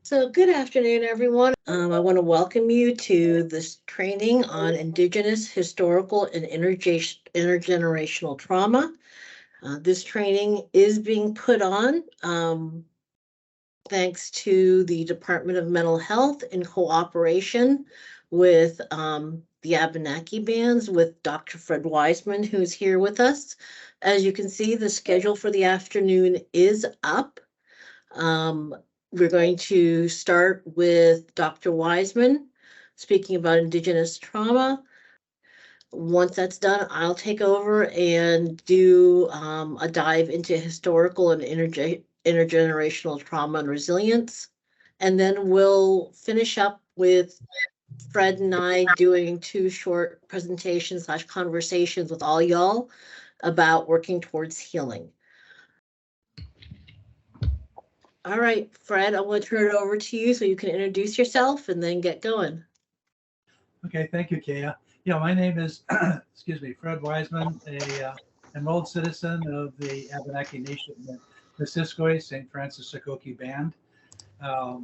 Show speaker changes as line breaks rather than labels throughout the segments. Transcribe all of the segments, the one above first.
So good afternoon, everyone. I want to welcome you to this training on Indigenous historical and intergenerational trauma. This training is being put on thanks to the Department of Mental Health in cooperation with the Abenaki bands with Dr. Fred Wiseman, who's here with us. As you can see, the schedule for the afternoon is up. We're going to start with Dr. Wiseman speaking about Indigenous trauma. Once that's done, I'll take over and do a dive into historical and intergenerational trauma and resilience. And then we'll finish up with Fred and I doing 2 short presentations / conversations with all y'all about working towards healing. All right, Fred, I want to turn it over to you so you can introduce yourself and then get going.
Okay, thank you, Kaya. Yeah, my name is, Fred Wiseman, a enrolled citizen of the Abenaki Nation, the Missisquoi St. Francis Sakoki Band. I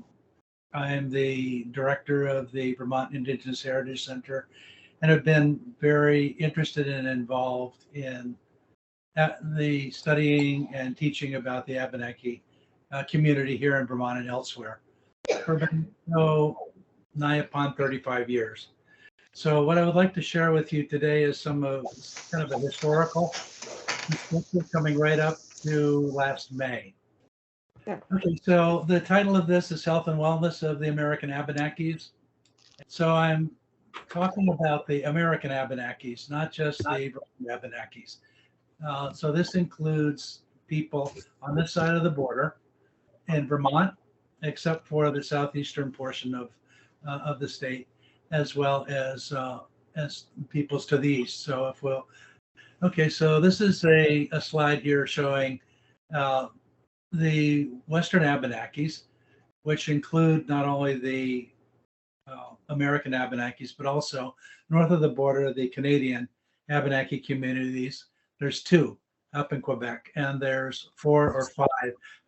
am the director of the Vermont Indigenous Heritage Center and have been very interested and involved in the studying and teaching about the Abenaki community here in Vermont and elsewhere for nigh upon 35 years. So what I would like to share with you today is some of kind of a historical perspective coming right up to last May. Yeah. Okay, so the title of this is Health and Wellness of the American Abenakis. So I'm talking about the American Abenakis, not just the Abenakis. So this includes people on this side of the border in Vermont, except for the southeastern portion of the state, as well as peoples to the east. So if we'll, okay, so this is a slide here showing the Western Abenakis, which include not only the American Abenakis, but also north of the border, the Canadian Abenaki communities. There's 2 up in Quebec, and there's 4 or 5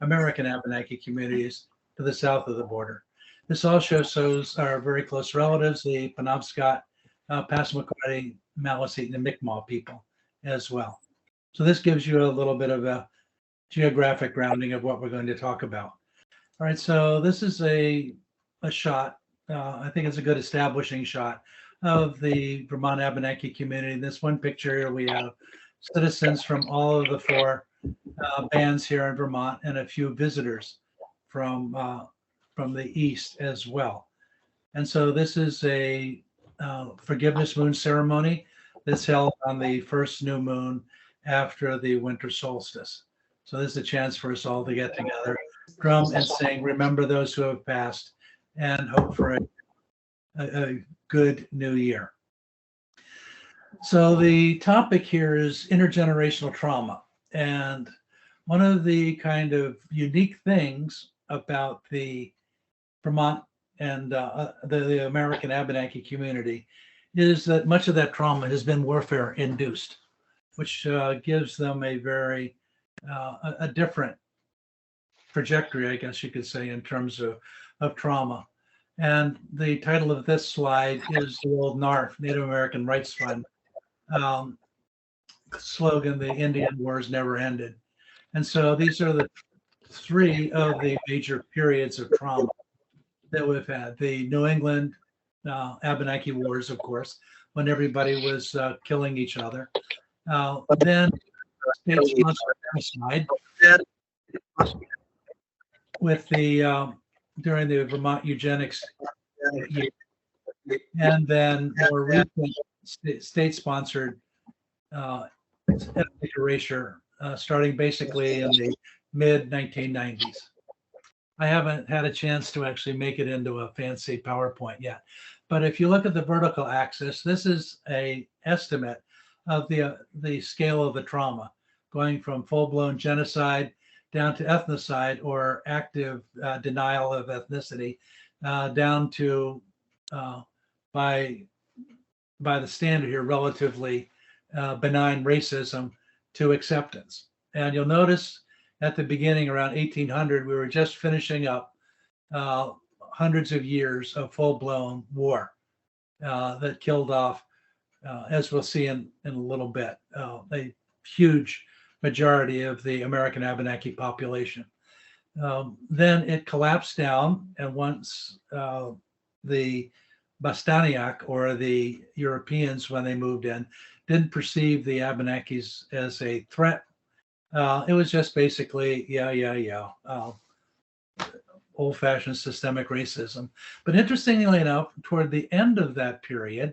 American Abenaki communities to the south of the border. This also shows our very close relatives, the Penobscot, Passamaquoddy, Maliseet, and the Mi'kmaq people as well. So this gives you a little bit of a geographic grounding of what we're going to talk about. All right, so this is a shot. I think it's a good establishing shot of the Vermont Abenaki community. In this one picture here, we have citizens from all of the 4 bands here in Vermont and a few visitors from the east as well. And so this is a forgiveness moon ceremony that's held on the first new moon after the winter solstice. So this is a chance for us all to get together, drum and sing, remember those who have passed, and hope for a good new year. So the topic here is intergenerational trauma. And one of the kind of unique things about the Vermont and the American Abenaki community is that much of that trauma has been warfare induced, which gives them a very a different trajectory, I guess you could say, in terms of trauma. And the title of this slide is the old NARF, Native American Rights Fund slogan, the Indian Wars Never Ended. And so these are the 3 of the major periods of trauma that we've had. The New England Abenaki Wars, of course, when everybody was killing each other. Then state-sponsored genocide with the during the Vermont eugenics year, and then more recent state-sponsored ethnic erasure starting basically in the mid-1990s. I haven't had a chance to actually make it into a fancy PowerPoint yet. But if you look at the vertical axis, this is a estimate of the scale of the trauma, going from full-blown genocide down to ethnocide or active denial of ethnicity, down to, by the standard here, relatively benign racism to acceptance. And you'll notice at the beginning, around 1800, we were just finishing up hundreds of years of full-blown war that killed off, as we'll see in a little bit, a huge majority of the American Abenaki population. Then it collapsed down, and once the Bastaniak, or the Europeans, when they moved in, didn't perceive the Abenakis as a threat, it was just basically, old-fashioned systemic racism. But interestingly enough, toward the end of that period,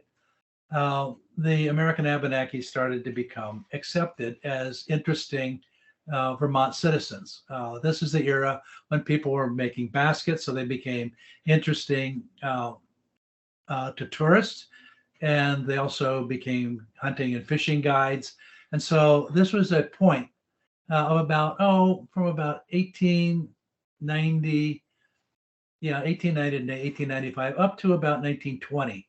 the American Abenaki started to become accepted as interesting Vermont citizens. This is the era when people were making baskets, so they became interesting to tourists, and they also became hunting and fishing guides. And so this was a point of about, from about 1890 to 1895, up to about 1920,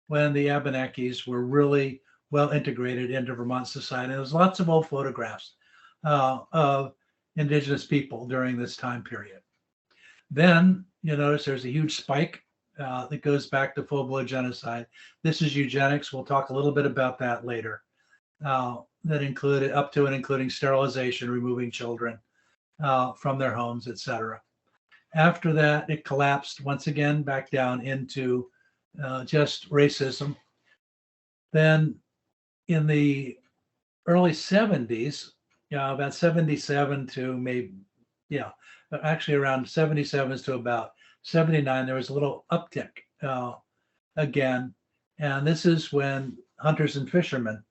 when the Abenakis were really well integrated into Vermont society. There's lots of old photographs of indigenous people during this time period. Then you notice there's a huge spike that goes back to full-blood genocide. This is eugenics. We'll talk a little bit about that later. That included up to and including sterilization, removing children from their homes, etc. After that, it collapsed once again back down into just racism. Then in the early 70s, about 77 to maybe, actually around 77 to about 79, there was a little uptick again. And this is when hunters and fishermen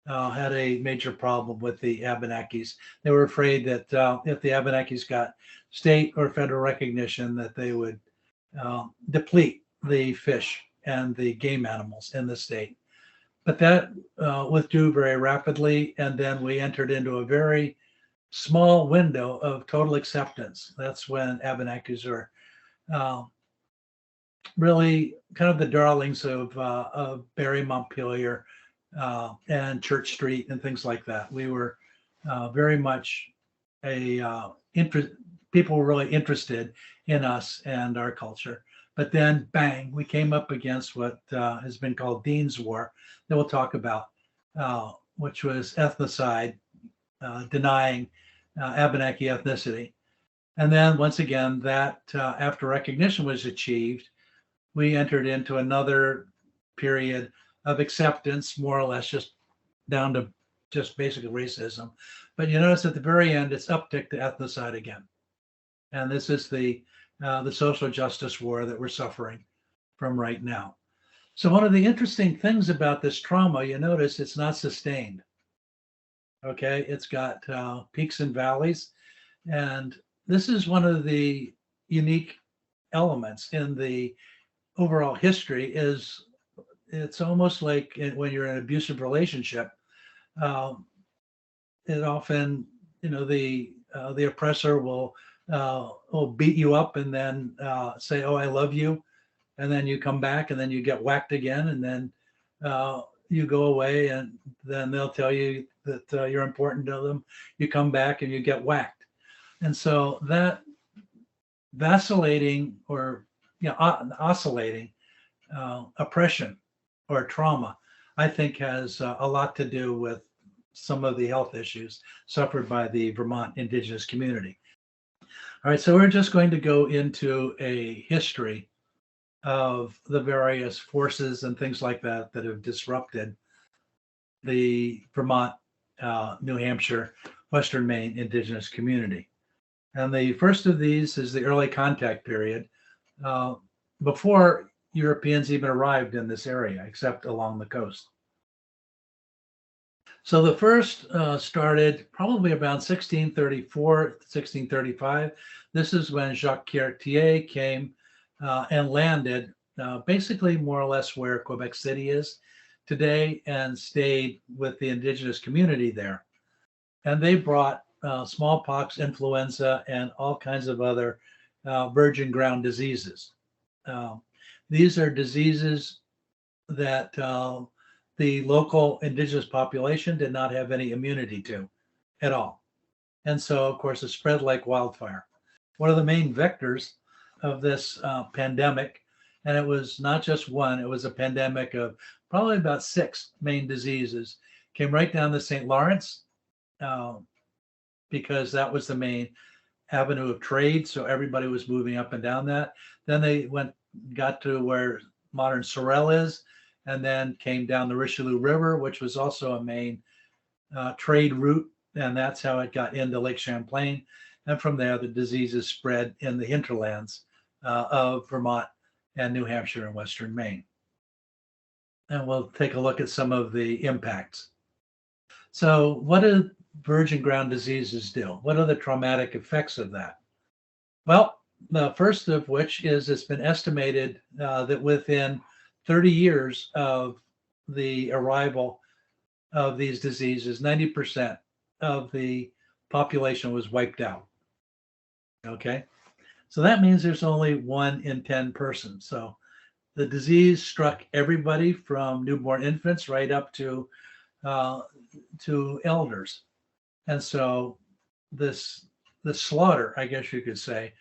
had a major problem with the Abenakis. They were afraid that if the Abenakis got state or federal recognition, that they would deplete the fish and the game animals in the state. But that withdrew very rapidly, and then we entered into a very small window of total acceptance. That's when Abenakis are really kind of the darlings of Barre, Montpelier, and Church Street and things like that. We were very much people were really interested in us and our culture. But then, bang, we came up against what has been called Dean's War, that we'll talk about, which was ethnocide, denying Abenaki ethnicity. And then once again, that after recognition was achieved, we entered into another period of acceptance, more or less just down to just basically racism. But you notice at the very end, it's uptick to ethnocide again. And this is the social justice war that we're suffering from right now. So one of the interesting things about this trauma, you notice it's not sustained. Okay, it's got peaks and valleys. And this is one of the unique elements in the overall history. Is it's almost like when you're in an abusive relationship, it often, the oppressor will beat you up and then say, "Oh, I love you," and then you come back and then you get whacked again, and then you go away, and then they'll tell you that you're important to them. You come back and you get whacked, and so that vacillating or oscillating oppression or trauma, I think, has a lot to do with some of the health issues suffered by the Vermont indigenous community. All right, so we're just going to go into a history of the various forces and things like that that have disrupted the Vermont, New Hampshire, Western Maine indigenous community. And the first of these is the early contact period, before Europeans even arrived in this area, except along the coast. So the first started probably around 1634, 1635. This is when Jacques Cartier came and landed basically more or less where Quebec City is today, and stayed with the indigenous community there. And they brought smallpox, influenza, and all kinds of other virgin ground diseases. These are diseases that the local indigenous population did not have any immunity to at all. And so, of course, it spread like wildfire. One of the main vectors of this pandemic. And it was not just one, it was a pandemic of probably about 6 main diseases. Came right down the St. Lawrence uh, because that was the main avenue of trade. So everybody was moving up and down that. Then they got to where modern Sorel is, and then came down the Richelieu River, which was also a main trade route. And that's how it got into Lake Champlain. And from there, the diseases spread in the hinterlands of Vermont and New Hampshire and Western Maine. And we'll take a look at some of the impacts. So what do virgin ground diseases do? What are the traumatic effects of that? Well, the first of which is it's been estimated that within 30 years of the arrival of these diseases, 90% of the population was wiped out. Okay, so that means there's only 1 in 10 persons. So the disease struck everybody from newborn infants right up to elders. And so the slaughter, I guess you could say,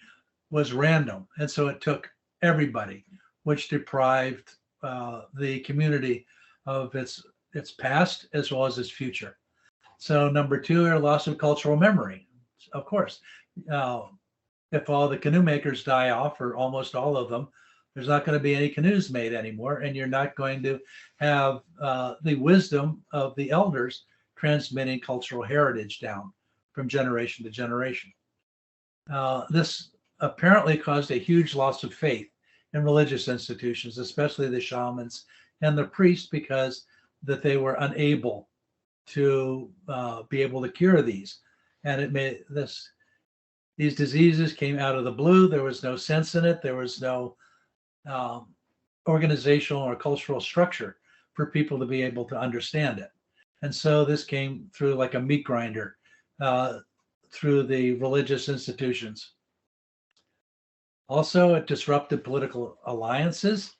was random. And so it took everybody, which deprived the community of its past as well as its future. So number 2 are loss of cultural memory. Of course, if all the canoe makers die off, or almost all of them, there's not going to be any canoes made anymore, and you're not going to have the wisdom of the elders transmitting cultural heritage down from generation to generation. This apparently caused a huge loss of faith in religious institutions, especially the shamans and the priests, because that they were unable to be able to cure these. And it made these diseases came out of the blue. There was no sense in it. There was no organizational or cultural structure for people to be able to understand it. And so this came through like a meat grinder through the religious institutions. Also, it disrupted political alliances.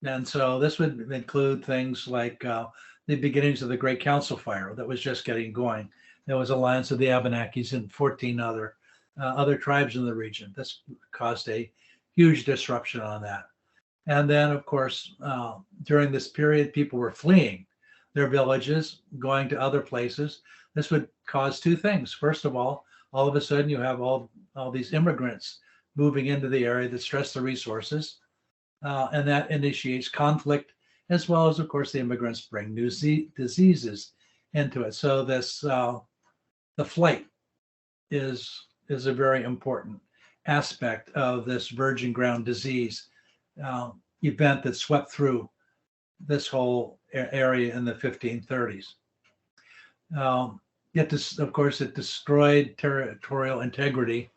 And so this would include things like the beginnings of the Great Council Fire that was just getting going. There was alliance of the Abenakis and 14 other tribes in the region. This caused a huge disruption on that. And then, of course, during this period, people were fleeing their villages, going to other places. This would cause 2 things. First of all of a sudden you have all these immigrants moving into the area that stress the resources, and that initiates conflict, as well as, of course, the immigrants bring new diseases into it. So this the flight is a very important aspect of this virgin ground disease event that swept through this whole area in the 1530s. Of course, it destroyed territorial integrity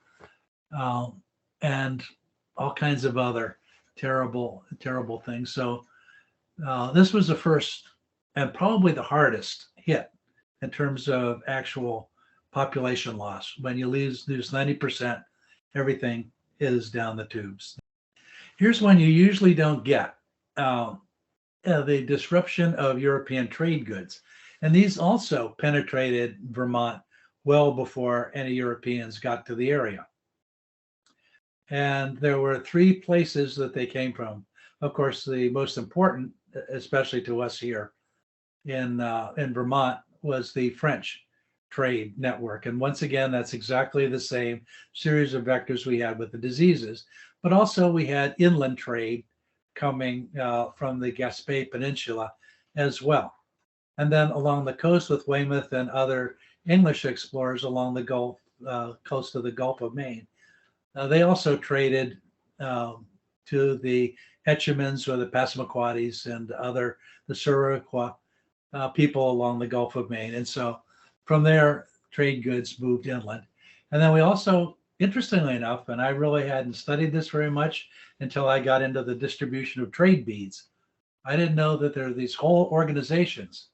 and all kinds of other terrible things. So this was the first and probably the hardest hit in terms of actual population loss. When you lose 90%, everything is down the tubes. Here's one you usually don't get, the disruption of European trade goods. And these also penetrated Vermont well before any Europeans got to the area. And there were 3 places that they came from. Of course, the most important, especially to us here in Vermont, was the French trade network. And once again, that's exactly the same series of vectors we had with the diseases. But also we had inland trade coming from the Gaspé Peninsula as well. And then along the coast with Weymouth and other English explorers along the Gulf, coast of the Gulf of Maine. They also traded to the Etchemins or the Passamaquoddies and the Suraquois people along the Gulf of Maine. And so from there, trade goods moved inland. And then we also, interestingly enough, and I really hadn't studied this very much until I got into the distribution of trade beads. I didn't know that there are these whole organizations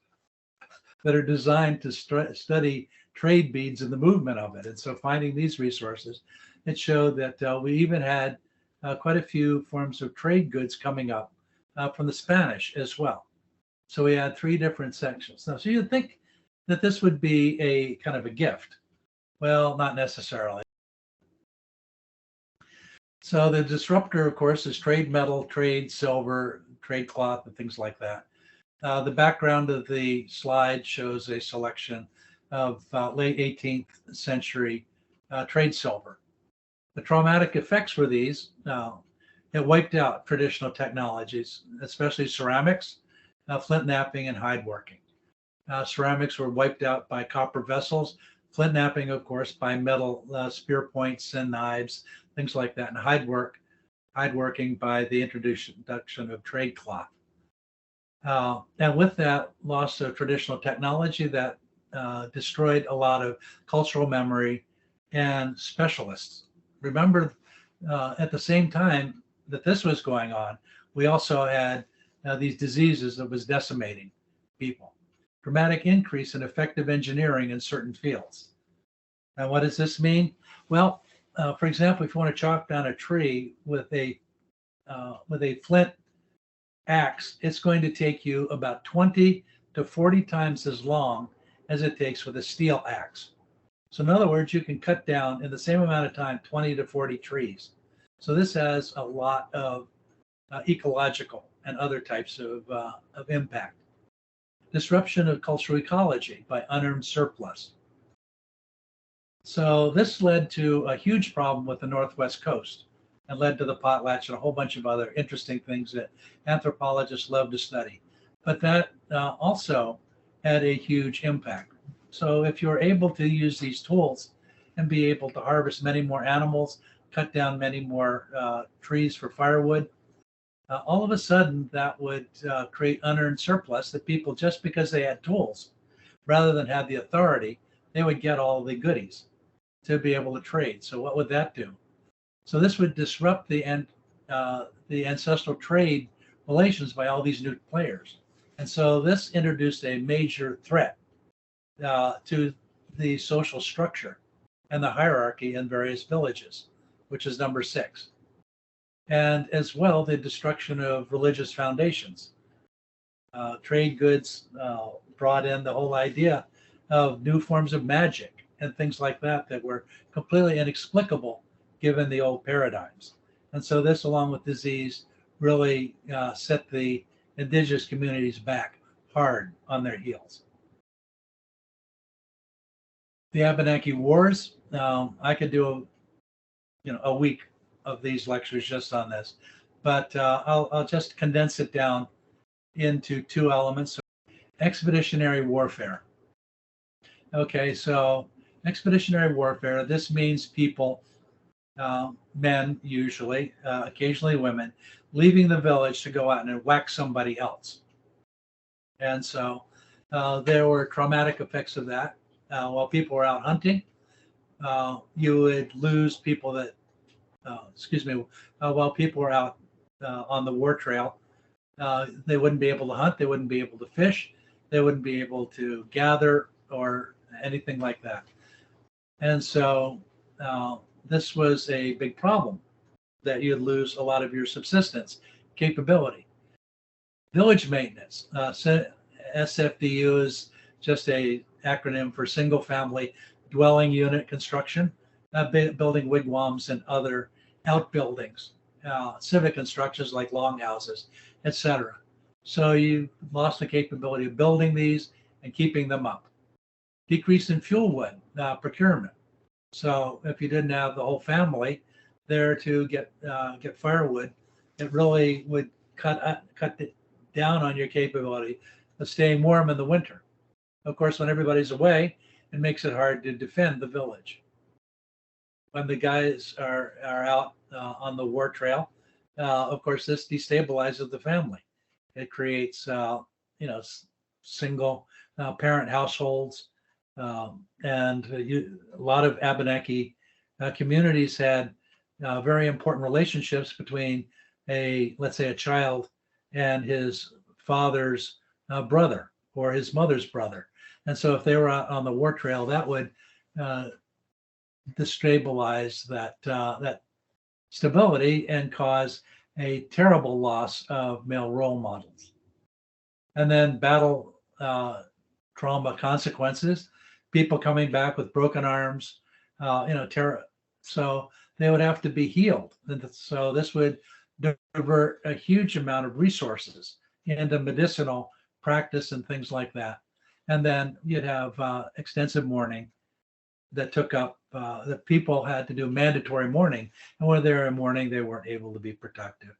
that are designed to study trade beads and the movement of it. And so finding these resources, it showed that we even had quite a few forms of trade goods coming up from the Spanish as well. So we had 3 different sections. Now, so you'd think that this would be a kind of a gift. Well, not necessarily. So the disruptor, of course, is trade metal, trade silver, trade cloth, and things like that. The background of the slide shows a selection of late 18th century trade silver. The traumatic effects for these, it wiped out traditional technologies, especially ceramics, flint knapping, and hide working. Ceramics were wiped out by copper vessels, flint knapping, of course, by metal spear points and knives, things like that, and hide working by the introduction of trade cloth. And with that loss of traditional technology, that destroyed a lot of cultural memory and specialists. Remember, at the same time that this was going on, we also had these diseases that was decimating people. Dramatic increase in effective engineering in certain fields. And what does this mean? Well, for example, if you want to chop down a tree with a flint axe, it's going to take you about 20 to 40 times as long as it takes with a steel axe. So in other words, you can cut down in the same amount of time 20 to 40 trees. So this has a lot of ecological and other types of impact. Disruption of cultural ecology by unearned surplus. So this led to a huge problem with the Northwest coast and led to the potlatch and a whole bunch of other interesting things that anthropologists love to study. But that also had a huge impact. So if you're able to use these tools and be able to harvest many more animals, cut down many more trees for firewood, all of a sudden that would create unearned surplus that people, just because they had tools, rather than have the authority, they would get all the goodies to be able to trade. So what would that do? So this would disrupt the ancestral trade relations by all these new players. And so this introduced a major threat to the social structure and the hierarchy in various villages, which is number 6. And as well, the destruction of religious foundations. Trade goods brought in the whole idea of new forms of magic and things like that that were completely inexplicable given the old paradigms. And so this, along with disease, really set the indigenous communities back hard on their heels. The Abenaki Wars, I could do a week of these lectures just on this, but I'll just condense it down into 2 elements. Expeditionary warfare. Okay, so expeditionary warfare, this means people, men usually, occasionally women, leaving the village to go out and whack somebody else. And so there were traumatic effects of that. While people were out hunting, you would lose people that, while people were out on the war trail, they wouldn't be able to hunt, they wouldn't be able to fish, they wouldn't be able to gather or anything like that. And so this was a big problem, that you'd lose a lot of your subsistence capability. Village maintenance, SFDU is just a acronym for single family dwelling unit construction, building wigwams and other outbuildings, civic constructions like longhouses, etc. So you lost the capability of building these and keeping them up. Decrease in fuel wood procurement. So if you didn't have the whole family there to get firewood, it really would cut down on your capability of staying warm in the winter. Of course, when everybody's away, it makes it hard to defend the village. When the guys are out on the war trail, of course, this destabilizes the family. It creates, single parent households, and a lot of Abenaki communities had very important relationships between let's say a child and his father's brother or his mother's brother. And so if they were out on the war trail, that would destabilize that stability and cause a terrible loss of male role models. And then battle trauma consequences, people coming back with broken arms, terror. So they would have to be healed. And so this would divert a huge amount of resources into medicinal practice and things like that. And then you'd have extensive mourning that took up, that people had to do mandatory mourning. And when they were in mourning, they weren't able to be productive.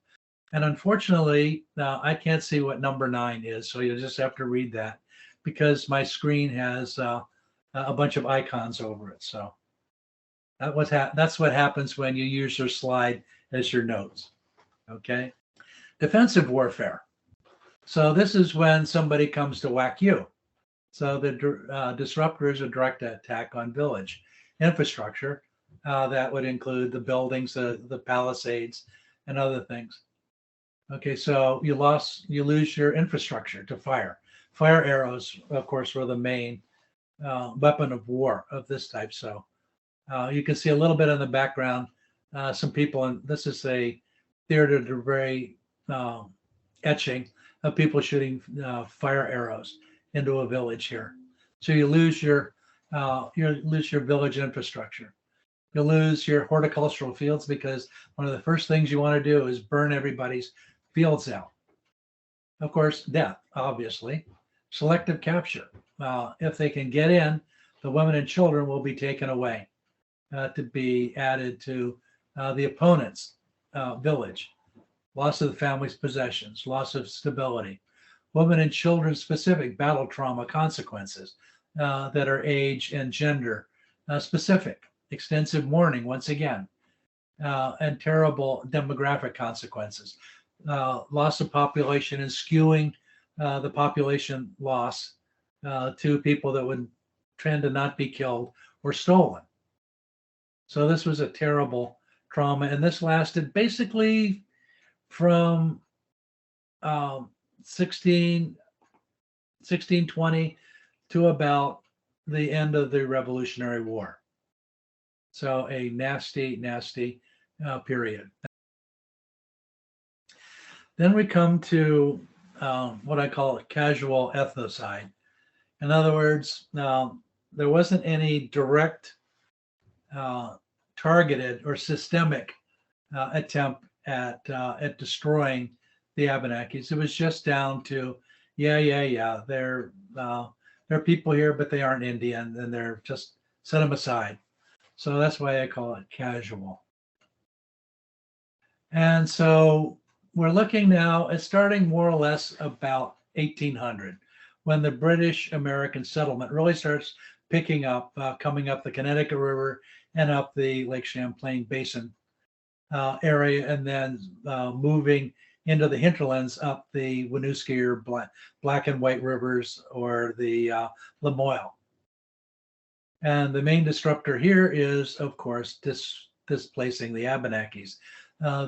And unfortunately, I can't see what number 9 is. So you'll just have to read that because my screen has a bunch of icons over it. So that's what happens when you use your slide as your notes. Okay. Defensive warfare. So this is when somebody comes to whack you. So the disruptor is a direct attack on village infrastructure. That would include the buildings, the palisades, and other things. Okay, so you lose your infrastructure to fire. Fire arrows, of course, were the main weapon of war of this type. So you can see a little bit in the background, some people, and this is a theater degree etching of people shooting fire arrows into a village here. So you lose your village infrastructure. You lose your horticultural fields because one of the first things you want to do is burn everybody's fields out. Of course, death, obviously. Selective capture. If they can get in, the women and children will be taken away to be added to the opponent's village. Loss of the family's possessions, loss of stability. Women and children specific battle trauma consequences that are age and gender specific. Extensive mourning, once again, and terrible demographic consequences. Loss of population and skewing the population loss to people that would tend to not be killed or stolen. So this was a terrible trauma, and this lasted basically from 1620 to about the end of the Revolutionary War. So a nasty, nasty period. Then we come to what I call a casual ethnocide. In other words, there wasn't any direct targeted or systemic attempt at destroying the Abenakis. It was just down to, they're people here, but they aren't Indian, and they're just set them aside. So that's why I call it casual. And so we're looking now at starting more or less about 1800, when the British American settlement really starts picking up, coming up the Connecticut River and up the Lake Champlain Basin area, and then moving into the hinterlands up the Winooski or Black and White rivers or the Lamoille. And the main disruptor here is, of course, displacing the Abenakis,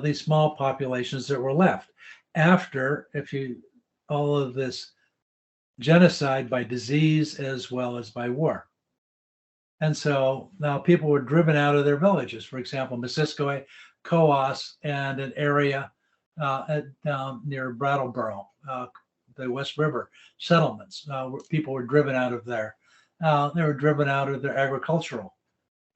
these small populations that were left after all of this genocide by disease as well as by war. And so now people were driven out of their villages. For example, Missisquoi, Coos, and an area near Brattleboro, the West River settlements. People were driven out of there. They were driven out of their agricultural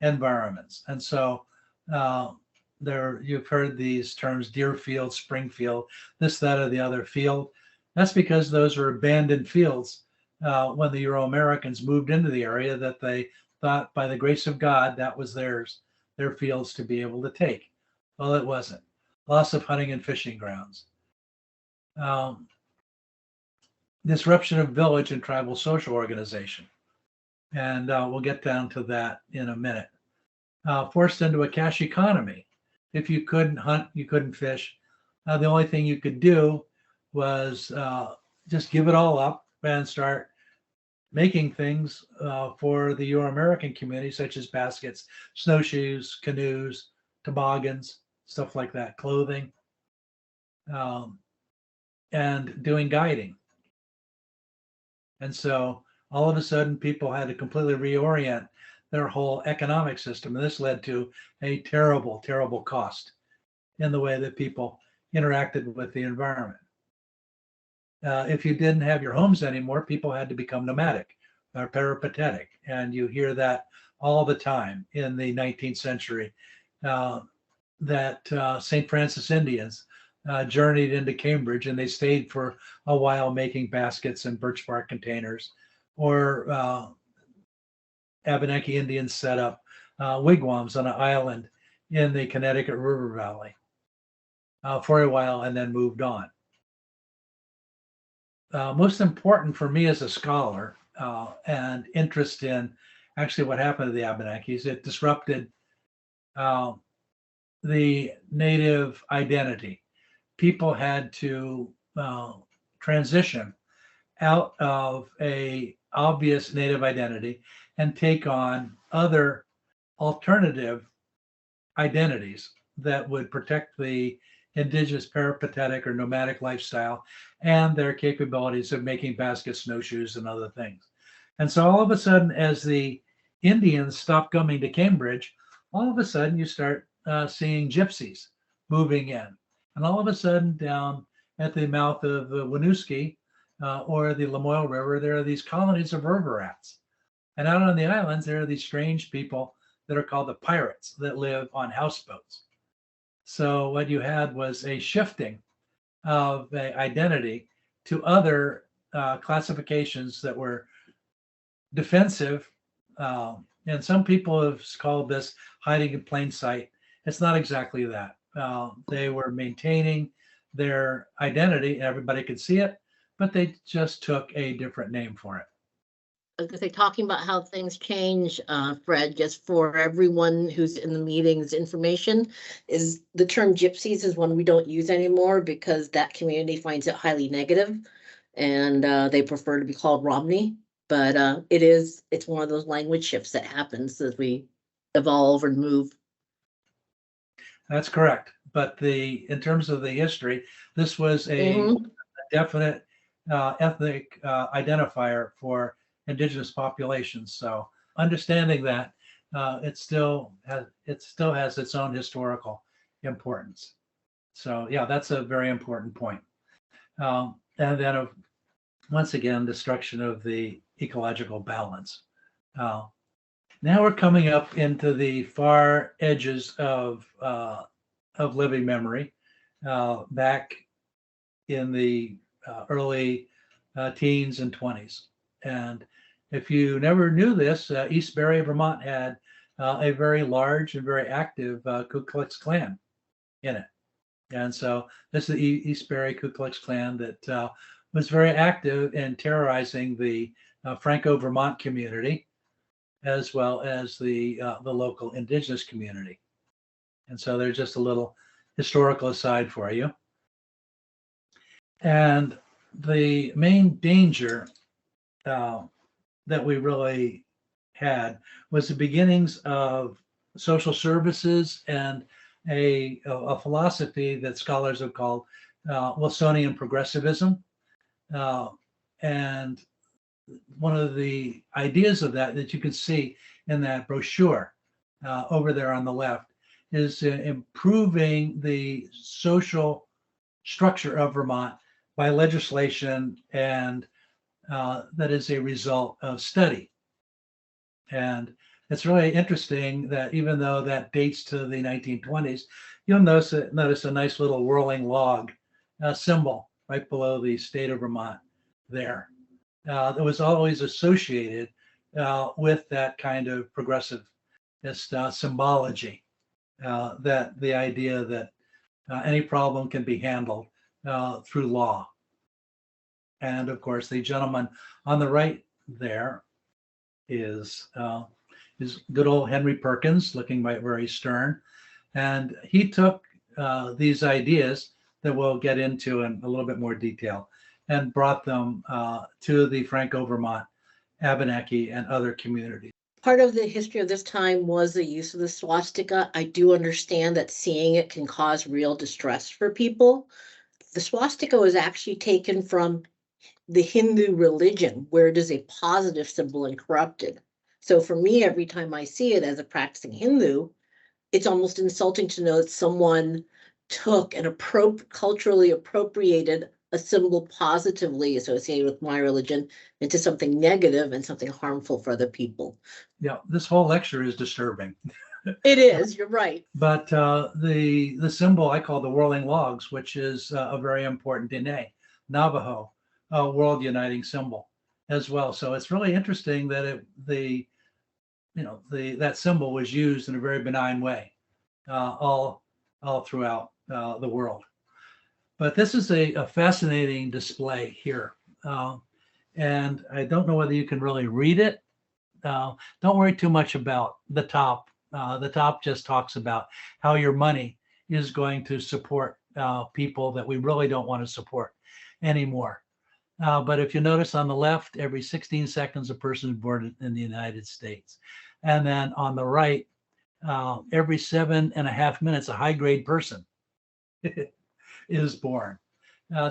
environments. And so you've heard these terms, Deerfield, Springfield, this, that, or the other field. That's because those were abandoned fields when the Euro-Americans moved into the area that they thought by the grace of God that was their fields to be able to take. Well, it wasn't. Loss of hunting and fishing grounds. Disruption of village and tribal social organization. And we'll get down to that in a minute. Forced into a cash economy. If you couldn't hunt, you couldn't fish. The only thing you could do was just give it all up and start making things for the Euro-American community, such as baskets, snowshoes, canoes, toboggans, stuff like that, clothing, and doing guiding. And so all of a sudden, people had to completely reorient their whole economic system. And this led to a terrible, terrible cost in the way that people interacted with the environment. If you didn't have your homes anymore, people had to become nomadic or peripatetic. And you hear that all the time in the 19th century that St. Francis Indians journeyed into Cambridge, and they stayed for a while making baskets and birch bark containers, or Abenaki Indians set up wigwams on an island in the Connecticut River Valley for a while and then moved on. Most important for me as a scholar and interest in actually what happened to the Abenakis, it disrupted the native identity. People had to transition out of a obvious native identity and take on other alternative identities that would protect the indigenous peripatetic or nomadic lifestyle and their capabilities of making baskets, snowshoes, and other things. And so all of a sudden, as the Indians stopped coming to Cambridge, all of a sudden you start seeing gypsies moving in. And all of a sudden down at the mouth of the Winooski or the Lamoille River, there are these colonies of river rats. And out on the islands, there are these strange people that are called the pirates that live on houseboats. So what you had was a shifting of identity to other classifications that were defensive. And some people have called this hiding in plain sight. It's not exactly that. They were maintaining their identity. Everybody could see it, but they just took a different name for it.
I was going to say, talking about how things change, Fred, just for everyone who's in the meeting's information, is the term gypsies is one we don't use anymore because that community finds it highly negative and they prefer to be called Romney. But it's one of those language shifts that happens as we evolve and move.
That's correct. But in terms of the history, this was a definite ethnic identifier for indigenous populations. So understanding that it still has its own historical importance. So yeah, that's a very important point. And then once again, destruction of the ecological balance. Now we're coming up into the far edges of living memory, back in the early teens and 20s. And if you never knew this, East Barre, Vermont had a very large and very active Ku Klux Klan in it. And so this is the East Barre Ku Klux Klan that was very active in terrorizing the Franco-Vermont community, as well as the local indigenous community. And so there's just a little historical aside for you. And the main danger that we really had was the beginnings of social services and a philosophy that scholars have called Wilsonian progressivism. And one of the ideas of that you can see in that brochure over there on the left is improving the social structure of Vermont by legislation, and that is a result of study. And it's really interesting that even though that dates to the 1920s, you'll notice a nice little whirling log symbol right below the state of Vermont there. That was always associated with that kind of progressive symbology, that the idea that any problem can be handled through law. And of course, the gentleman on the right there is good old Henry Perkins, looking very stern. And he took these ideas that we'll get into in a little bit more detail and brought them to the Franco-Vermont, Abenaki, and other communities.
Part of the history of this time was the use of the swastika. I do understand that seeing it can cause real distress for people. The swastika was actually taken from the Hindu religion, where it is a positive symbol and corrupted. So for me, every time I see it as a practicing Hindu, it's almost insulting to know that someone took and culturally appropriated a symbol positively associated with my religion into something negative and something harmful for other people.
Yeah, this whole lecture is disturbing.
It is, you're right.
But the symbol I call the whirling logs, which is a very important Dene, Navajo, world uniting symbol as well. So it's really interesting that that symbol was used in a very benign way all throughout the world. But this is a fascinating display here. And I don't know whether you can really read it. Don't worry too much about the top. The top just talks about how your money is going to support people that we really don't want to support anymore. But if you notice on the left, every 16 seconds, a person is born in the United States. And then on the right, every 7.5 minutes, a high grade person is born.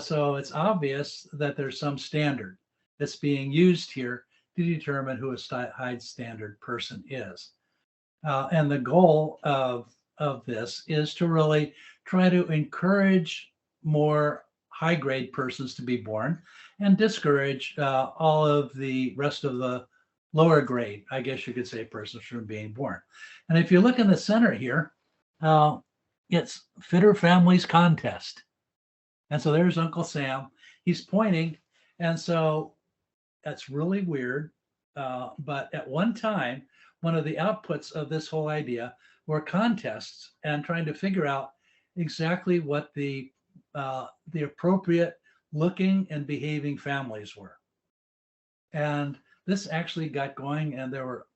So it's obvious that there's some standard that's being used here to determine who a high standard person is. And the goal of this is to really try to encourage more high grade persons to be born and discourage all of the rest of the lower grade, I guess you could say, persons from being born. And if you look in the center here, it's Fitter Families Contest. And so there's Uncle Sam. He's pointing. And so that's really weird. But at one time, one of the outputs of this whole idea were contests and trying to figure out exactly what the appropriate looking and behaving families were. And this actually got going, and there were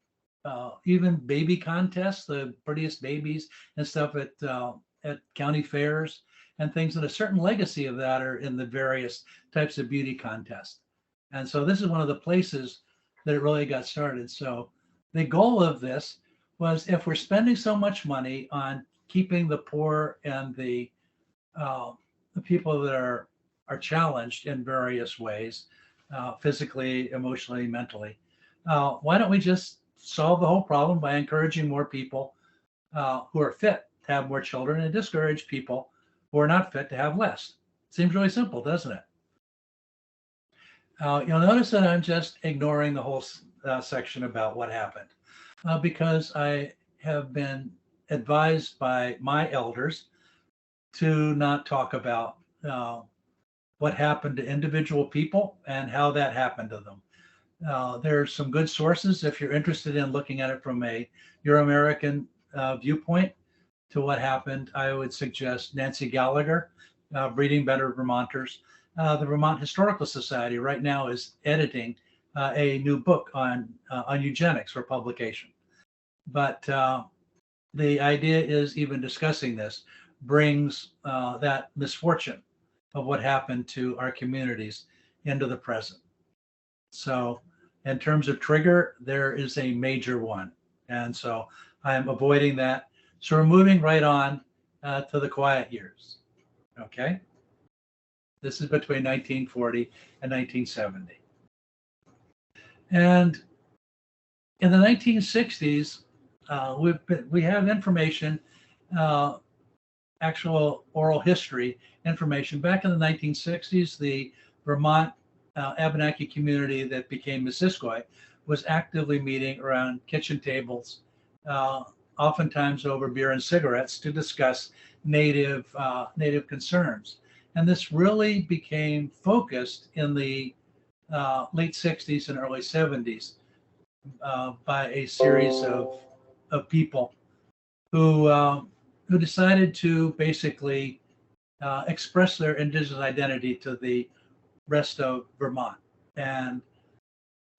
even baby contests, the prettiest babies and stuff at county fairs and things. And a certain legacy of that are in the various types of beauty contests. And so this is one of the places that it really got started. So the goal of this was, if we're spending so much money on keeping the poor and the people that are challenged in various ways, physically, emotionally, mentally, why don't we just solve the whole problem by encouraging more people who are fit to have more children and discourage people who are not fit to have less? Seems really simple, doesn't it? You'll notice that I'm just ignoring the whole section about what happened because I have been advised by my elders to not talk about what happened to individual people and how that happened to them. There's some good sources if you're interested in looking at it from a Euro-American viewpoint to what happened. I would suggest Nancy Gallagher, Breeding Better Vermonters. The Vermont Historical Society right now is editing a new book on eugenics for publication. But the idea is, even discussing this brings that misfortune of what happened to our communities into the present. So in terms of trigger, there is a major one. And so I'm avoiding that. So we're moving right on to the quiet years. Okay. This is between 1940 and 1970. And in the 1960s, we have information, actual oral history information. Back in the 1960s, the Vermont Abenaki community that became Missisquoi was actively meeting around kitchen tables, oftentimes over beer and cigarettes, to discuss native concerns. And this really became focused in the late 60s and early 70s by a series of people who decided to basically express their indigenous identity to the rest of Vermont. And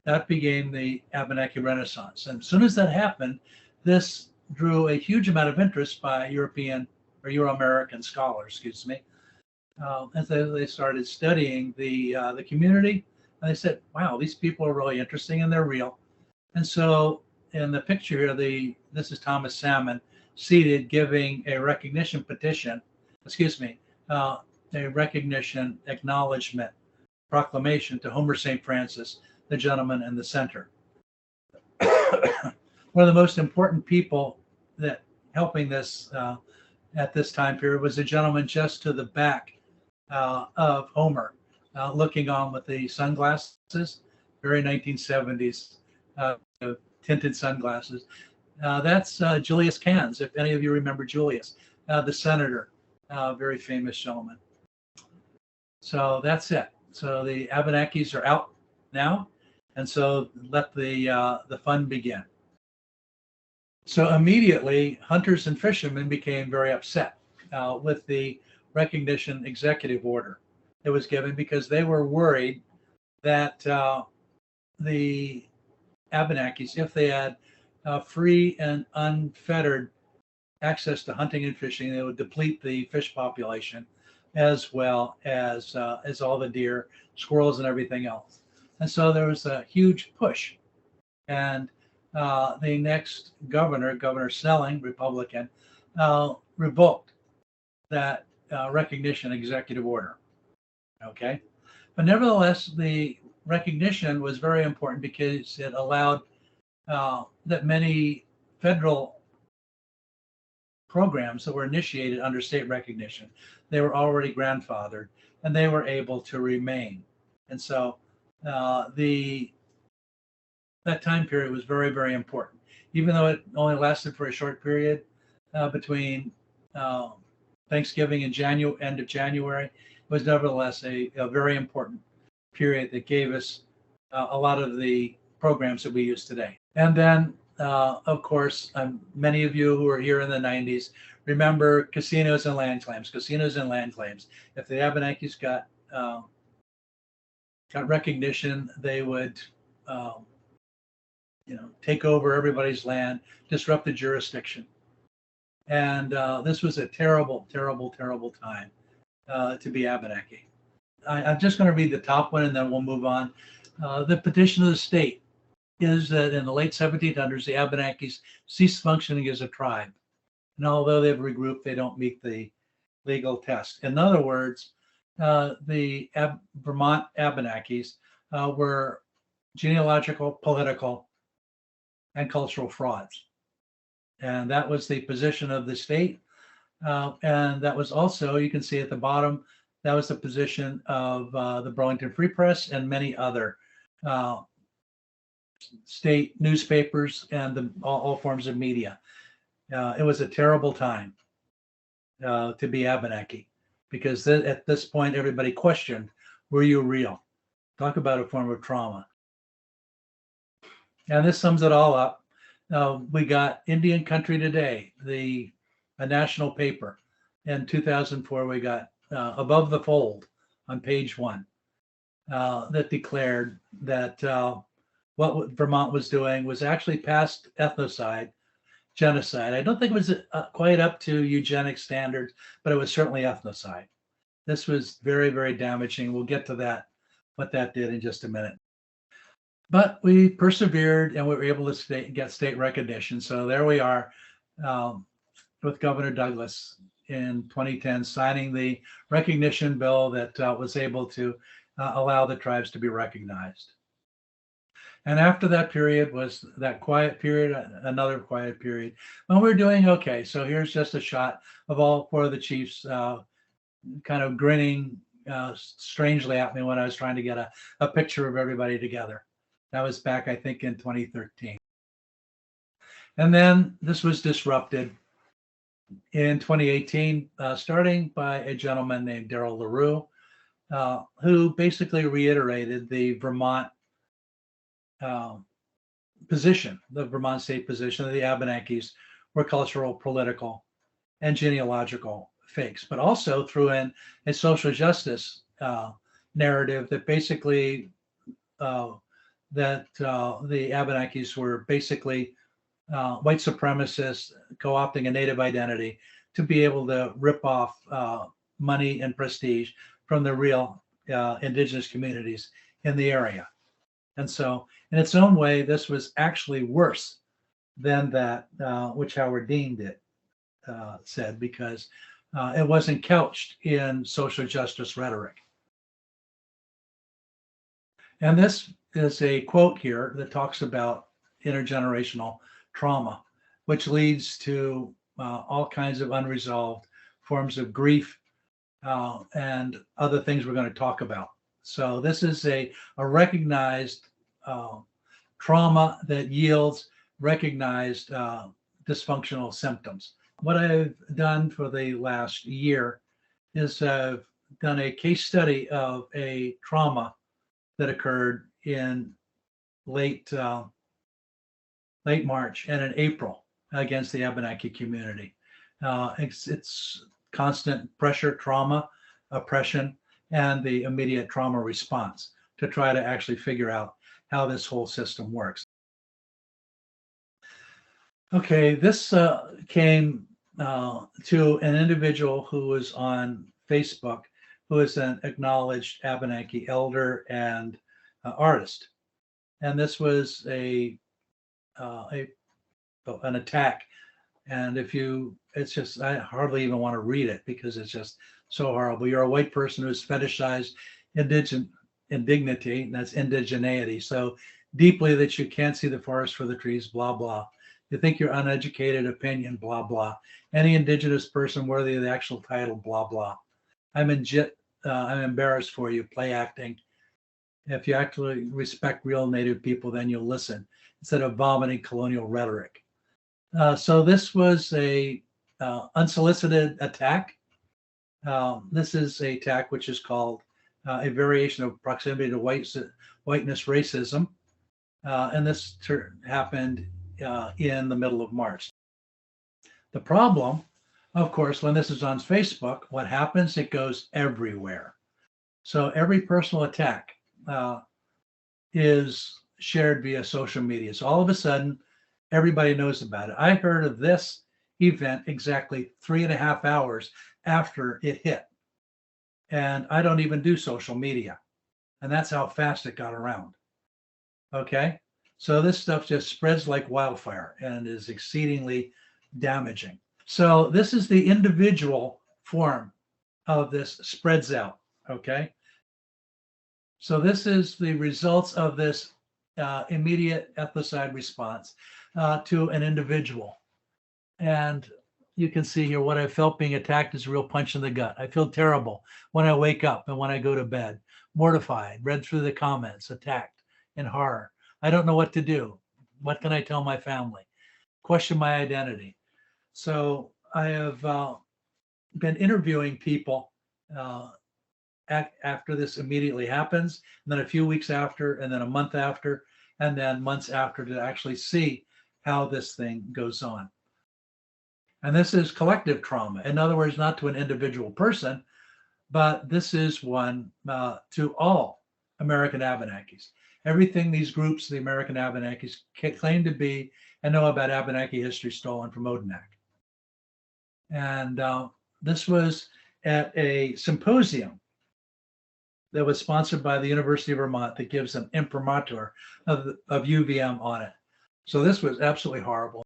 that became the Abenaki Renaissance. And as soon as that happened, this drew a huge amount of interest by European or Euro-American scholars, as they started studying the community. And they said, wow, these people are really interesting and they're real. And so in the picture here, this is Thomas Salmon seated giving a recognition petition, a recognition acknowledgement proclamation to Homer St. Francis, the gentleman in the center. One of the most important people that helping this at this time period was a gentleman just to the back of Homer, looking on with the sunglasses, very 1970s tinted sunglasses. That's Julius Cans, if any of you remember Julius, the senator, very famous gentleman. So that's it. So the Abenakis are out now, and so let the fun begin. So immediately, hunters and fishermen became very upset with the recognition executive order that was given, because they were worried that the Abenakis, if they had free and unfettered access to hunting and fishing, they would deplete the fish population, as well as all the deer, squirrels, and everything else. And so there was a huge push. And the next governor, Governor Snelling, Republican, revoked that recognition executive order. Okay. But nevertheless, the recognition was very important because it allowed that many federal programs that were initiated under state recognition, they were already grandfathered, and they were able to remain. And so that time period was very, very important, even though it only lasted for a short period between Thanksgiving and end of January. It was nevertheless a very important period that gave us a lot of the programs that we use today. And then, of course, many of you who are here in the 90s remember casinos and land claims. Casinos and land claims. If the Abenakis got recognition, they would take over everybody's land, disrupt the jurisdiction. And this was a terrible, terrible, terrible time to be Abenaki. I'm just going to read the top one, and then we'll move on. The petition of the state is that in the late 1700s, the Abenakis ceased functioning as a tribe. And although they've regrouped, they don't meet the legal test. In other words, the Vermont Abenakis were genealogical, political, and cultural frauds. And that was the position of the state. And that was also, you can see at the bottom, that was the position of the Burlington Free Press and many other state newspapers and all forms of media. It was a terrible time to be Abenaki, because at this point, everybody questioned, were you real? Talk about a form of trauma. And this sums it all up. We got Indian Country Today, a national paper. In 2004, we got Above the Fold on page 1 that declared that what Vermont was doing was actually past ethnocide, genocide. I don't think it was quite up to eugenic standards, but it was certainly ethnocide. This was very, very damaging. We'll get to that, what that did in just a minute. But we persevered, and we were able to get state recognition. So there we are with Governor Douglas in 2010 signing the recognition bill that was able to allow the tribes to be recognized. And after that period was that quiet period, another quiet period, when we're doing okay. So here's just a shot of all 4 of the chiefs kind of grinning strangely at me when I was trying to get a picture of everybody together. That was back, I think, in 2013. And then this was disrupted in 2018, starting by a gentleman named Darryl LaRue, who basically reiterated the Vermont position, the Vermont state position, that the Abenakis were cultural, political, and genealogical fakes, but also threw in a social justice narrative that basically that the Abenakis were basically white supremacists co-opting a native identity to be able to rip off money and prestige from the real indigenous communities in the area. And so in its own way, this was actually worse than that which Howard Dean said, because it wasn't couched in social justice rhetoric. And this is a quote here that talks about intergenerational trauma, which leads to all kinds of unresolved forms of grief and other things we're going to talk about. So this is a recognized trauma that yields recognized dysfunctional symptoms. What I've done for the last year is I've done a case study of a trauma that occurred in late March and in April against the Abenaki community. It's constant pressure, trauma, oppression, and the immediate trauma response to try to actually figure out how this whole system works. Okay, this came to an individual who was on Facebook, who is an acknowledged Abenaki elder and artist, and this was an attack. And it's just, I hardly even want to read it because it's just so horrible. You're a white person who's fetishized indignity, and that's indigeneity, so deeply that you can't see the forest for the trees, blah, blah. You think you're uneducated, opinion, blah, blah. Any indigenous person worthy of the actual title, blah, blah. I'm embarrassed for you, play acting. If you actually respect real Native people, then you'll listen instead of vomiting colonial rhetoric. So this was a unsolicited attack. This is a attack which is called a variation of proximity to whiteness racism. And this happened in the middle of March. The problem, of course, when this is on Facebook, what happens? It goes everywhere. So every personal attack is shared via social media. So all of a sudden, everybody knows about it. I heard of this event exactly 3.5 hours after it hit. And I don't even do social media. And that's how fast it got around. Okay. So this stuff just spreads like wildfire and is exceedingly damaging. So this is the individual form of this spreads out. Okay. So this is the results of this immediate ethnocide response to an individual. And you can see here what I felt being attacked is a real punch in the gut. I feel terrible when I wake up and when I go to bed, mortified, read through the comments, attacked in horror. I don't know what to do. What can I tell my family? Question my identity. So I have been interviewing people after this immediately happens, and then a few weeks after, and then a month after, and then months after to actually see how this thing goes on. And this is collective trauma. In other words, not to an individual person, but this is one to all American Abenakis. Everything these groups, the American Abenakis, claim to be and know about Abenaki history stolen from Odanak. And this was at a symposium that was sponsored by the University of Vermont that gives an imprimatur of UVM on it. So this was absolutely horrible.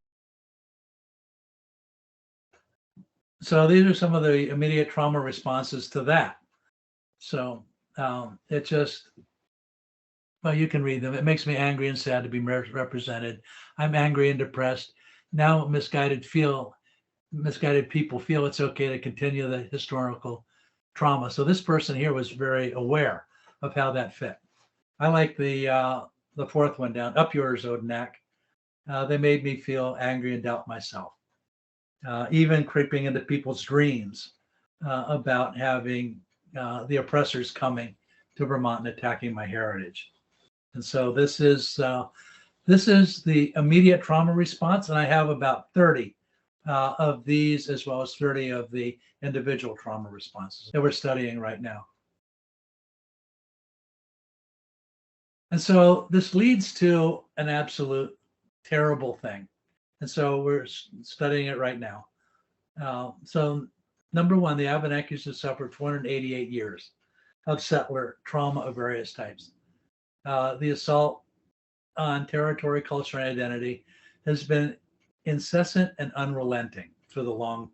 So these are some of the immediate trauma responses to that. So it just, well, you can read them. It makes me angry and sad to be represented. I'm angry and depressed. Now misguided people feel it's okay to continue the historical trauma. So this person here was very aware of how that fit. I like the fourth one down, up yours, Odanak. They made me feel angry and doubt myself. Even creeping into people's dreams about having the oppressors coming to Vermont and attacking my heritage. And so this is the immediate trauma response, and I have about 30 of these, as well as 30 of the individual trauma responses that we're studying right now. And so this leads to an absolute terrible thing. And so we're studying it right now. So number one, the Abenakis have suffered 488 years of settler trauma of various types. The assault on territory, culture, and identity has been incessant and unrelenting for the long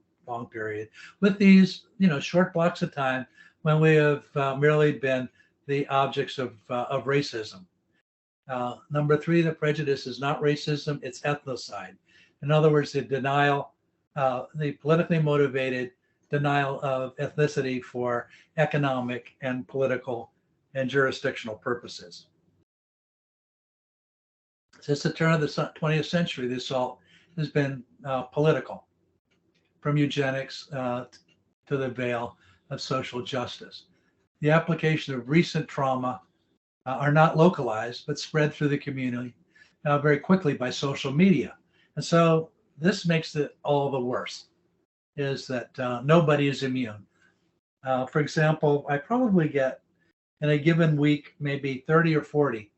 period, with these, short blocks of time when we have merely been the objects of racism. Number three, the prejudice is not racism, it's ethnocide. In other words, the denial, the politically motivated denial of ethnicity for economic and political and jurisdictional purposes. Since the turn of the 20th century, the assault has been political, from eugenics to the veil of social justice. The application of recent trauma are not localized, but spread through the community very quickly by social media. And so this makes it all the worse, is that nobody is immune. For example, I probably get in a given week, maybe 30 or 40,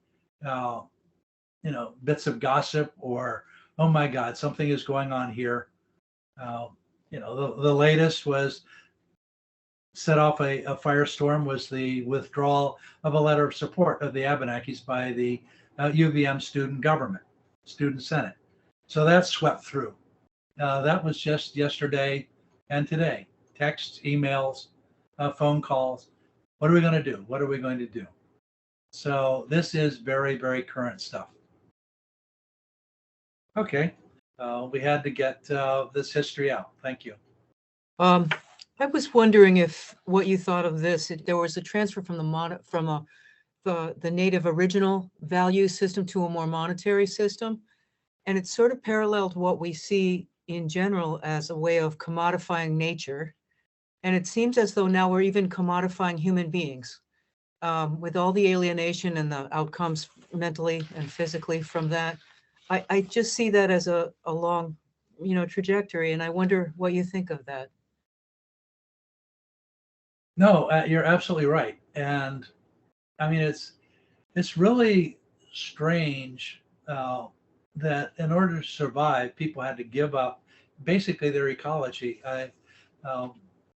bits of gossip or, oh my God, something is going on here. The latest was set off a firestorm was the withdrawal of a letter of support of the Abenakis by the UVM student senate. So that swept through. That was just yesterday and today. Texts, emails, phone calls. What are we going to do? What are we going to do? So this is very, very current stuff. Okay. We had to get this history out. Thank you.
I was wondering if what you thought of this. There was a transfer from the native original value system to a more monetary system, and it sort of paralleled what we see in general as a way of commodifying nature. And it seems as though now we're even commodifying human beings with all the alienation and the outcomes mentally and physically from that. I just see that as a long, trajectory, and I wonder what you think of that.
No, you're absolutely right. And I mean, it's really strange that in order to survive, people had to give up basically their ecology.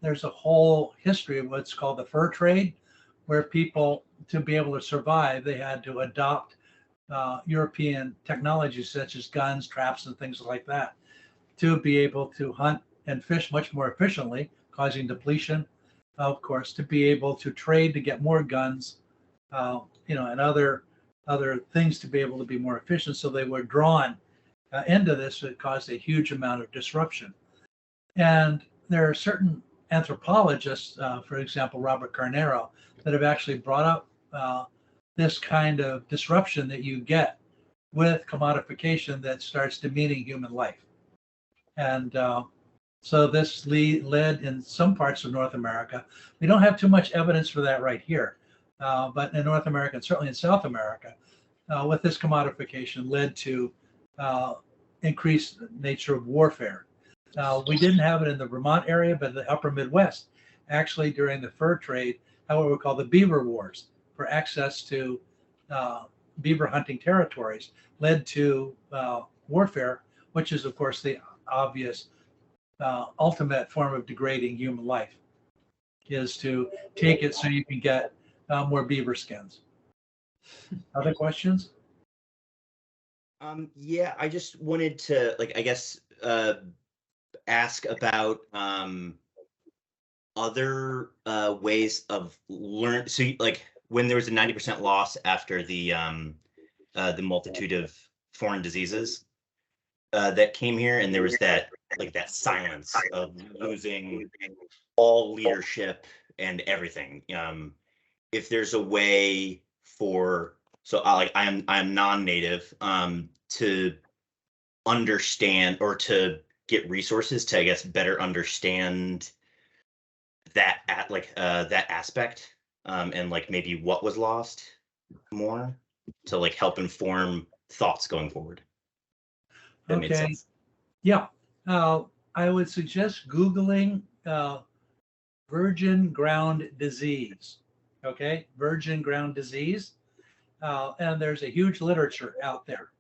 There's a whole history of what's called the fur trade, where people, to be able to survive, they had to adopt European technologies such as guns, traps, and things like that to be able to hunt and fish much more efficiently, causing depletion, of course, to be able to trade to get more guns, and other things to be able to be more efficient. So they were drawn into this. It caused a huge amount of disruption. And there are certain anthropologists, for example, Robert Carnero, that have actually brought up this kind of disruption that you get with commodification that starts demeaning human life. And so this led in some parts of North America. We don't have too much evidence for that right here, but in North America and certainly in South America, with this commodification led to increased nature of warfare. We didn't have it in the Vermont area, but the upper Midwest, actually during the fur trade, what we call the beaver wars for access to beaver hunting territories, led to warfare, which is, of course, the obvious ultimate form of degrading human life, is to take it so you can get more beaver skins. Other questions?
Yeah, I just wanted to, ask about other ways of learn. So, when there was a 90% loss after the multitude of foreign diseases that came here, and there was that silence of losing all leadership and everything. If there's a way for, I'm non-native, to understand or to get resources to, I guess, better understand that that aspect, and maybe what was lost more, to help inform thoughts going forward. That made
Okay.
sense.
Yeah. I would suggest Googling virgin ground disease. Okay. Virgin ground disease. And there's a huge literature out there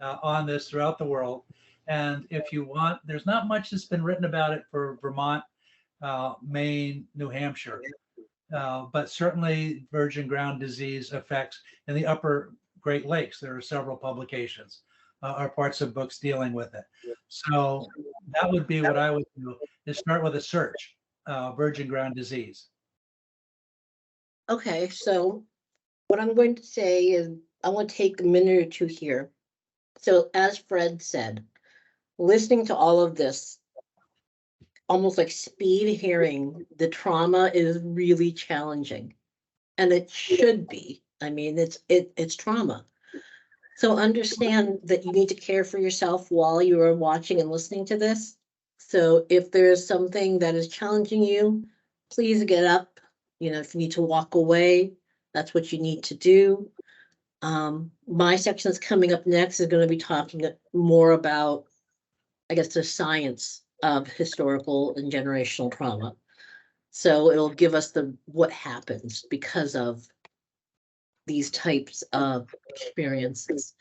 on this throughout the world. And if you want, there's not much that's been written about it for Vermont, Maine, New Hampshire. But certainly virgin ground disease effects in the upper Great Lakes. There are several publications or parts of books dealing with it. So that would be what I would do, is start with a search, virgin ground disease.
Okay, so what I'm going to say is I want to take a minute or two here. So as Fred said, listening to all of this, almost like speed hearing the trauma is really challenging. And it should be. I mean, it's trauma. So understand that you need to care for yourself while you are watching and listening to this. So if there's something that is challenging you, please get up. You know, if you need to walk away, that's what you need to do. My section that's coming up next is going to be talking more about, I guess, the science of historical and generational trauma. So it'll give us the what happens because of these types of experiences.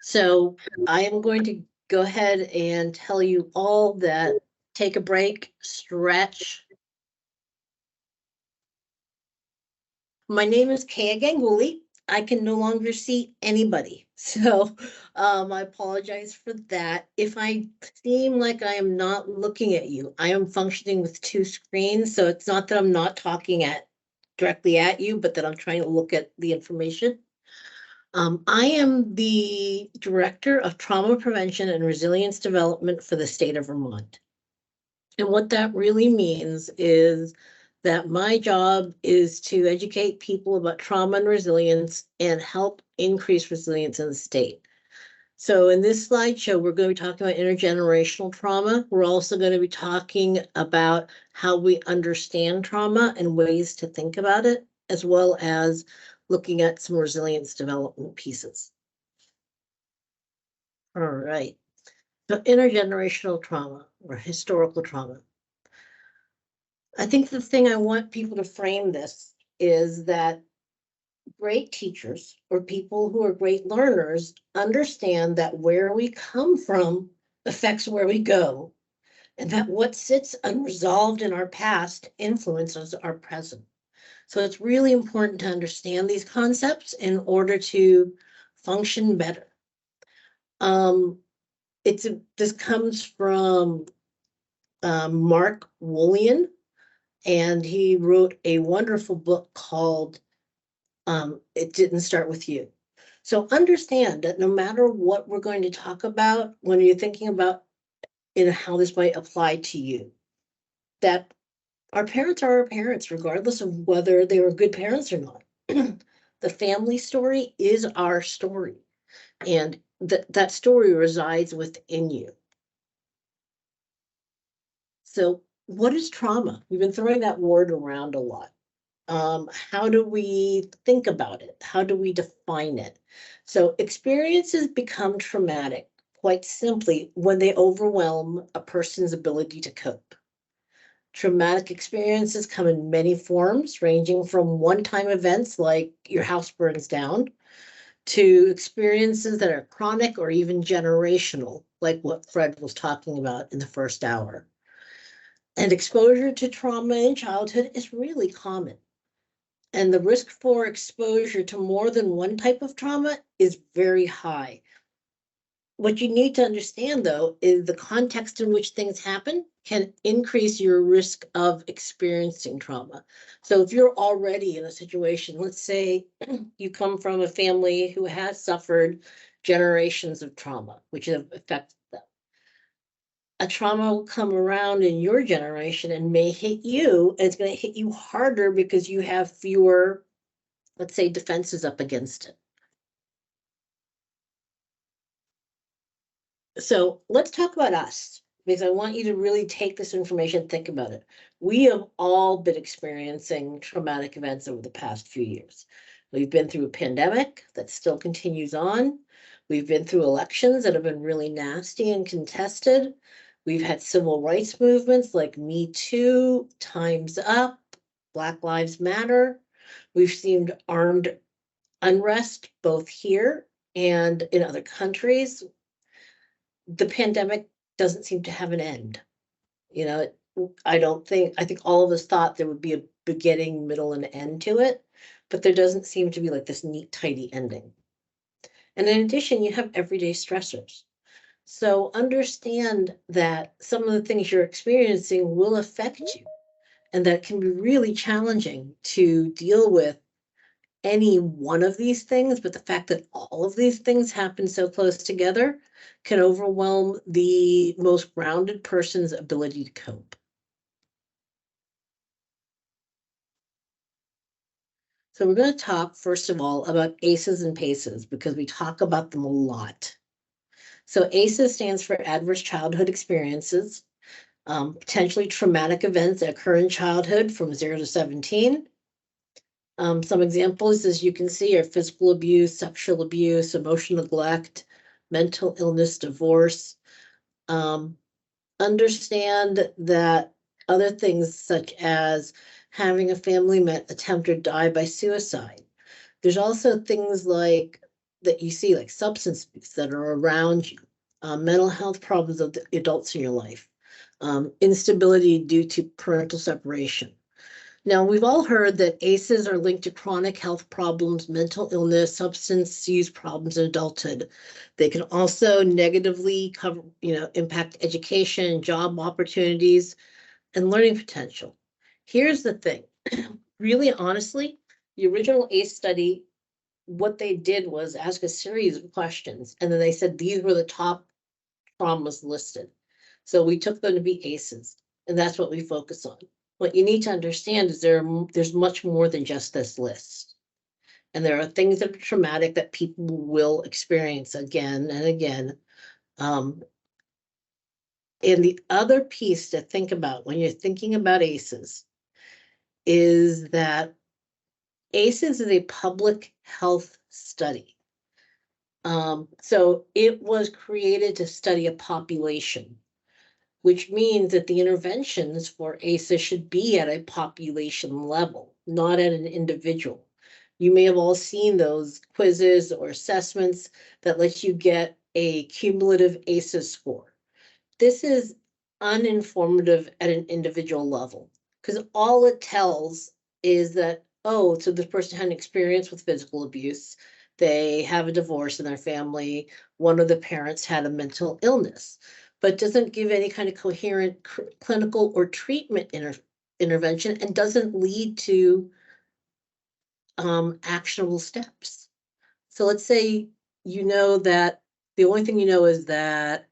So I am going to go ahead and tell you all that take a break, stretch. My name is Kaya Ganguly. I can no longer see anybody. So I apologize for that. If I seem like I am not looking at you, I am functioning with two screens. So it's not that I'm not talking directly at you, but that I'm trying to look at the information. I am the Director of Trauma Prevention and Resilience Development for the state of Vermont. And what that really means is that my job is to educate people about trauma and resilience and help increase resilience in the state. So in this slideshow, we're going to be talking about intergenerational trauma. We're also going to be talking about how we understand trauma and ways to think about it, as well as looking at some resilience development pieces. All right. So intergenerational trauma or historical trauma. I think the thing I want people to frame this is that great teachers or people who are great learners understand that where we come from affects where we go, and that what sits unresolved in our past influences our present. So it's really important to understand these concepts in order to function better. This comes from Mark Wolian, and he wrote a wonderful book called It Didn't Start With You. So understand that no matter what we're going to talk about, when you're thinking about how this might apply to you, that our parents are our parents, regardless of whether they were good parents or not. The family story is our story, and that story resides within you. So what is trauma? We've been throwing that word around a lot. How do we think about it? How do we define it? So experiences become traumatic, quite simply, when they overwhelm a person's ability to cope. Traumatic experiences come in many forms, ranging from one-time events like your house burns down, to experiences that are chronic or even generational, like what Fred was talking about in the first hour. And exposure to trauma in childhood is really common. And the risk for exposure to more than one type of trauma is very high. What you need to understand, though, is the context in which things happen can increase your risk of experiencing trauma. So if you're already in a situation, let's say you come from a family who has suffered generations of trauma, which have affected them. A trauma will come around in your generation and may hit you, and it's going to hit you harder because you have fewer, let's say, defenses up against it. So let's talk about us, because I want you to really take this information, think about it. We have all been experiencing traumatic events over the past few years. We've been through a pandemic that still continues on. We've been through elections that have been really nasty and contested. We've had civil rights movements like Me Too, Time's Up, Black Lives Matter. We've seen armed unrest both here and in other countries. The pandemic doesn't seem to have an end. You know, I think all of us thought there would be a beginning, middle, and end to it, but there doesn't seem to be like this neat, tidy ending. And in addition, you have everyday stressors. So understand that some of the things you're experiencing will affect you, and that can be really challenging to deal with any one of these things, but the fact that all of these things happen so close together can overwhelm the most grounded person's ability to cope. So we're going to talk, first of all, about ACEs and PACEs, because we talk about them a lot. So ACEs stands for Adverse Childhood Experiences, potentially traumatic events that occur in childhood from 0 to 17. Some examples, as you can see, are physical abuse, sexual abuse, emotional neglect, mental illness, divorce. Understand that other things such as having a family member attempt or die by suicide. There's also things like that you see, like substance abuse that are around you, mental health problems of the adults in your life, instability due to parental separation. Now, we've all heard that ACEs are linked to chronic health problems, mental illness, substance use problems in adulthood. They can also negatively impact education, job opportunities, and learning potential. Here's the thing. Really, honestly, the original ACE study, what they did was ask a series of questions, and then they said these were the top traumas listed. So we took them to be ACEs, and that's what we focus on. What you need to understand is there's much more than just this list. And there are things that are traumatic that people will experience again and again. And the other piece to think about when you're thinking about ACEs is that ACEs is a public health study. So it was created to study a population, which means that the interventions for ACEs should be at a population level, not at an individual. You may have all seen those quizzes or assessments that let you get a cumulative ACEs score. This is uninformative at an individual level, because all it tells is that, oh, so this person had an experience with physical abuse, they have a divorce in their family, one of the parents had a mental illness, but doesn't give any kind of coherent clinical or treatment intervention, and doesn't lead to actionable steps. So let's say you know that the only thing you know is that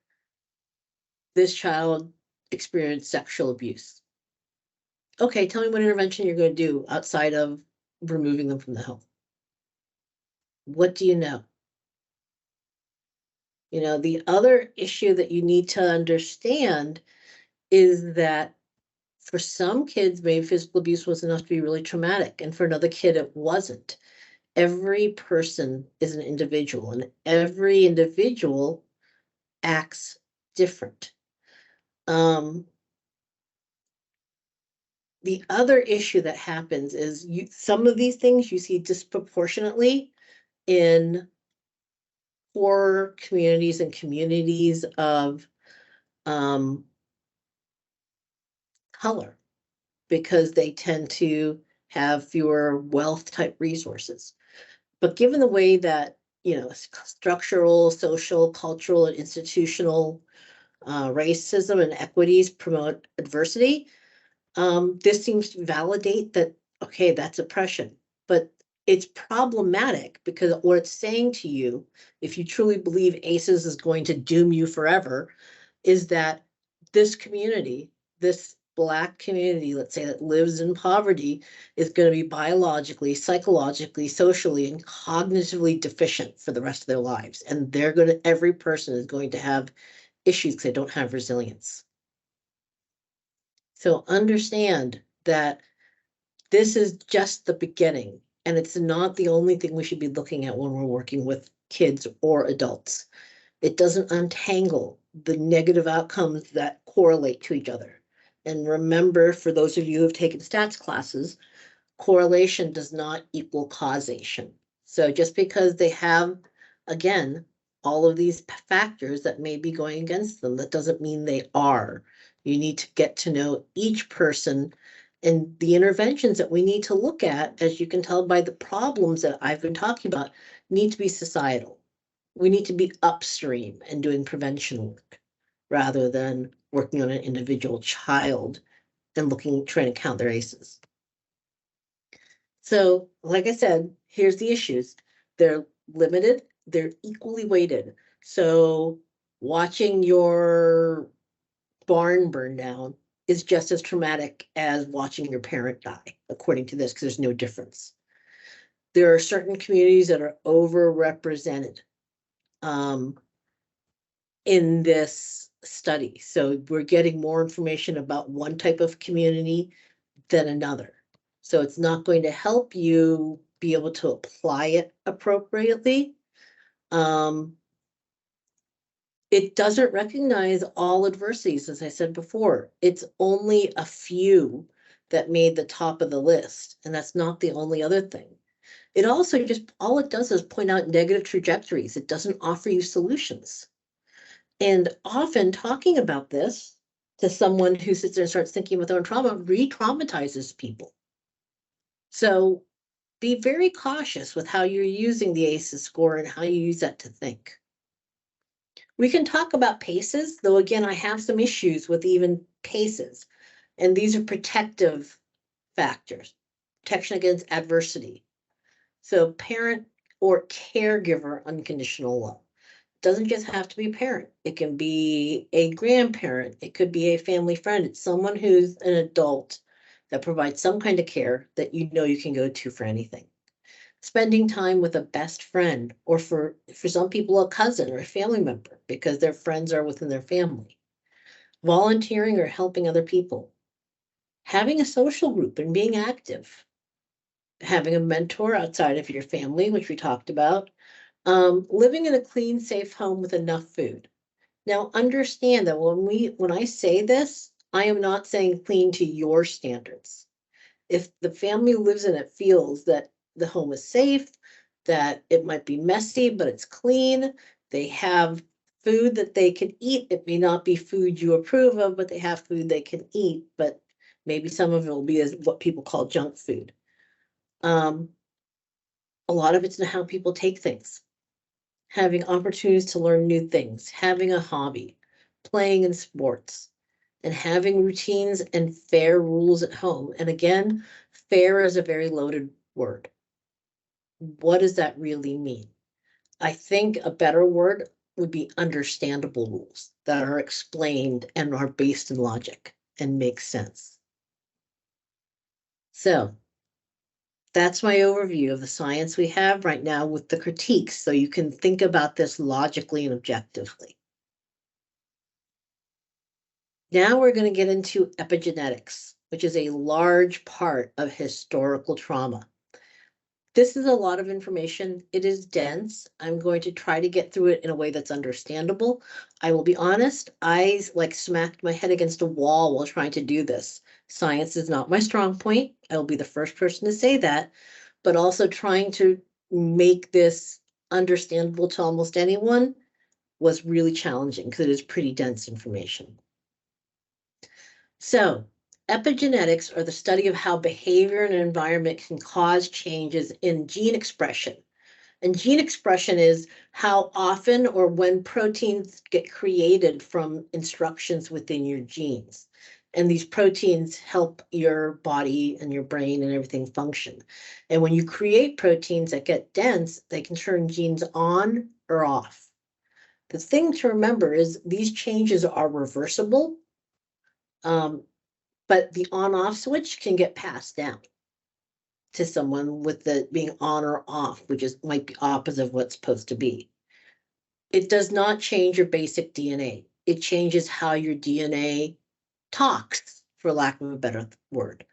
this child experienced sexual abuse. Okay, tell me what intervention you're going to do outside of removing them from the home. What do you know? You know, the other issue that you need to understand is that for some kids, maybe physical abuse was enough to be really traumatic, and for another kid, it wasn't. Every person is an individual, and every individual acts different. The other issue that happens is some of these things you see disproportionately in poor communities and communities of color, because they tend to have fewer wealth type resources. But given the way that, structural, social, cultural, and institutional racism and equities promote adversity, this seems to validate that, okay, that's oppression. But it's problematic because what it's saying to you, if you truly believe ACEs is going to doom you forever, is that this community, this Black community, let's say, that lives in poverty, is going to be biologically, psychologically, socially, and cognitively deficient for the rest of their lives. And every person is going to have issues because they don't have resilience. So understand that this is just the beginning, and it's not the only thing we should be looking at when we're working with kids or adults. It doesn't untangle the negative outcomes that correlate to each other. And remember, for those of you who have taken stats classes, correlation does not equal causation. So just because they have, again, all of these factors that may be going against them, that doesn't mean they are. You need to get to know each person, and the interventions that we need to look at, as you can tell by the problems that I've been talking about, need to be societal. We need to be upstream and doing prevention work rather than working on an individual child and trying to count their ACEs. So, like I said, here's the issues. They're limited, they're equally weighted. So watching your barn burn down is just as traumatic as watching your parent die, according to this, because there's no difference. there are certain communities that are overrepresented in this study. So we're getting more information about one type of community than another. So it's not going to help you be able to apply it appropriately. It doesn't recognize all adversities, as I said before. It's only a few that made the top of the list, and that's not the only other thing. It also just, all it does is point out negative trajectories. It doesn't offer you solutions. And often talking about this to someone who sits there and starts thinking about their own trauma re-traumatizes people. So be very cautious with how you're using the ACEs score and how you use that to think. We can talk about PACEs, though again, I have some issues with even PACEs. And these are protective factors, protection against adversity. So parent or caregiver unconditional love. Doesn't just have to be a parent. It can be a grandparent. It could be a family friend. It's someone who's an adult that provides some kind of care that you know you can go to for anything. Spending time with a best friend, or for some people, a cousin or a family member, because their friends are within their family. Volunteering or helping other people. Having a social group and being active. Having a mentor outside of your family, which we talked about. Living in a clean, safe home with enough food. Now, understand that when I say this, I am not saying clean to your standards. If the family lives in it feels that the home is safe, that it might be messy, but it's clean, they have food that they can eat. It may not be food you approve of, but they have food they can eat, but maybe some of it will be as what people call junk food. A lot of it's in how people take things. Having opportunities to learn new things, having a hobby, playing in sports, and having routines and fair rules at home. And again, fair is a very loaded word. What does that really mean? I think a better word would be understandable rules that are explained and are based in logic and make sense. So that's my overview of the science we have right now with the critiques, so you can think about this logically and objectively. Now we're going to get into epigenetics, which is a large part of historical trauma. This is a lot of information. It is dense. I'm going to try to get through it in a way that's understandable. I will be honest, I smacked my head against a wall while trying to do this. Science is not my strong point. I will be the first person to say that, but also trying to make this understandable to almost anyone was really challenging because it is pretty dense information. So, epigenetics are the study of how behavior and environment can cause changes in gene expression. And gene expression is how often or when proteins get created from instructions within your genes. And these proteins help your body and your brain and everything function. And when you create proteins that get dense, they can turn genes on or off. The thing to remember is these changes are reversible. But the on-off switch can get passed down to someone with the being on or off, which might be opposite of what's supposed to be. It does not change your basic DNA. It changes how your DNA talks, for lack of a better word.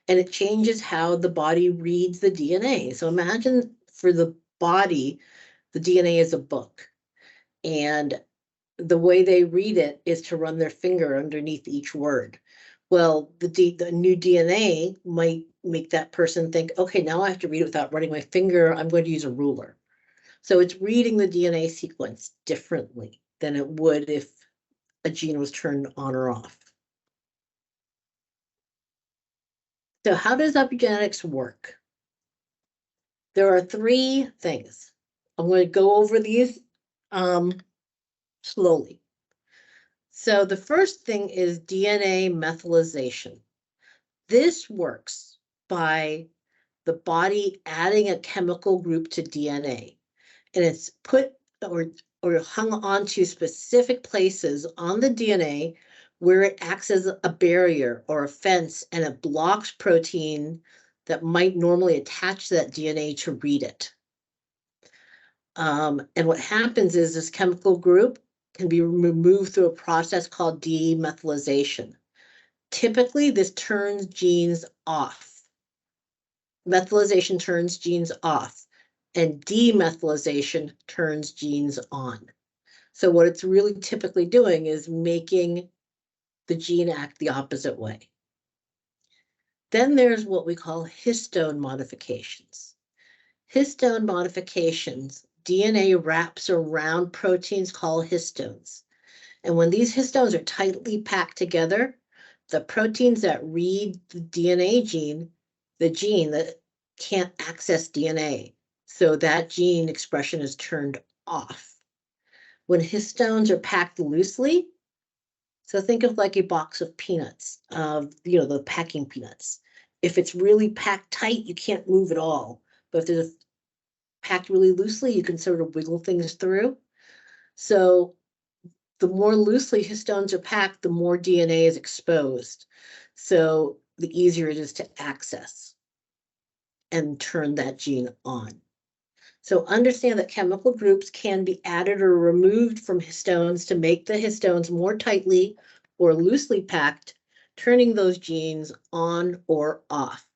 And it changes how the body reads the DNA. So imagine for the body, the DNA is a book. And the way they read it is to run their finger underneath each word. Well, the new DNA might make that person think, okay, now I have to read it without running my finger. I'm going to use a ruler. So it's reading the DNA sequence differently than it would if a gene was turned on or off. So how does epigenetics work? There are three things. I'm going to go over these slowly. So the first thing is DNA methylation. This works by the body adding a chemical group to DNA, and it's put or hung onto specific places on the DNA where it acts as a barrier or a fence, and it blocks protein that might normally attach to that DNA to read it. And what happens is this chemical group can be removed through a process called demethylation. Typically, this turns genes off. Methylation turns genes off, and demethylation turns genes on. So what it's really typically doing is making the gene act the opposite way. Then there's what we call histone modifications. Histone modifications, DNA wraps around proteins called histones. And when these histones are tightly packed together, the proteins that read the DNA gene, the gene that can't access DNA, so that gene expression is turned off. When histones are packed loosely, so think of like a box of peanuts, the packing peanuts. If it's really packed tight, you can't move at all. But if there's packed really loosely, you can sort of wiggle things through. So the more loosely histones are packed, the more DNA is exposed. So the easier it is to access and turn that gene on. So understand that chemical groups can be added or removed from histones to make the histones more tightly or loosely packed, turning those genes on or off.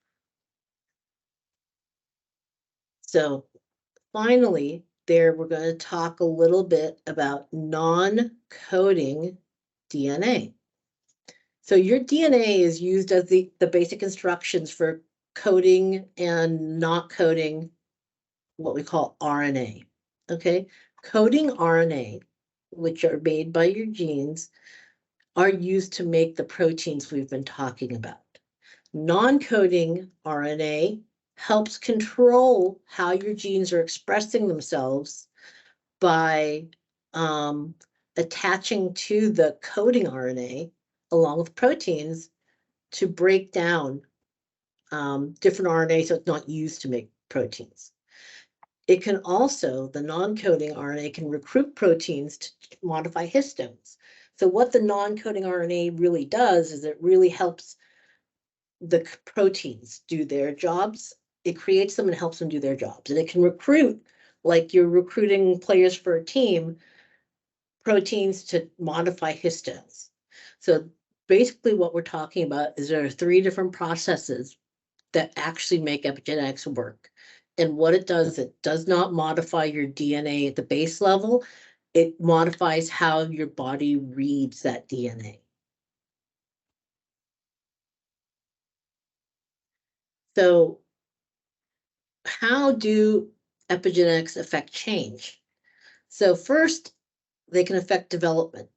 So finally, we're going to talk a little bit about non-coding DNA. So your DNA is used as the basic instructions for coding and not coding what we call RNA. Okay, coding RNA, which are made by your genes, are used to make the proteins we've been talking about. Non-coding RNA helps control how your genes are expressing themselves by attaching to the coding RNA along with proteins to break down different RNA so it's not used to make proteins. It can also, the non-coding RNA can recruit proteins to modify histones. So what the non-coding RNA really does is it really helps the proteins do their jobs. It creates them and helps them do their jobs. And it can recruit, like you're recruiting players for a team, proteins to modify histones. So basically what we're talking about is there are 3 different processes that actually make epigenetics work. And what it does not modify your DNA at the base level. It modifies how your body reads that DNA. So how do epigenetics affect change? So first, they can affect development.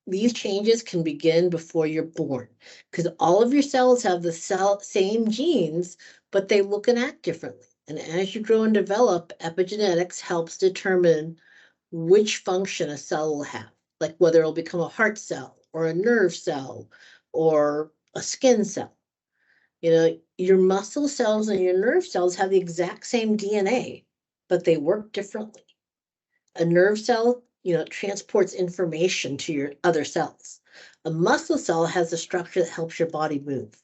These changes can begin before you're born because all of your cells have the same genes, but they look and act differently. And as you grow and develop, epigenetics helps determine which function a cell will have, like whether it'll become a heart cell or a nerve cell or a skin cell. Your muscle cells and your nerve cells have the exact same DNA, but they work differently. A nerve cell, transports information to your other cells. A muscle cell has a structure that helps your body move.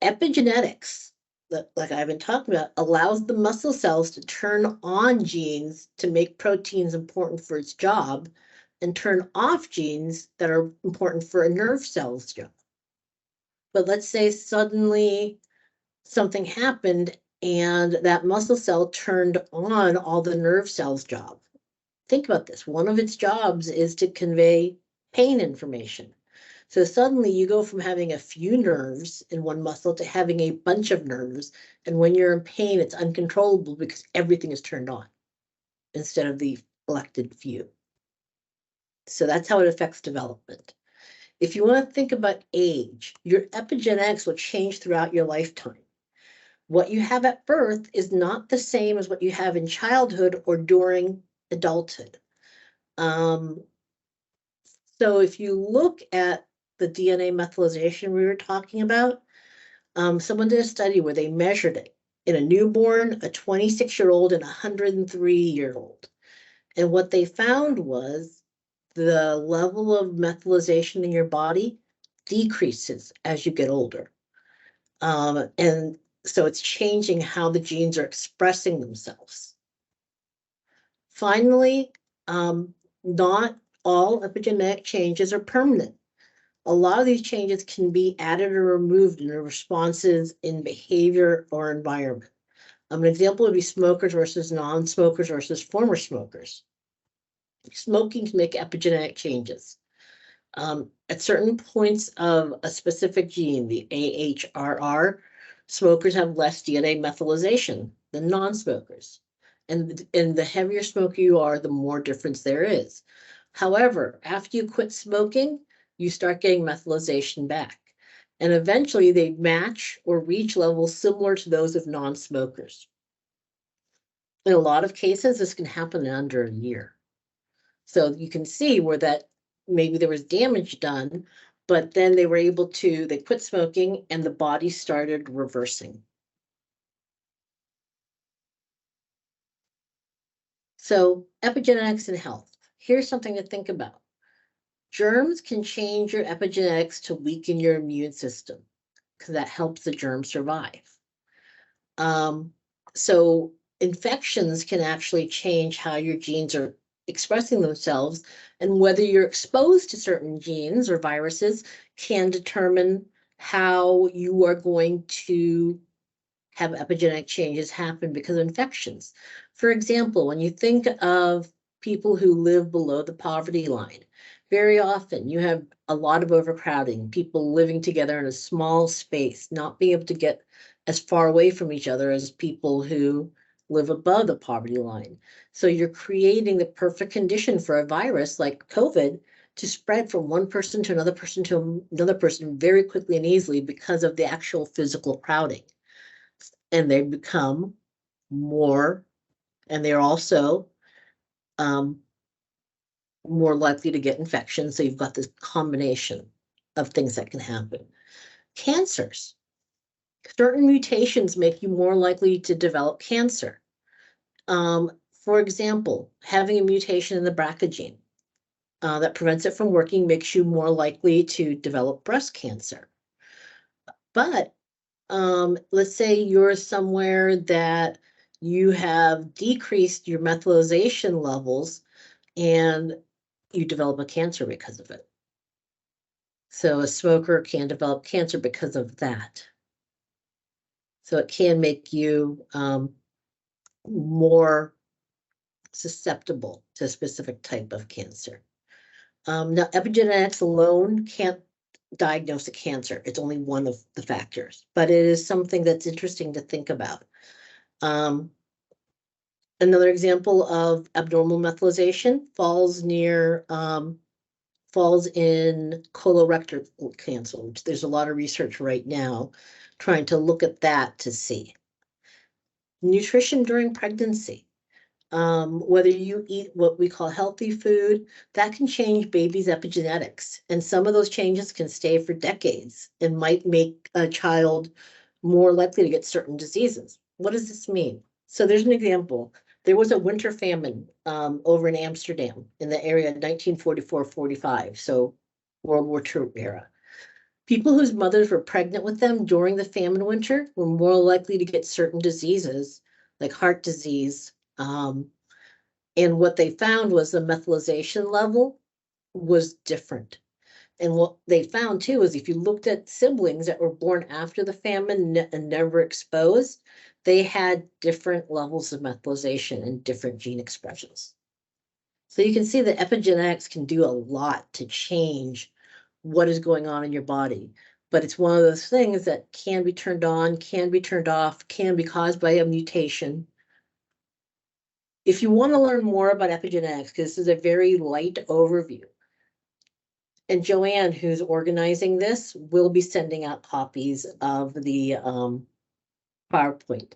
Epigenetics, like I've been talking about, allows the muscle cells to turn on genes to make proteins important for its job and turn off genes that are important for a nerve cell's job. But let's say suddenly something happened and that muscle cell turned on all the nerve cells' job. Think about this. One of its jobs is to convey pain information. So suddenly you go from having a few nerves in one muscle to having a bunch of nerves. And when you're in pain, it's uncontrollable because everything is turned on instead of the elected few. So that's how it affects development. If you want to think about age, your epigenetics will change throughout your lifetime. What you have at birth is not the same as what you have in childhood or during adulthood. So if you look at the DNA methylation we were talking about, someone did a study where they measured it in a newborn, a 26-year-old, and a 103-year-old. And what they found was the level of methylation in your body decreases as you get older. And so it's changing how the genes are expressing themselves. Finally, not all epigenetic changes are permanent. A lot of these changes can be added or removed in the responses in behavior or environment. An example would be smokers versus non-smokers versus former smokers. Smoking can make epigenetic changes. At certain points of a specific gene, the AHRR, smokers have less DNA methylation than non-smokers. And the heavier smoker you are, the more difference there is. However, after you quit smoking, you start getting methylation back. And eventually they match or reach levels similar to those of non-smokers. In a lot of cases, this can happen in under a year. So you can see where that maybe there was damage done, but then they were able to, they quit smoking and the body started reversing. So epigenetics in health. Here's something to think about. Germs can change your epigenetics to weaken your immune system because that helps the germ survive. So infections can actually change how your genes are expressing themselves, and whether you're exposed to certain genes or viruses can determine how you are going to have epigenetic changes happen because of infections. For example, when you think of people who live below the poverty line, very often you have a lot of overcrowding, people living together in a small space, not being able to get as far away from each other as people who live above the poverty line. So you're creating the perfect condition for a virus like COVID to spread from one person to another person very quickly and easily because of the actual physical crowding. And they become more, and they're also more likely to get infections. So you've got this combination of things that can happen. Cancers. Certain mutations make you more likely to develop cancer. For example, having a mutation in the BRCA gene that prevents it from working makes you more likely to develop breast cancer. But let's say you're somewhere that you have decreased your methylation levels and you develop a cancer because of it. So a smoker can develop cancer because of that. So it can make you more susceptible to a specific type of cancer. Now, epigenetics alone can't diagnose a cancer. It's only one of the factors, but it is something that's interesting to think about. Another example of abnormal methylation falls in colorectal cancer, which there's a lot of research right now trying to look at that to see. Nutrition during pregnancy. Whether you eat what we call healthy food, that can change baby's epigenetics. And some of those changes can stay for decades and might make a child more likely to get certain diseases. What does this mean? So there's an example. There was a winter famine over in Amsterdam in the area of 1944-45, so World War II era. People whose mothers were pregnant with them during the famine winter were more likely to get certain diseases like heart disease. And what they found was the methylation level was different. And what they found too is if you looked at siblings that were born after the famine and never exposed, they had different levels of methylation and different gene expressions. So you can see that epigenetics can do a lot to change what is going on in your body. But it's one of those things that can be turned on, can be turned off, can be caused by a mutation. If you want to learn more about epigenetics, because this is a very light overview, and Joanne, who's organizing this, will be sending out copies of the PowerPoint.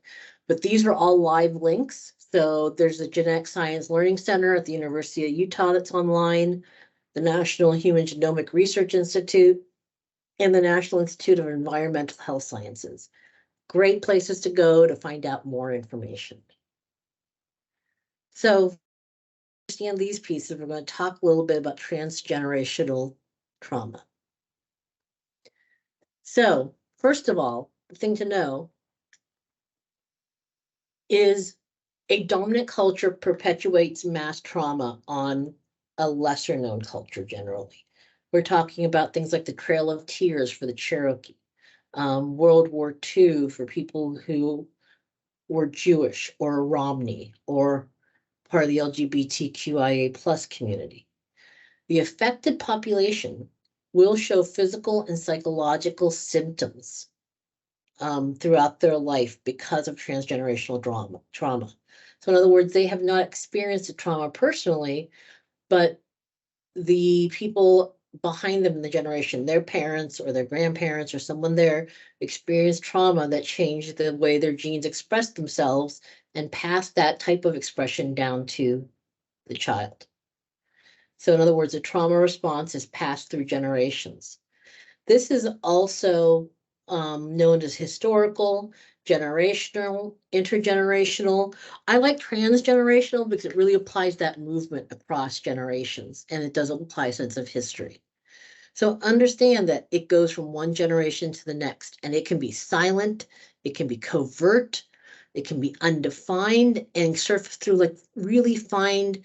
But these are all live links. So there's a Genetic Science Learning Center at the University of Utah that's online, the National Human Genomic Research Institute, and the National Institute of Environmental Health Sciences. Great places to go to find out more information. So to understand these pieces, we're going to talk a little bit about transgenerational trauma. So first of all, thing to know is a dominant culture perpetuates mass trauma on a lesser known culture generally. We're talking about things like the Trail of Tears for the Cherokee, World War II for people who were Jewish or Romney or part of the LGBTQIA plus community. The affected population will show physical and psychological symptoms throughout their life because of transgenerational trauma. So in other words, they have not experienced the trauma personally, but the people behind them in the generation, their parents or their grandparents or someone there experienced trauma that changed the way their genes express themselves and passed that type of expression down to the child. So in other words, a trauma response is passed through generations. This is also known as historical, generational, intergenerational. I like transgenerational because it really applies that movement across generations, and it doesn't apply a sense of history. So understand that it goes from one generation to the next, and it can be silent, it can be covert, it can be undefined, and surface through like really fine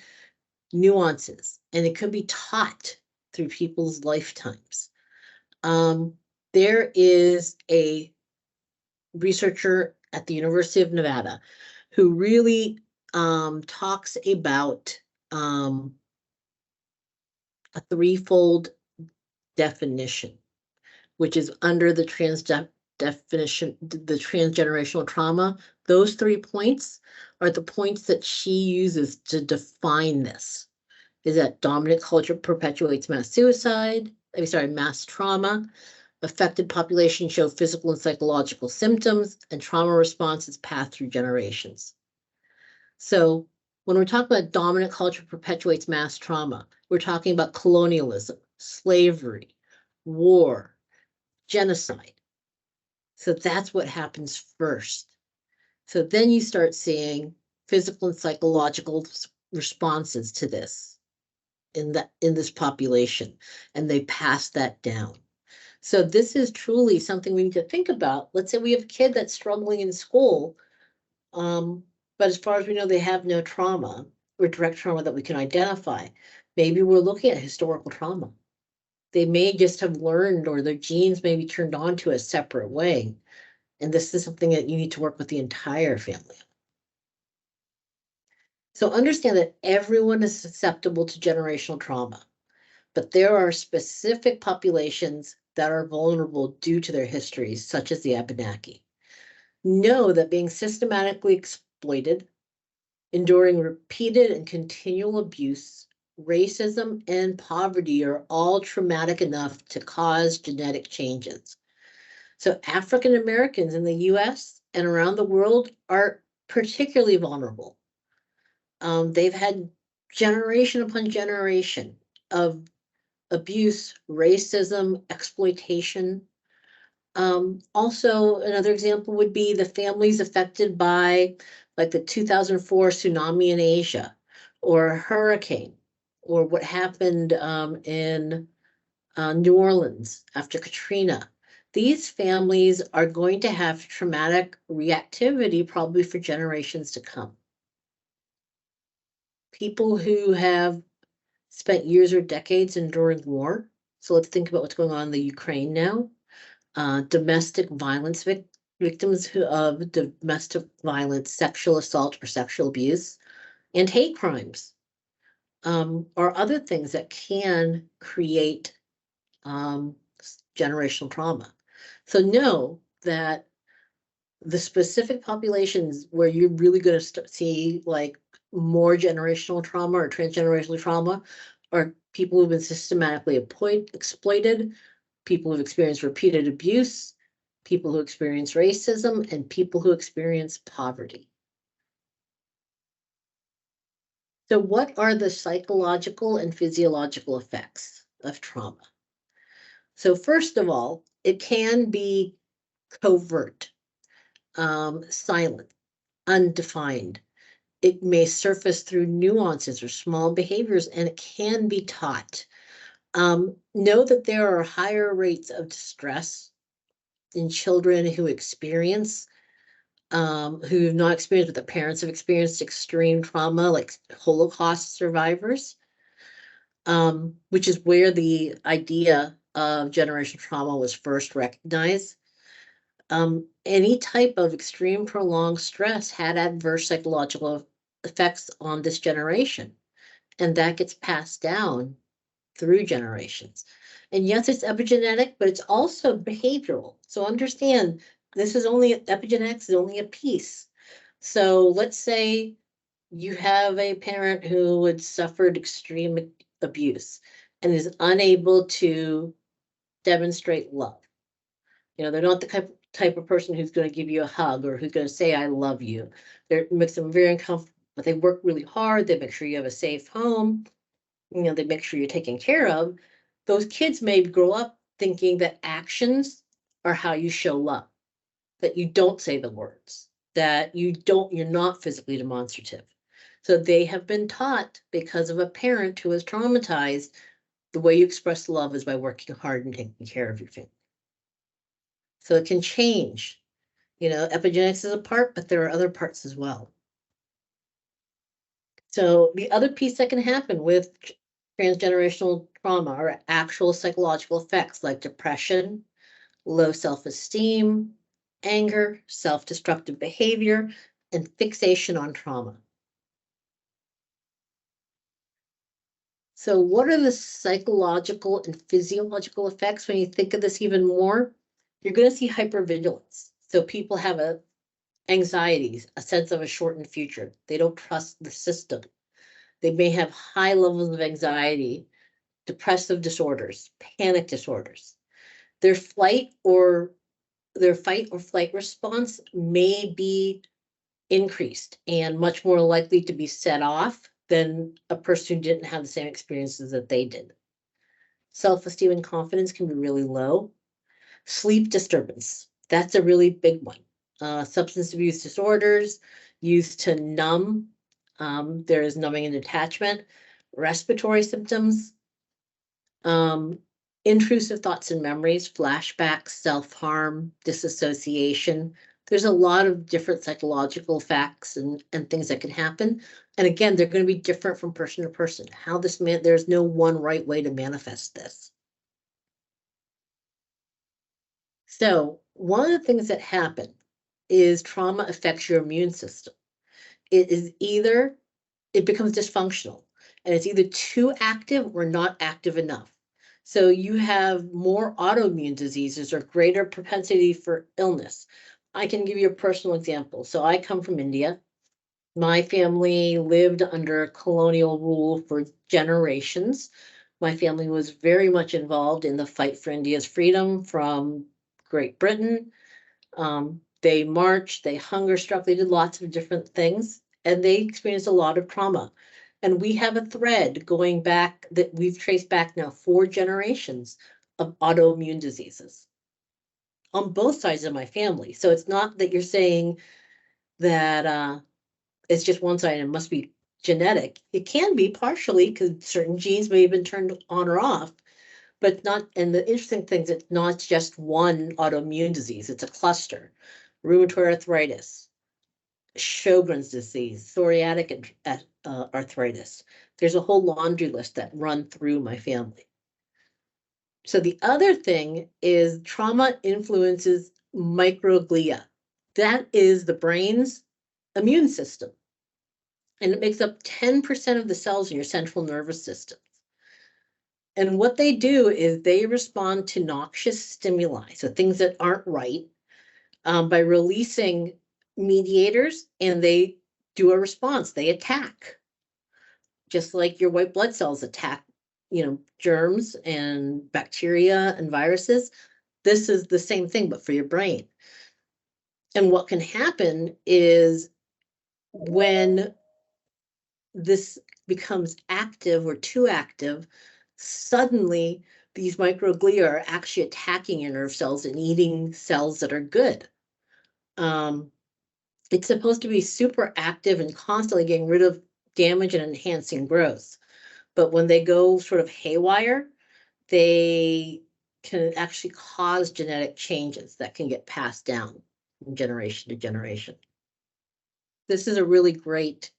nuances, and it could be taught through people's lifetimes. There is a researcher at the University of Nevada who really talks about a threefold definition, which is under the definition, the transgenerational trauma. Those 3 points are the points that she uses to define this. Is that dominant culture perpetuates mass suicide, mass trauma, affected population show physical and psychological symptoms, and trauma responses passed through generations. So when we're talking about dominant culture perpetuates mass trauma, we're talking about colonialism, slavery, war, genocide. So that's what happens first. So then you start seeing physical and psychological responses to this in this population, and they pass that down. So this is truly something we need to think about. Let's say we have a kid that's struggling in school, but as far as we know, they have no trauma or direct trauma that we can identify. Maybe we're looking at historical trauma. They may just have learned, or their genes may be turned on to a separate way. And this is something that you need to work with the entire family. So understand that everyone is susceptible to generational trauma, but there are specific populations that are vulnerable due to their histories, such as the Abenaki. Know that being systematically exploited, enduring repeated and continual abuse, racism, and poverty are all traumatic enough to cause genetic changes. So African Americans in the US and around the world are particularly vulnerable. They've had generation upon generation of abuse, racism, exploitation. Also, another example would be the families affected by like the 2004 tsunami in Asia, or a hurricane, or what happened in New Orleans after Katrina. These families are going to have traumatic reactivity probably for generations to come. People who have spent years or decades enduring war. So let's think about what's going on in the Ukraine now. Domestic violence victims of domestic violence, sexual assault or sexual abuse, and hate crimes are other things that can create generational trauma. So know that the specific populations where you're really going to see like more generational trauma or transgenerational trauma are people who've been systematically exploited, people who've experienced repeated abuse, people who experience racism, and people who experience poverty. So what are the psychological and physiological effects of trauma? So first of all, it can be covert, silent, undefined. It may surface through nuances or small behaviors, and it can be taught. Know that there are higher rates of distress, in children who experience, who have not experienced, but the parents have experienced extreme trauma, like Holocaust survivors, which is where the idea of generational trauma was first recognized. Any type of extreme prolonged stress had adverse psychological effects on this generation, and that gets passed down through generations. And yes, it's epigenetic, but it's also behavioral. So understand, this is only, epigenetics is only a piece. So let's say you have a parent who had suffered extreme abuse and is unable to demonstrate love. You know, they're not the type of person who's going to give you a hug or who's going to say, I love you. It makes them very uncomfortable, but they work really hard. They make sure you have a safe home. You know, they make sure you're taken care of. Those kids may grow up thinking that actions are how you show love, that you don't say the words, that you're not physically demonstrative. So they have been taught, because of a parent who is traumatized, the way you express love is by working hard and taking care of your family. So it can change. You know, epigenetics is a part, but there are other parts as well. So the other piece that can happen with transgenerational trauma are actual psychological effects like depression, low self-esteem, anger, self-destructive behavior, and fixation on trauma. So what are the psychological and physiological effects when you think of this even more? You're going to see hypervigilance. So people have anxieties, a sense of a shortened future. They don't trust the system. They may have high levels of anxiety, depressive disorders, panic disorders. Their fight or flight response may be increased and much more likely to be set off than a person who didn't have the same experiences that they did. Self-esteem and confidence can be really low. Sleep disturbance, that's a really big one. Substance abuse disorders used to numb. There is numbing and detachment. Respiratory symptoms, intrusive thoughts and memories, flashbacks, self-harm, disassociation. There's a lot of different psychological facts and things that can happen. And again, they're going to be different from person to person. There's no one right way to manifest this. So one of the things that happen is trauma affects your immune system. It becomes dysfunctional, and it's either too active or not active enough. So you have more autoimmune diseases or greater propensity for illness. I can give you a personal example. So I come from India. My family lived under colonial rule for generations. My family was very much involved in the fight for India's freedom from Great Britain. They marched, they hunger struck, they did lots of different things, and they experienced a lot of trauma. And we have a thread going back that we've traced back now 4 generations of autoimmune diseases on both sides of my family. So it's not that you're saying that it's just one side and it must be genetic. It can be partially because certain genes may have been turned on or off, but not. And the interesting thing is it's not just one autoimmune disease, it's a cluster. Rheumatoid arthritis, Sjogren's disease, psoriatic arthritis. There's a whole laundry list that run through my family. So the other thing is trauma influences microglia. That is the brain's immune system. And it makes up 10% of the cells in your central nervous system. And what they do is they respond to noxious stimuli, so things that aren't right, by releasing mediators, and they do a response. They attack, just like your white blood cells attack, germs and bacteria and viruses. This is the same thing, but for your brain. And what can happen is when this becomes active or too active, suddenly these microglia are actually attacking your nerve cells and eating cells that are good. It's supposed to be super active and constantly getting rid of damage and enhancing growth. But when they go sort of haywire, they can actually cause genetic changes that can get passed down from generation to generation. This is a really great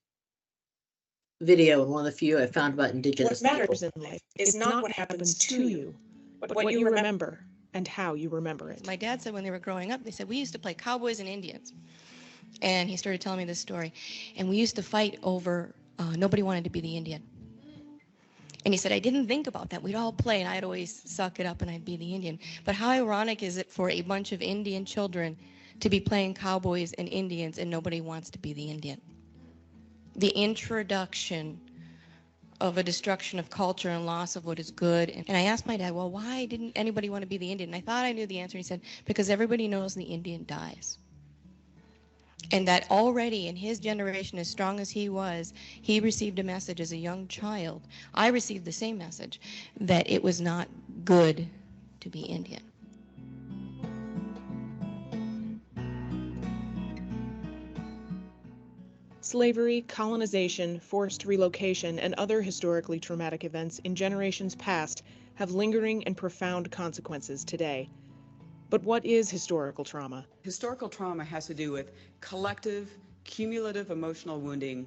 video, and one of the few I found about Indigenous
What matters
people.
in life is not what happens to you, but what you remember and how you remember it.
My dad said when they were growing up, they said, we used to play cowboys and Indians. And he started telling me this story. And we used to fight over, nobody wanted to be the Indian. And he said, I didn't think about that. We'd all play, and I'd always suck it up, and I'd be the Indian. But how ironic is it for a bunch of Indian children to be playing cowboys and Indians, and nobody wants to be the Indian? The introduction of a destruction of culture and loss of what is good. And I asked my dad, well, why didn't anybody want to be the Indian? And I thought I knew the answer. He said, because everybody knows the Indian dies. And that already in his generation, as strong as he was, he received a message as a young child. I received the same message, that it was not good to be Indian.
Slavery, colonization, forced relocation, and other historically traumatic events in generations past have lingering and profound consequences today. But what is historical trauma?
Historical trauma has to do with collective, cumulative emotional wounding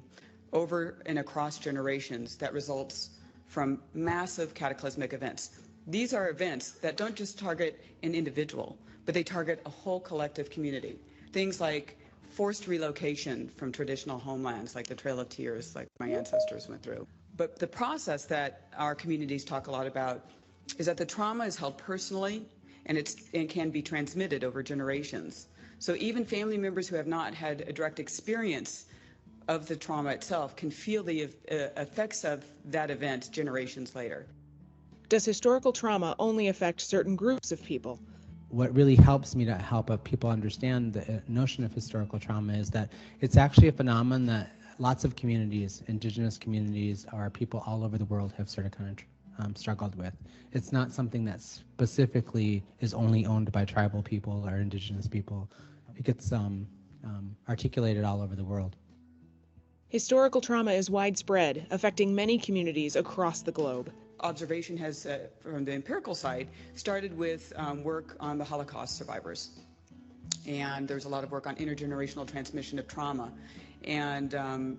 over and across generations that results from massive cataclysmic events. These are events that don't just target an individual, but they target a whole collective community. Things like forced relocation from traditional homelands, like the Trail of Tears, like my ancestors went through. But the process that our communities talk a lot about is that the trauma is held personally, and it can be transmitted over generations. So even family members who have not had a direct experience of the trauma itself can feel the effects of that event generations later.
Does historical trauma only affect certain groups of people?
What really helps me to help people understand the notion of historical trauma is that it's actually a phenomenon that lots of communities, indigenous communities, or people all over the world have sort of kind of struggled with. It's not something that specifically is only owned by tribal people or indigenous people. It gets articulated all over the world.
Historical trauma is widespread, affecting many communities across the globe.
Observation has, from the empirical side, started with work on the Holocaust survivors. And there's a lot of work on intergenerational transmission of trauma. And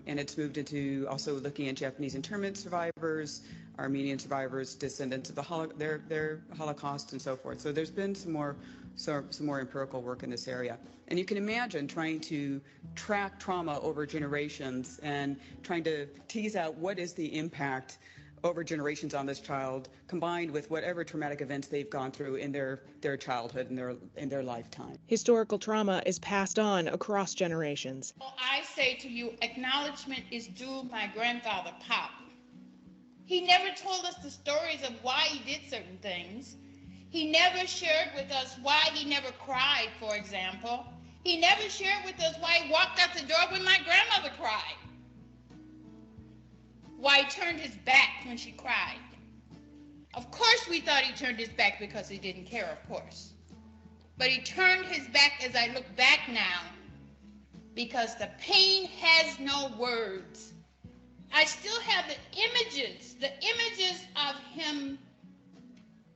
it's moved into also looking at Japanese internment survivors, Armenian survivors, descendants of their Holocaust, and so forth. So there's been some more empirical work in this area. And you can imagine trying to track trauma over generations and trying to tease out what is the impact over generations on this child, combined with whatever traumatic events they've gone through in their childhood and in their lifetime.
Historical trauma is passed on across generations.
Well, I say to you, acknowledgement is due my grandfather, Pop. He never told us the stories of why he did certain things. He never shared with us why he never cried, for example. He never shared with us why he walked out the door when my grandmother cried. Why he turned his back when she cried. Of course we thought he turned his back because he didn't care, of course. But he turned his back, as I look back now, because the pain has no words. I still have the images of him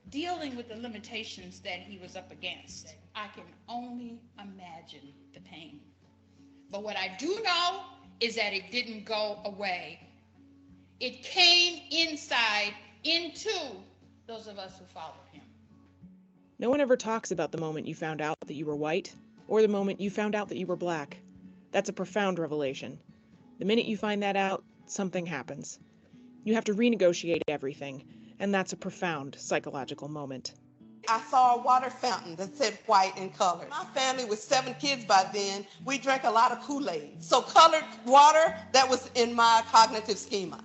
dealing with the limitations that he was up against. I can only imagine the pain. But what I do know is that it didn't go away. It came inside into those of us who followed him.
No one ever talks about the moment you found out that you were white, or the moment you found out that you were black. That's a profound revelation. The minute you find that out, something happens. You have to renegotiate everything, and that's a profound psychological moment.
I saw a water fountain that said white in color. My family was 7 kids by then. We drank a lot of Kool-Aid. So colored water, that was in my cognitive schema.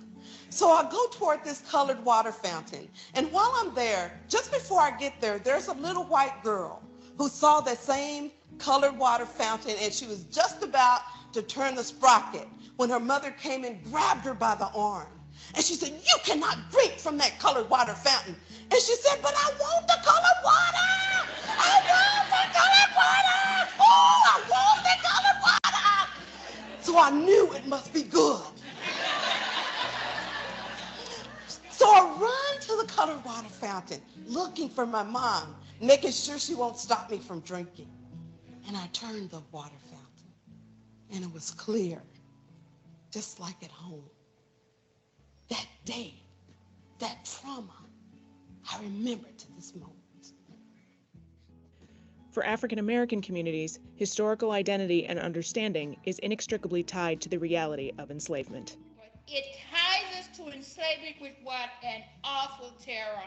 So I go toward this colored water fountain. And while I'm there, just before I get there, there's a little white girl who saw that same colored water fountain, and she was just about to turn the sprocket when her mother came and grabbed her by the arm. And she said, "You cannot drink from that colored water fountain." And she said, "But I want the colored water. I want the colored water. Oh, I want the colored water." So I knew it must be good. So I run to the colored water fountain, looking for my mom, making sure she won't stop me from drinking. And I turned the water fountain, and it was clear, just like at home. That day, that trauma, I remember to this moment.
For African American communities, historical identity and understanding is inextricably tied to the reality of enslavement.
It ties us to enslavement with what an awful terror,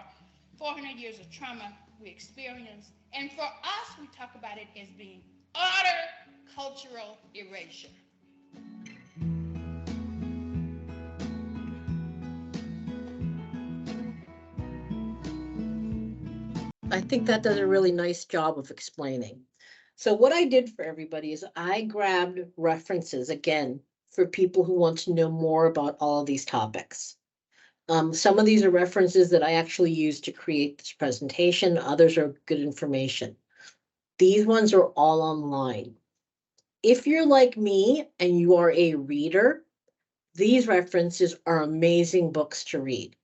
400 years of trauma we experienced. And for us, we talk about it as being utter cultural erasure.
I think that does a really nice job of explaining. So what I did for everybody is I grabbed references again for people who want to know more about all of these topics. Some of these are references that I actually used to create this presentation. Others are good information. These ones are all online. If you're like me and you are a reader, these references are amazing books to read.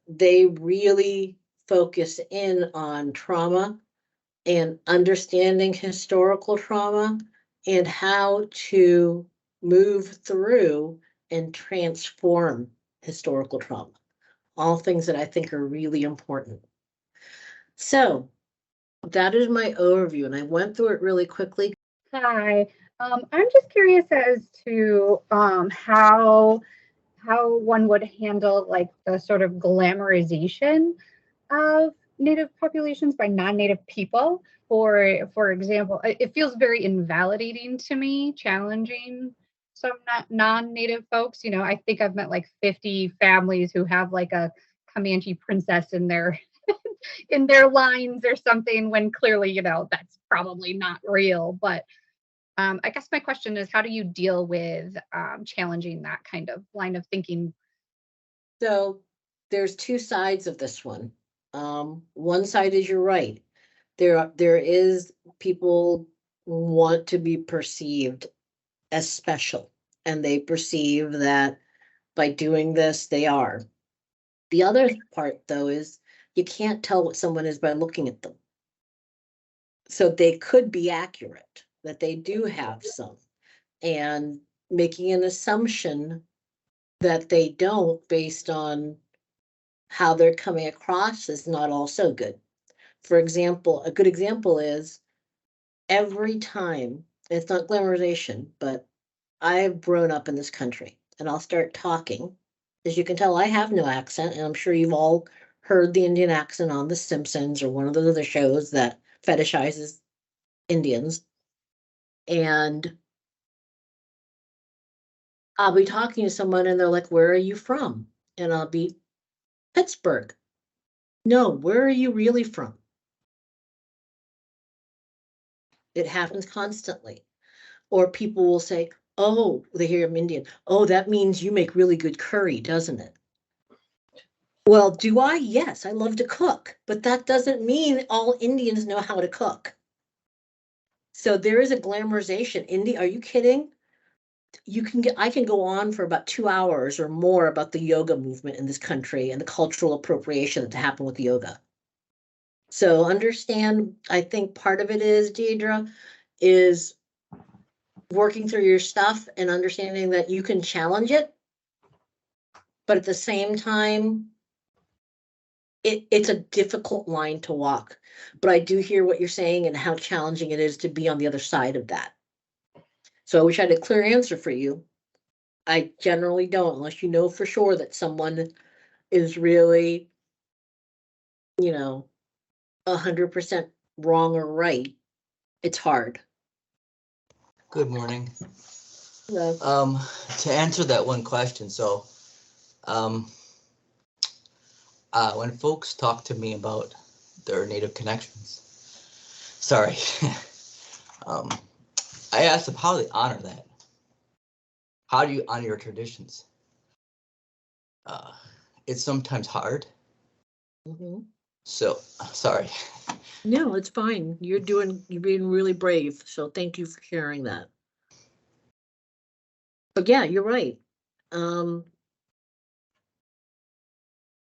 They really focus in on trauma and understanding historical trauma and how to move through and transform historical trauma. All things that I think are really important. So that is my overview, and I went through it really quickly.
Hi, I'm just curious as to how one would handle like the sort of glamorization of Native populations by non-Native people. For example, it feels very invalidating to me, challenging some non-Native folks. You know, I think I've met like 50 families who have like a Comanche princess in their in their lines or something, when clearly, you know, that's probably not real. But I guess my question is, how do you deal with challenging that kind of line of thinking?
So there's two sides of this one. One side is you're right. There is people want to be perceived as special, and they perceive that by doing this, they are. The other part, though, is you can't tell what someone is by looking at them. So they could be accurate, that they do have some, and making an assumption that they don't based on how they're coming across is not also good. For example, a good example is every time, it's not glamorization, but I've grown up in this country and I'll start talking. As you can tell, I have no accent, and I'm sure you've all heard the Indian accent on The Simpsons or one of those other shows that fetishizes Indians. And I'll be talking to someone and they're like, "Where are you from?" And I'll be, "Pittsburgh." "No, where are you really from?" It happens constantly. Or people will say, "Oh," they hear I'm Indian. "Oh, that means you make really good curry, doesn't it?" Well, do I? Yes, I love to cook, but that doesn't mean all Indians know how to cook. So there is a glamorization. India, are you kidding? I can go on for about 2 hours or more about the yoga movement in this country and the cultural appropriation that happened with yoga. So understand, I think part of it is, Deidre, is working through your stuff and understanding that you can challenge it, but at the same time, it's a difficult line to walk. But I do hear what you're saying and how challenging it is to be on the other side of that. So I wish I had a clear answer for you. I generally don't, unless you know for sure that someone is really, 100% wrong or right. It's hard.
Good morning.
Hello.
To answer that one question, so when folks talk to me about their Native connections, sorry, I ask them how they honor that. How do you honor your traditions? It's sometimes hard.
Mm-hmm.
So, sorry.
No, it's fine. You're being really brave. So thank you for sharing that. But yeah, you're right.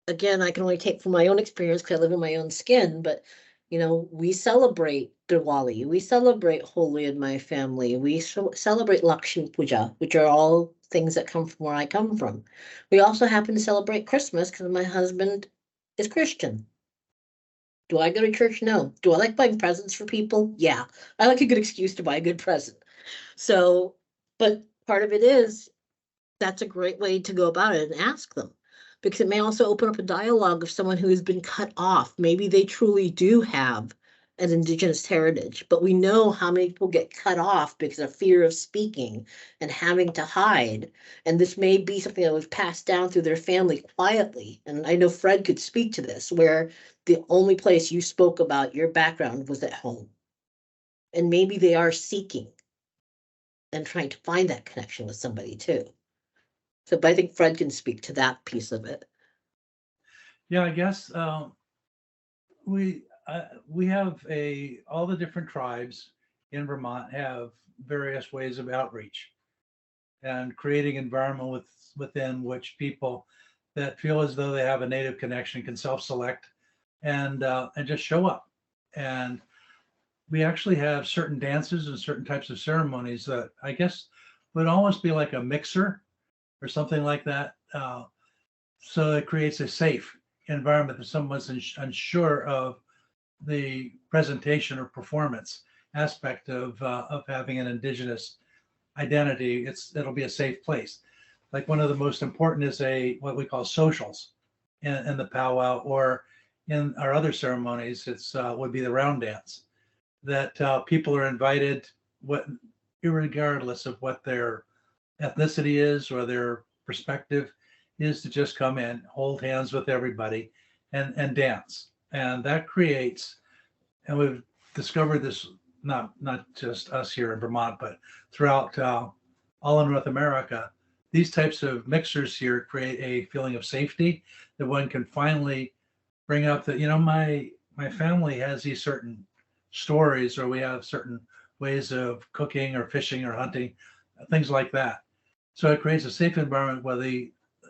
again, I can only take from my own experience because I live in my own skin, but you know, we celebrate Diwali, we celebrate Holi in my family, we celebrate Lakshmi Puja, which are all things that come from where I come from. We also happen to celebrate Christmas because my husband is Christian. Do I go to church? No. Do I like buying presents for people? Yeah. I like a good excuse to buy a good present. So, but part of it is that's a great way to go about it and ask them, because it may also open up a dialogue of someone who has been cut off. Maybe they truly do have an indigenous heritage, but we know how many people get cut off because of fear of speaking and having to hide. And this may be something that was passed down through their family quietly. And I know Fred could speak to this, where the only place you spoke about your background was at home. And maybe they are seeking and trying to find that connection with somebody too. So, but I think Fred can speak to that piece of it.
Yeah, I guess we have all the different tribes in Vermont have various ways of outreach and creating environment within which people that feel as though they have a native connection can self-select and just show up. And we actually have certain dances and certain types of ceremonies that I guess would almost be like a mixer or something like that. So it creates a safe environment that someone's unsure of the presentation or performance aspect of having an indigenous identity. It'll be a safe place. Like one of the most important is what we call socials in the powwow, or in our other ceremonies, it's would be the round dance, that people are invited, irregardless of what their ethnicity is or their perspective is, to just come in, hold hands with everybody, and dance. And that creates, and we've discovered this not just us here in Vermont, but throughout all in North America. These types of mixers here create a feeling of safety that one can finally bring up that, you know, my family has these certain stories, or we have certain ways of cooking or fishing or hunting, things like that. So it creates a safe environment where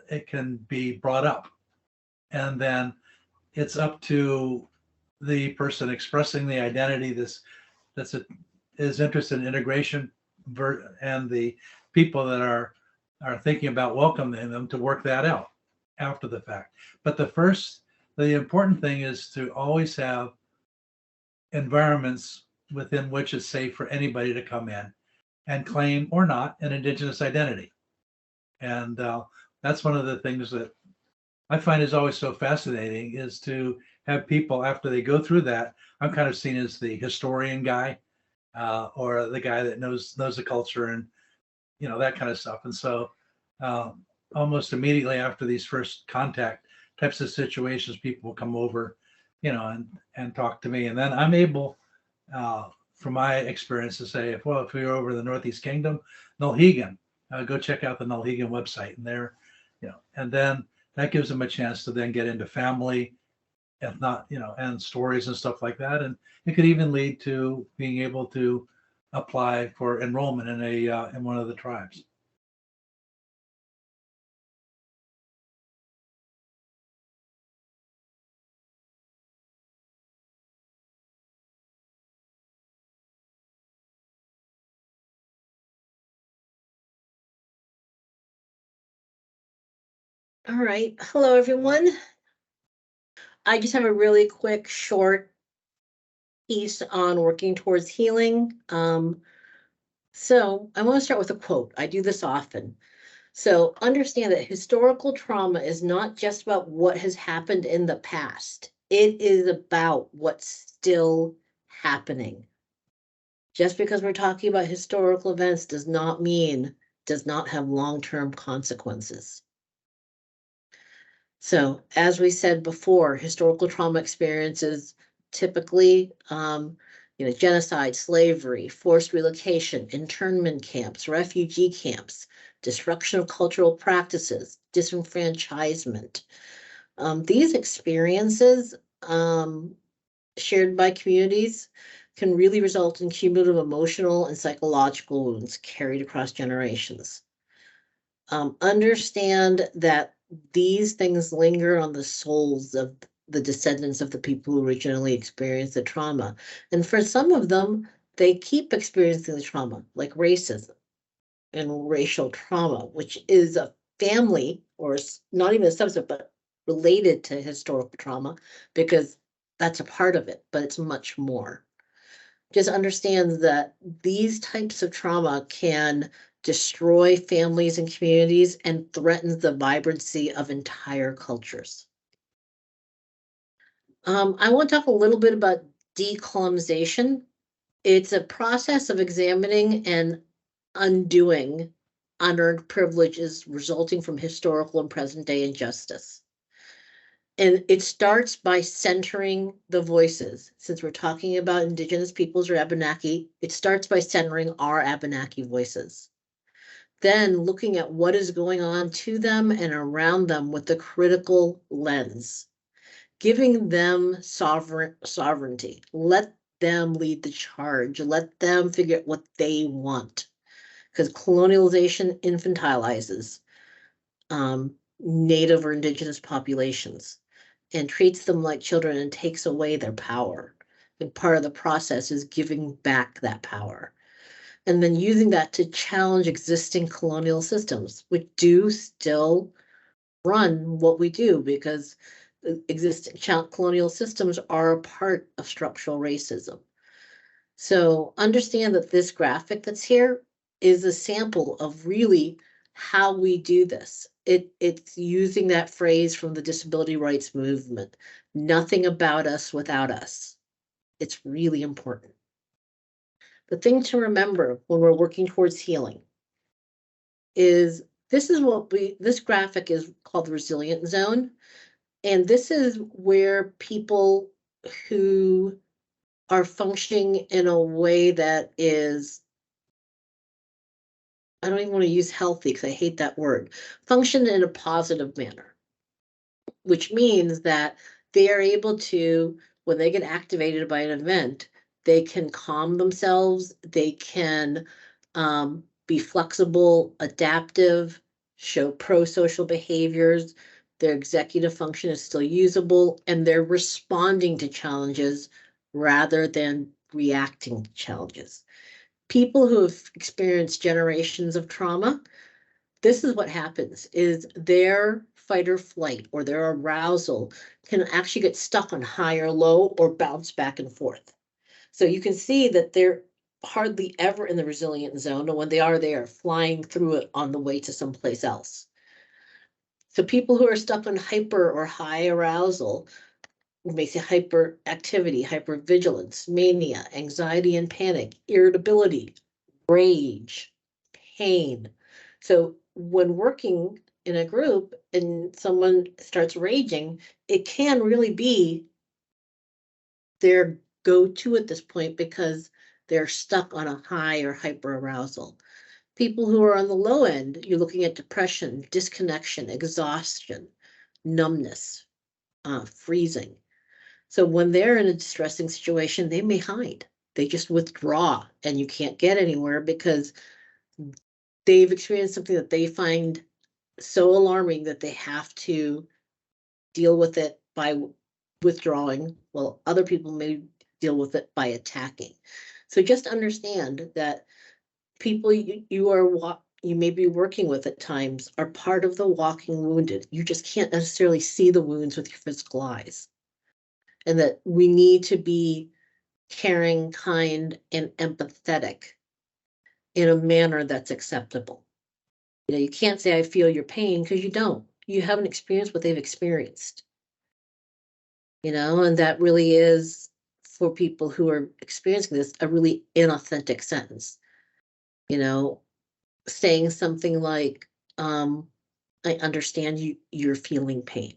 it can be brought up. And then it's up to the person expressing the identity is interested in integration, and the people that are thinking about welcoming them to work that out after the fact. But the important thing is to always have environments within which it's safe for anybody to come in and claim or not an indigenous identity. And that's one of the things that I find is always so fascinating, is to have people, after they go through that, I'm kind of seen as the historian guy, or the guy that knows the culture and, you know, that kind of stuff. And so almost immediately after these first contact types of situations, people will come over, you know, and talk to me. And then I'm able, from my experience, to say, if you're over the Northeast Kingdom, Nulhegan, go check out the Nulhegan website. And there, you know, and then that gives them a chance to then get into family, if not, you know, and stories and stuff like that. And it could even lead to being able to apply for enrollment in one of the tribes.
All right. Hello, everyone. I just have a really quick, short piece on working towards healing. So I want to start with a quote. I do this often. So understand that historical trauma is not just about what has happened in the past. It is about what's still happening. Just because we're talking about historical events does not have long-term consequences. So as we said before, historical trauma experiences typically, genocide, slavery, forced relocation, internment camps, refugee camps, destruction of cultural practices, disenfranchisement. These experiences shared by communities can really result in cumulative emotional and psychological wounds carried across generations. Understand that these things linger on the souls of the descendants of the people who originally experienced the trauma. And for some of them, they keep experiencing the trauma, like racism and racial trauma, which is a family or not even a subset, but related to historical trauma, because that's a part of it, but it's much more. Just understand that these types of trauma can destroy families and communities and threatens the vibrancy of entire cultures. I want to talk a little bit about decolonization. It's a process of examining and undoing unearned privileges resulting from historical and present day injustice. And it starts by centering the voices. Since we're talking about Indigenous peoples or Abenaki, it starts by centering our Abenaki voices. Then looking at what is going on to them and around them with a critical lens, giving them sovereignty. Let them lead the charge. Let them figure out what they want. Because colonialization infantilizes Native or Indigenous populations and treats them like children and takes away their power. And part of the process is giving back that power. And then using that to challenge existing colonial systems, which do still run what we do, because existing colonial systems are a part of structural racism. So understand that this graphic that's here is a sample of really how we do this. It's using that phrase from the disability rights movement, nothing about us without us. It's really important. The thing to remember when we're working towards healing is this graphic is called the resilient zone. And this is where people who are functioning in a way that is, I don't even want to use healthy because I hate that word, function in a positive manner, which means that they are able to, when they get activated by an event, they can calm themselves, they can be flexible, adaptive, show pro-social behaviors, their executive function is still usable, and they're responding to challenges rather than reacting to challenges. People who have experienced generations of trauma, this is what happens, is their fight or flight or their arousal can actually get stuck on high or low or bounce back and forth. So you can see that they're hardly ever in the resilient zone, and when they are flying through it on the way to someplace else. So people who are stuck on hyper or high arousal, we may say hyperactivity, hypervigilance, mania, anxiety and panic, irritability, rage, pain. So when working in a group and someone starts raging, it can really be their go-to at this point because they're stuck on a high or hyper arousal. People who are on the low end, you're looking at depression, disconnection, exhaustion, numbness, freezing. So when they're in a distressing situation, they may hide. They just withdraw and you can't get anywhere because they've experienced something that they find so alarming that they have to deal with it by withdrawing, while other people may deal with it by attacking. So just understand that people you may be working with at times are part of the walking wounded. You just can't necessarily see the wounds with your physical eyes. And that we need to be caring, kind, and empathetic in a manner that's acceptable. You can't say I feel your pain because you don't. You haven't experienced what they've experienced. And that really is, for people who are experiencing this, a really inauthentic sentence. Saying something like, I understand you're feeling pain.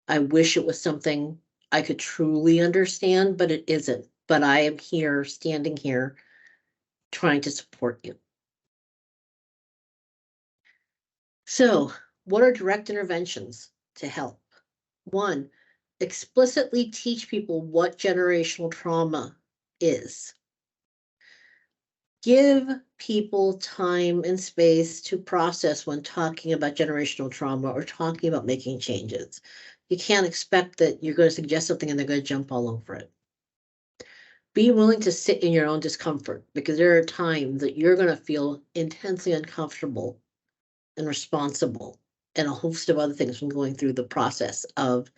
I wish it was something I could truly understand, but it isn't. But I am here, standing here, trying to support you. So, what are direct interventions to help? 1, explicitly teach people what generational trauma is. give people time and space to process when talking about generational trauma or talking about making changes. You can't expect that you're going to suggest something and they're going to jump all over it. Be willing to sit in your own discomfort, because there are times that you're going to feel intensely uncomfortable and responsible and a host of other things from going through the process of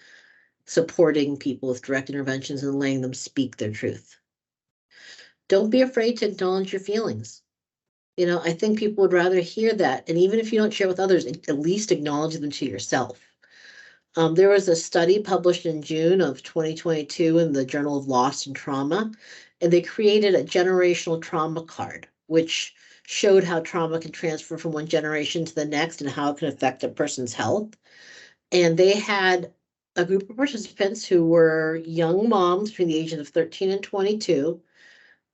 supporting people with direct interventions and letting them speak their truth. Don't be afraid to acknowledge your feelings. You know, I think people would rather hear that. And even if you don't share with others, at least acknowledge them to yourself. There was a study published in June of 2022 in the Journal of Loss and Trauma, and they created a generational trauma card, which showed how trauma can transfer from one generation to the next and how it can affect a person's health. And they had a group of participants who were young moms between the ages of 13 and 22,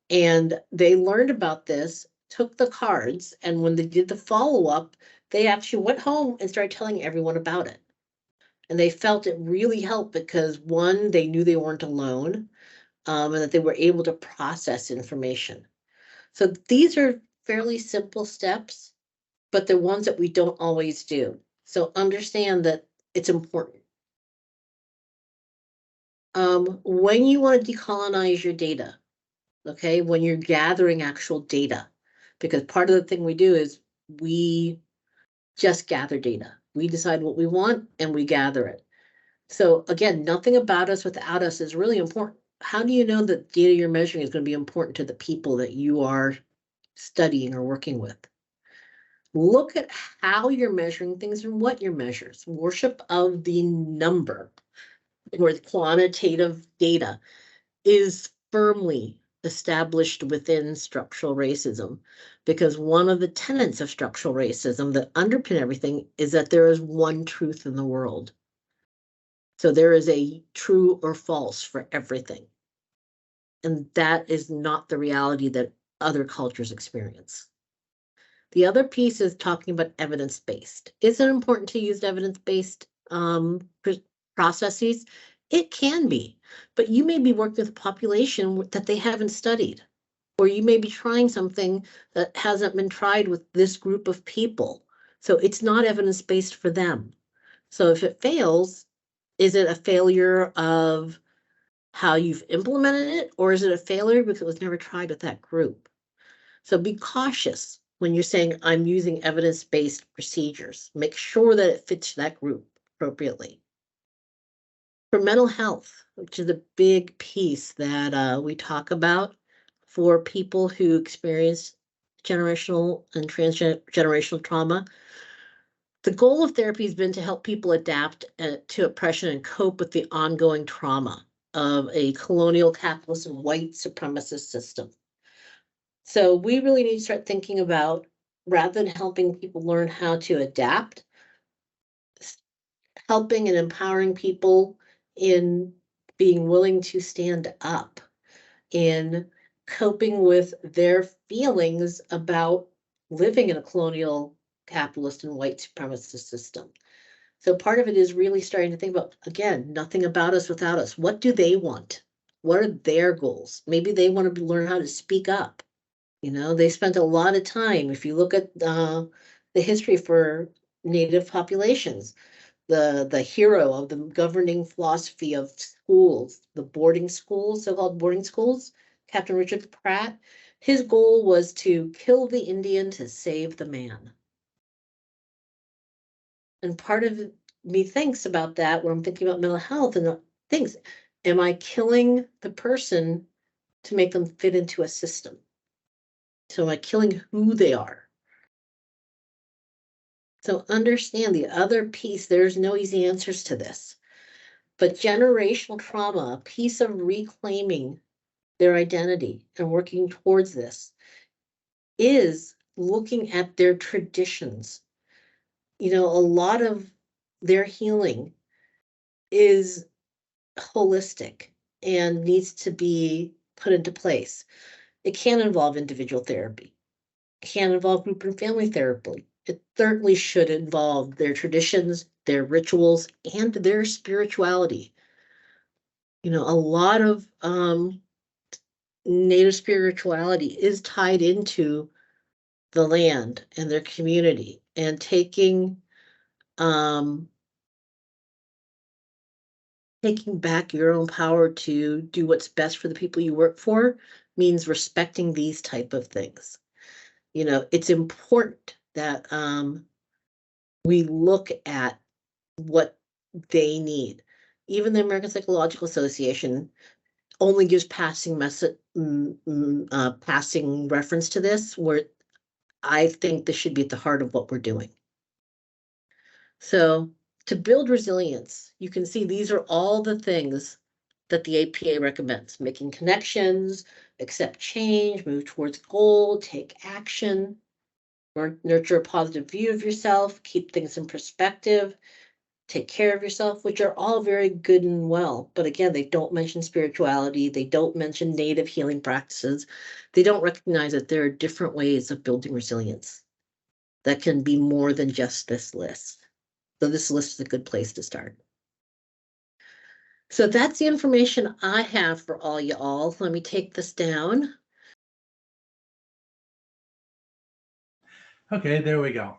and they learned about this, took the cards, and when they did the follow-up, they actually went home and started telling everyone about it. And they felt it really helped because, one, they knew they weren't alone, and that they were able to process information. So these are fairly simple steps, but they're ones that we don't always do. So understand that it's important. When you want to decolonize your data, okay, when you're gathering actual data, because part of the thing we do is we just gather data. We decide what we want and we gather it. So again, nothing about us without us is really important. How do you know that data you're measuring is going to be important to the people that you are studying or working with? Look at how you're measuring things and what you're measuring. Worship of the number or the quantitative data is firmly established within structural racism, because one of the tenets of structural racism that underpin everything is that there is one truth in the world. So there is a true or false for everything. And that is not the reality that other cultures experience. The other piece is talking about evidence-based. Is it important to use evidence-based processes? It can be, but you may be working with a population that they haven't studied, or you may be trying something that hasn't been tried with this group of people. So it's not evidence-based for them. So if it fails, is it a failure of how you've implemented it, or is it a failure because it was never tried with that group? So be cautious when you're saying I'm using evidence-based procedures. Make sure that it fits that group appropriately. For mental health, which is a big piece that we talk about for people who experience generational and transgenerational trauma, the goal of therapy has been to help people adapt to oppression and cope with the ongoing trauma of a colonial, capitalist, and white supremacist system. So we really need to start thinking about, rather than helping people learn how to adapt, helping and empowering people in being willing to stand up, in coping with their feelings about living in a colonial, capitalist, and white supremacist system. So part of it is really starting to think about, again, nothing about us without us. What do they want? What are their goals? Maybe they want to learn how to speak up. You know, they spent a lot of time. If you look at the history for Native populations, the hero of the governing philosophy of schools, the boarding schools, so-called boarding schools, Captain Richard Pratt, his goal was to kill the Indian to save the man. And part of me thinks about that when I'm thinking about mental health and things. Am I killing the person to make them fit into a system? So am I killing who they are? So understand the other piece, there's no easy answers to this. But generational trauma, a piece of reclaiming their identity and working towards this, is looking at their traditions. You know, a lot of their healing is holistic and needs to be put into place. It can involve individual therapy. It can involve group and family therapy. It certainly should involve their traditions, their rituals, and their spirituality. You know, a lot of Native spirituality is tied into the land and their community, and taking back your own power to do what's best for the people you work for means respecting these type of things. You know, it's important that we look at what they need. Even the American Psychological Association only gives passing passing reference to this, where I think this should be at the heart of what we're doing. So to build resilience, you can see these are all the things that the APA recommends: making connections, accept change, move towards goal, take action, nurture a positive view of yourself, keep things in perspective, take care of yourself, which are all very good and well. But again, they don't mention spirituality. They don't mention native healing practices. They don't recognize that there are different ways of building resilience that can be more than just this list. So this list is a good place to start. So that's the information I have for all y'all. Let me take this down.
Okay, there we go.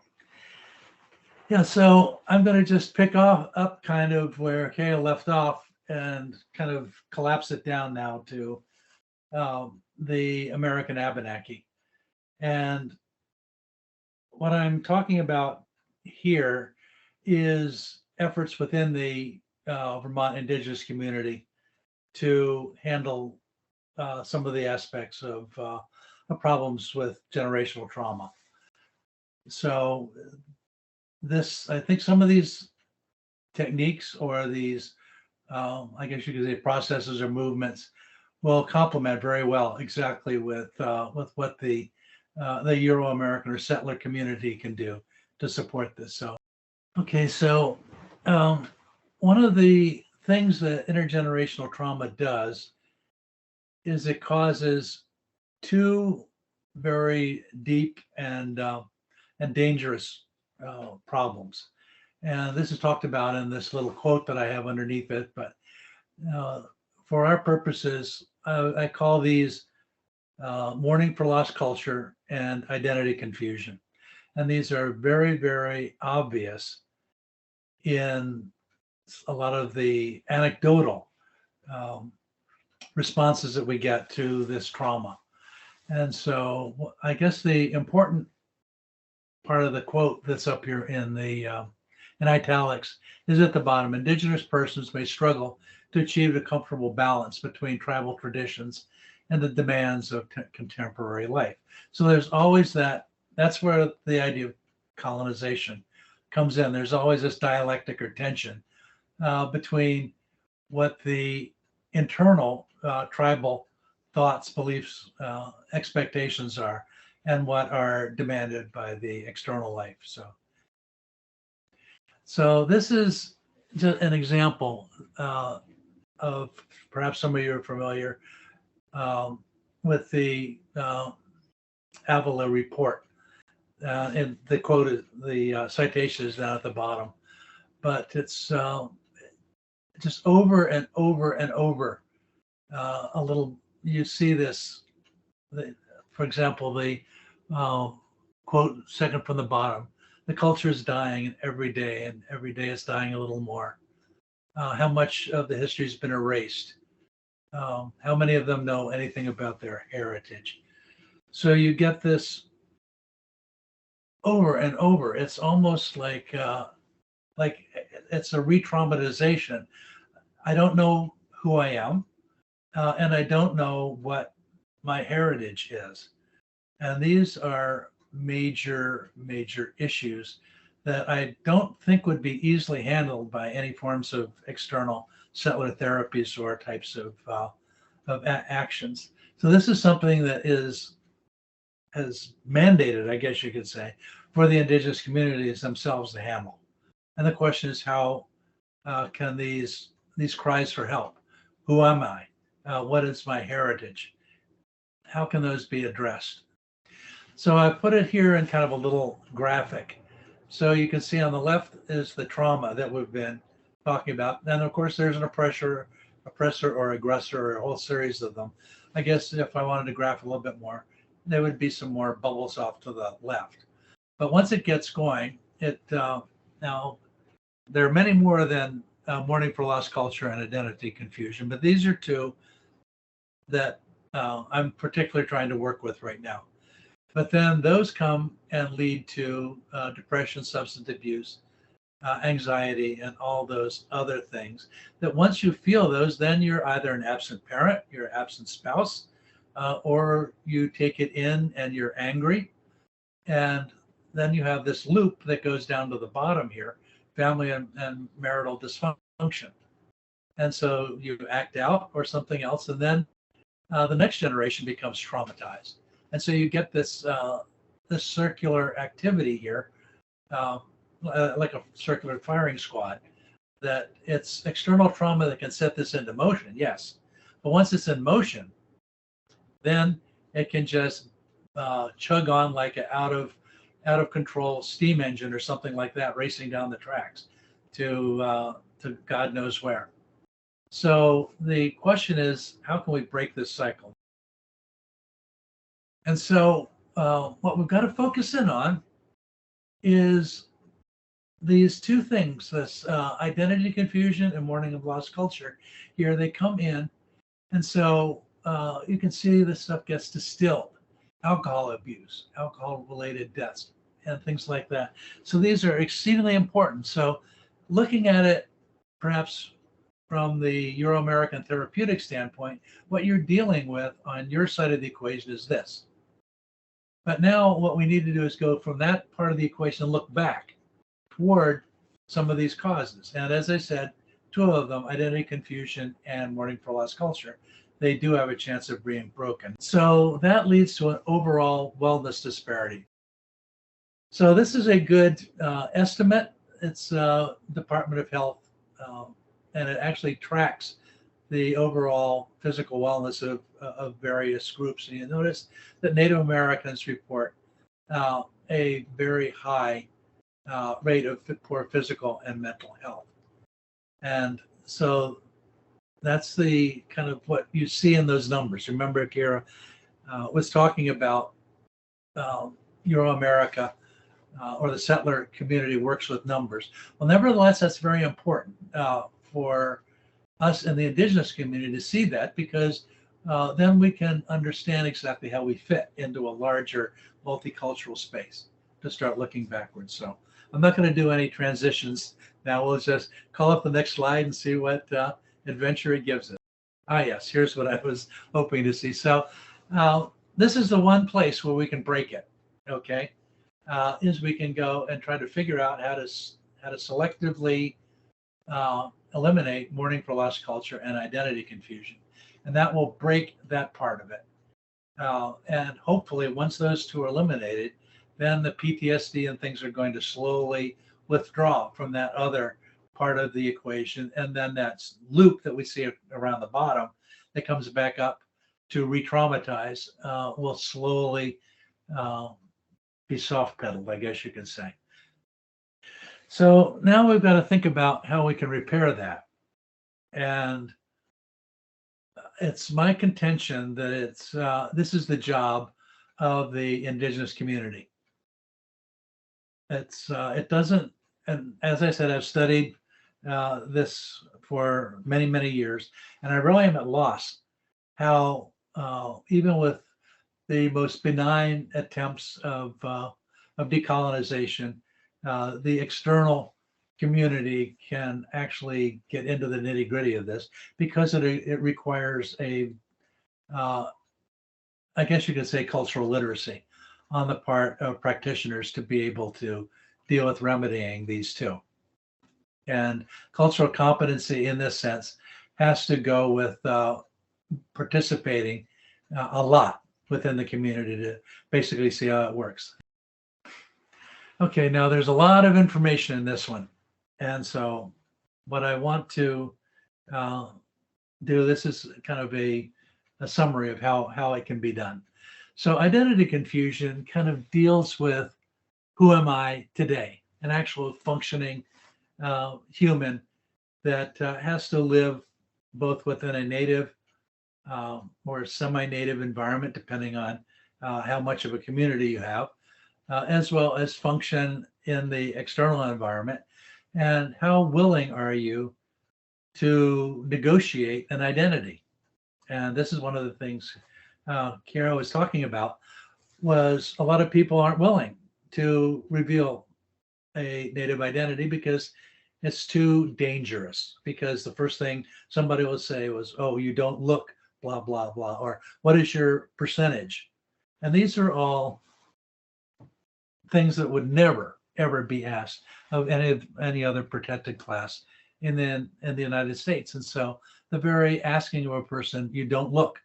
Yeah, so I'm going to just pick up kind of where Kaya left off and kind of collapse it down now to the American Abenaki. And what I'm talking about here is efforts within the Vermont Indigenous community to handle some of the aspects of problems with generational trauma. So I think some of these techniques or these, I guess you could say, processes or movements will complement very well exactly with what the Euro-American or settler community can do to support this. So, okay, so one of the things that intergenerational trauma does is it causes two very deep and dangerous problems. And this is talked about in this little quote that I have underneath it, but for our purposes, I call these mourning for lost culture and identity confusion. And these are very, very obvious in a lot of the anecdotal responses that we get to this trauma. And so I guess the important part of the quote that's up here in italics is at the bottom. Indigenous persons may struggle to achieve a comfortable balance between tribal traditions and the demands of contemporary life. So there's always that's where the idea of colonization comes in. There's always this dialectic or tension between what the internal tribal thoughts, beliefs, expectations are, and what are demanded by the external life. So this is just an example of perhaps some of you are familiar with the Avila report. And the quote, the citation is down at the bottom, but it's just over and over and over a little, you see this, for example, the quote second from the bottom, the culture is dying and every day it's dying a little more. How much of the history has been erased? How many of them know anything about their heritage? So you get this over and over. It's almost like it's a re-traumatization. I don't know who I am, and I don't know what my heritage is. And these are major, major issues that I don't think would be easily handled by any forms of external settler therapies or types of actions. So this is something that has mandated, I guess you could say, for the indigenous communities themselves to handle. And the question is, how can these cries for help? Who am I? What is my heritage? How can those be addressed? So I put it here in kind of a little graphic. So you can see on the left is the trauma that we've been talking about. And of course, there's an oppressor oppressor or aggressor, or a whole series of them. I guess if I wanted to graph a little bit more, there would be some more bubbles off to the left. But once it gets going, now there are many more than mourning for lost culture and identity confusion, but these are two that I'm particularly trying to work with right now. But then those come and lead to depression, substance abuse, anxiety, and all those other things. That once you feel those, then you're either an absent parent, you're an absent spouse, or you take it in and you're angry. And then you have this loop that goes down to the bottom here, family and marital dysfunction. And so you act out or something else, and then the next generation becomes traumatized. And so you get this this circular activity here, like a circular firing squad, that it's external trauma that can set this into motion, yes. But once it's in motion, then it can just chug on like an out of control steam engine or something like that, racing down the tracks to God knows where. So the question is, how can we break this cycle? And so what we've got to focus in on is these two things, this identity confusion and mourning of lost culture. Here they come in. And so you can see this stuff gets distilled. Alcohol abuse, alcohol-related deaths, and things like that. So these are exceedingly important. So looking at it perhaps from the Euro-American therapeutic standpoint, what you're dealing with on your side of the equation is this. But now what we need to do is go from that part of the equation and look back toward some of these causes. And as I said, two of them, identity confusion and mourning for lost culture, they do have a chance of being broken. So that leads to an overall wellness disparity. So this is a good estimate. It's Department of Health, and it actually tracks the overall physical wellness of various groups. And you notice that Native Americans report a very high rate of poor physical and mental health. And so that's the kind of what you see in those numbers. Remember, Kira was talking about Euro-America or the settler community works with numbers. Well, nevertheless, that's very important for us in the indigenous community to see that, because then we can understand exactly how we fit into a larger multicultural space to start looking backwards. So I'm not going to do any transitions now. We'll just call up the next slide and see what adventure it gives us. Yes, here's what I was hoping to see. So this is the one place where we can break it, okay? Is we can go and try to figure out how to selectively eliminate mourning for lost culture and identity confusion. And that will break that part of it. And hopefully once those two are eliminated, then the PTSD and things are going to slowly withdraw from that other part of the equation. And then that loop that we see around the bottom that comes back up to re-traumatize will slowly be soft pedaled, I guess you could say. So now we've got to think about how we can repair that. And it's my contention that this is the job of the indigenous community. It doesn't, and as I said, I've studied this for many, many years, and I really am at loss how even with the most benign attempts of decolonization, the external community can actually get into the nitty gritty of this, because it requires I guess you could say, cultural literacy on the part of practitioners to be able to deal with remedying these two. And cultural competency in this sense has to go with participating a lot within the community to basically see how it works. Okay, now there's a lot of information in this one. And so what I want to do, this is kind of a summary of how it can be done. So identity confusion kind of deals with who am I today, an actual functioning human that has to live both within a native or semi-native environment, depending on how much of a community you have, as well as function in the external environment. And how willing are you to negotiate an identity? And this is one of the things Kara was talking about, was a lot of people aren't willing to reveal a native identity because it's too dangerous. Because the first thing somebody will say was, oh, you don't look blah, blah, blah, or what is your percentage? And these are all things that would never, ever be asked of any other protected class in the United States. And so the very asking of a person, you don't look, ...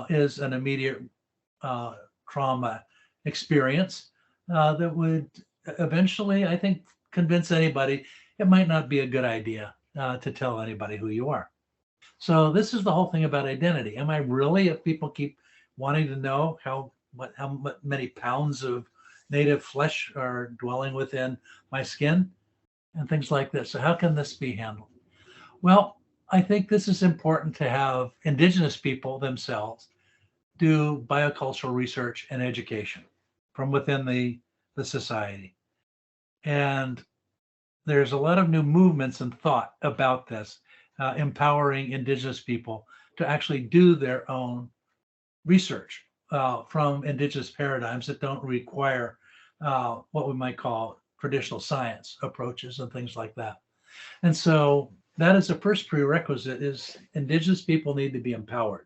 is an immediate trauma experience that would eventually, I think, convince anybody it might not be a good idea to tell anybody who you are. So this is the whole thing about identity. Am I really, if people keep wanting to know how many pounds of native flesh are dwelling within my skin and things like this? So how can this be handled? Well, I think this is important to have indigenous people themselves do biocultural research and education from within the society. And there's a lot of new movements and thought about this, empowering indigenous people to actually do their own research from indigenous paradigms that don't require what we might call traditional science approaches and things like that. And so that is the first prerequisite, is indigenous people need to be empowered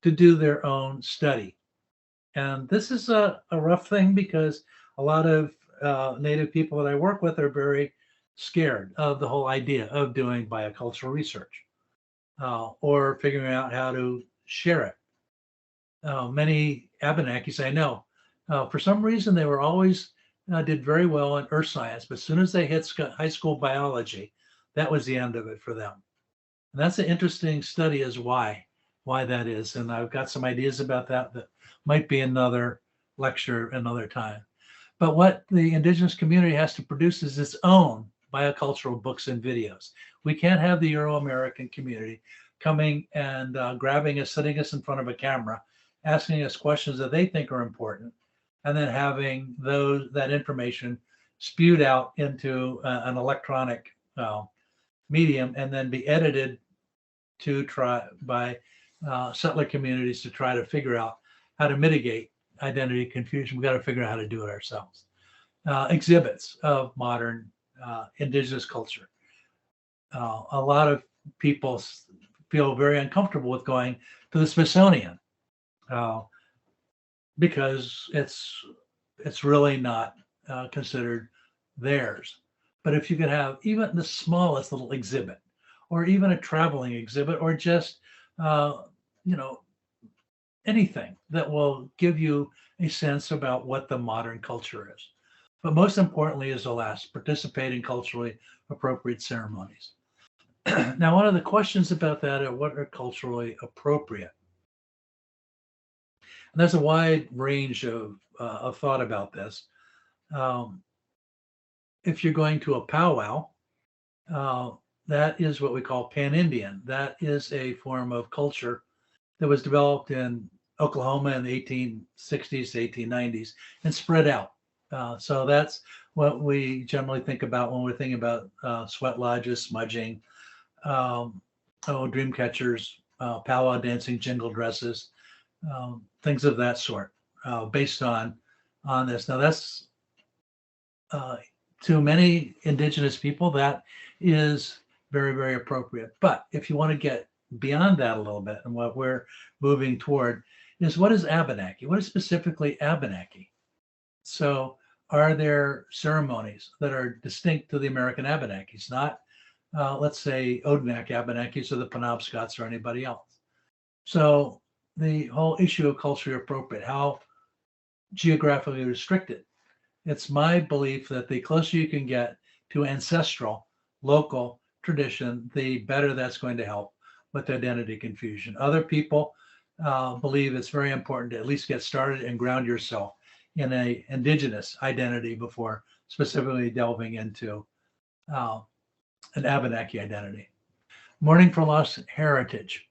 to do their own study. And this is a rough thing because a lot of Native people that I work with are very scared of the whole idea of doing biocultural research or figuring out how to share it. Many Abenakis I know, for some reason, they were always did very well in earth science, but as soon as they hit high school biology, that was the end of it for them. And that's an interesting study as why that is. And I've got some ideas about that might be another lecture another time. But what the indigenous community has to produce is its own biocultural books and videos. We can't have the Euro-American community coming and grabbing us, sitting us in front of a camera, asking us questions that they think are important, and then having that information spewed out into an electronic medium and then be edited to try by settler communities to try to figure out how to mitigate identity confusion. We've got to figure out how to do it ourselves. Exhibits of modern indigenous culture. A lot of people feel very uncomfortable with going to the Smithsonian because it's really not considered theirs. But if you could have even the smallest little exhibit, or even a traveling exhibit, or just anything that will give you a sense about what the modern culture is. But most importantly is the last, participate in culturally appropriate ceremonies. Now, one of the questions about that are what are culturally appropriate? And there's a wide range of thought about this. If you're going to a powwow, that is what we call Pan-Indian. That is a form of culture that was developed in Oklahoma in the 1860s to 1890s and spread out. So that's what we generally think about when we're thinking about sweat lodges, smudging, dream catchers, powwow dancing, jingle dresses, things of that sort, based on this. Now that's to many indigenous people, that is very, very appropriate. But if you want to get beyond that a little bit, and what we're moving toward is, what is Abenaki? What is specifically Abenaki? So are there ceremonies that are distinct to the American Abenakis, not let's say Odanak Abenakis or the Penobscots or anybody else? So the whole issue of culturally appropriate, how geographically restricted. It's my belief that the closer you can get to ancestral, local tradition, the better that's going to help with identity confusion. Other people believe it's very important to at least get started and ground yourself in an indigenous identity before specifically delving into an Abenaki identity. Mourning for lost heritage.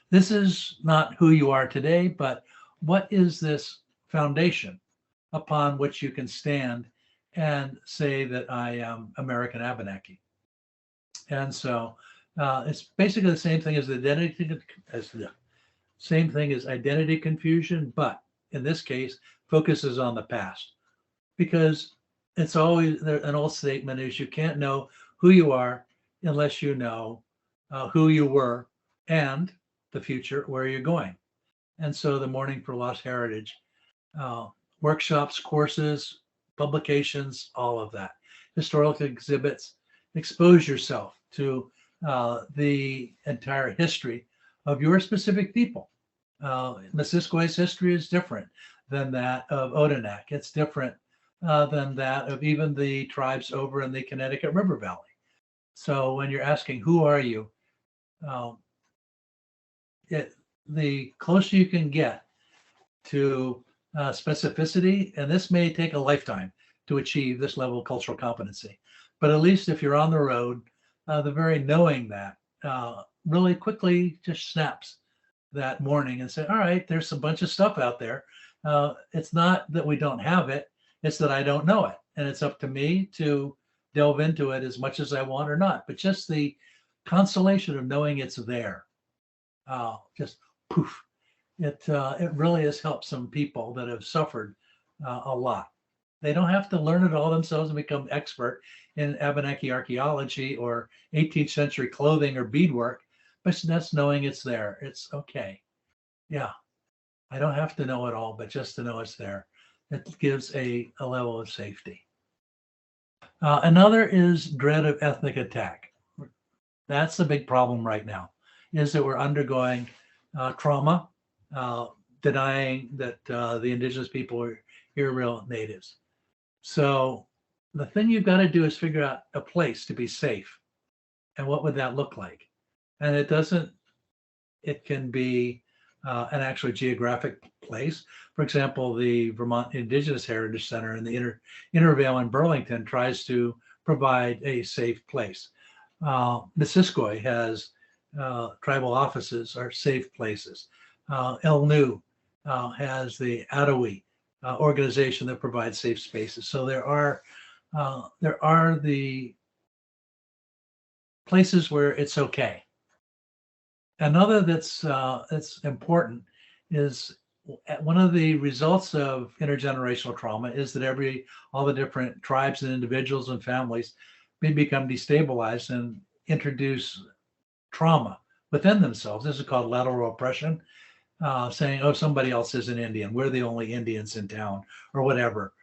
This is not who you are today, but what is this foundation upon which you can stand and say that I am American Abenaki? And so it's basically the same thing as identity confusion, but in this case focuses on the past, because it's always an old statement is you can't know who you are unless you know who you were and the future where you're going. And so the Mourning for Lost Heritage, workshops, courses, publications, all of that, historical exhibits, expose yourself to the entire history of your specific people. Missisquoi's history is different than that of Odanak. It's different than that of even the tribes over in the Connecticut River Valley. So when you're asking, who are you? The closer you can get to specificity, and this may take a lifetime to achieve this level of cultural competency, but at least if you're on the road, the very knowing that really quickly just snaps that morning and say, all right, there's a bunch of stuff out there. It's not that we don't have it, it's that I don't know it. And it's up to me to delve into it as much as I want or not. But just the consolation of knowing it's there, just poof, it really has helped some people that have suffered a lot. They don't have to learn it all themselves and become expert in Abenaki archaeology or 18th century clothing or beadwork, but that's knowing it's there. It's okay. Yeah, I don't have to know it all, but just to know it's there, it gives a level of safety. Another is dread of ethnic attack. That's the big problem right now, is that we're undergoing trauma, denying that the indigenous people are here real natives. So the thing you've got to do is figure out a place to be safe. And what would that look like? And it can be an actual geographic place. For example, the Vermont Indigenous Heritage Center in the Intervale in Burlington tries to provide a safe place. Missisquoi has tribal offices are safe places. El Nu has the Ottawa organization that provides safe spaces. So there are the places where it's okay. Another that's important is one of the results of intergenerational trauma is that all the different tribes and individuals and families may become destabilized and introduce trauma within themselves. This is called lateral oppression, saying, oh, somebody else is an Indian. We're the only Indians in town or whatever.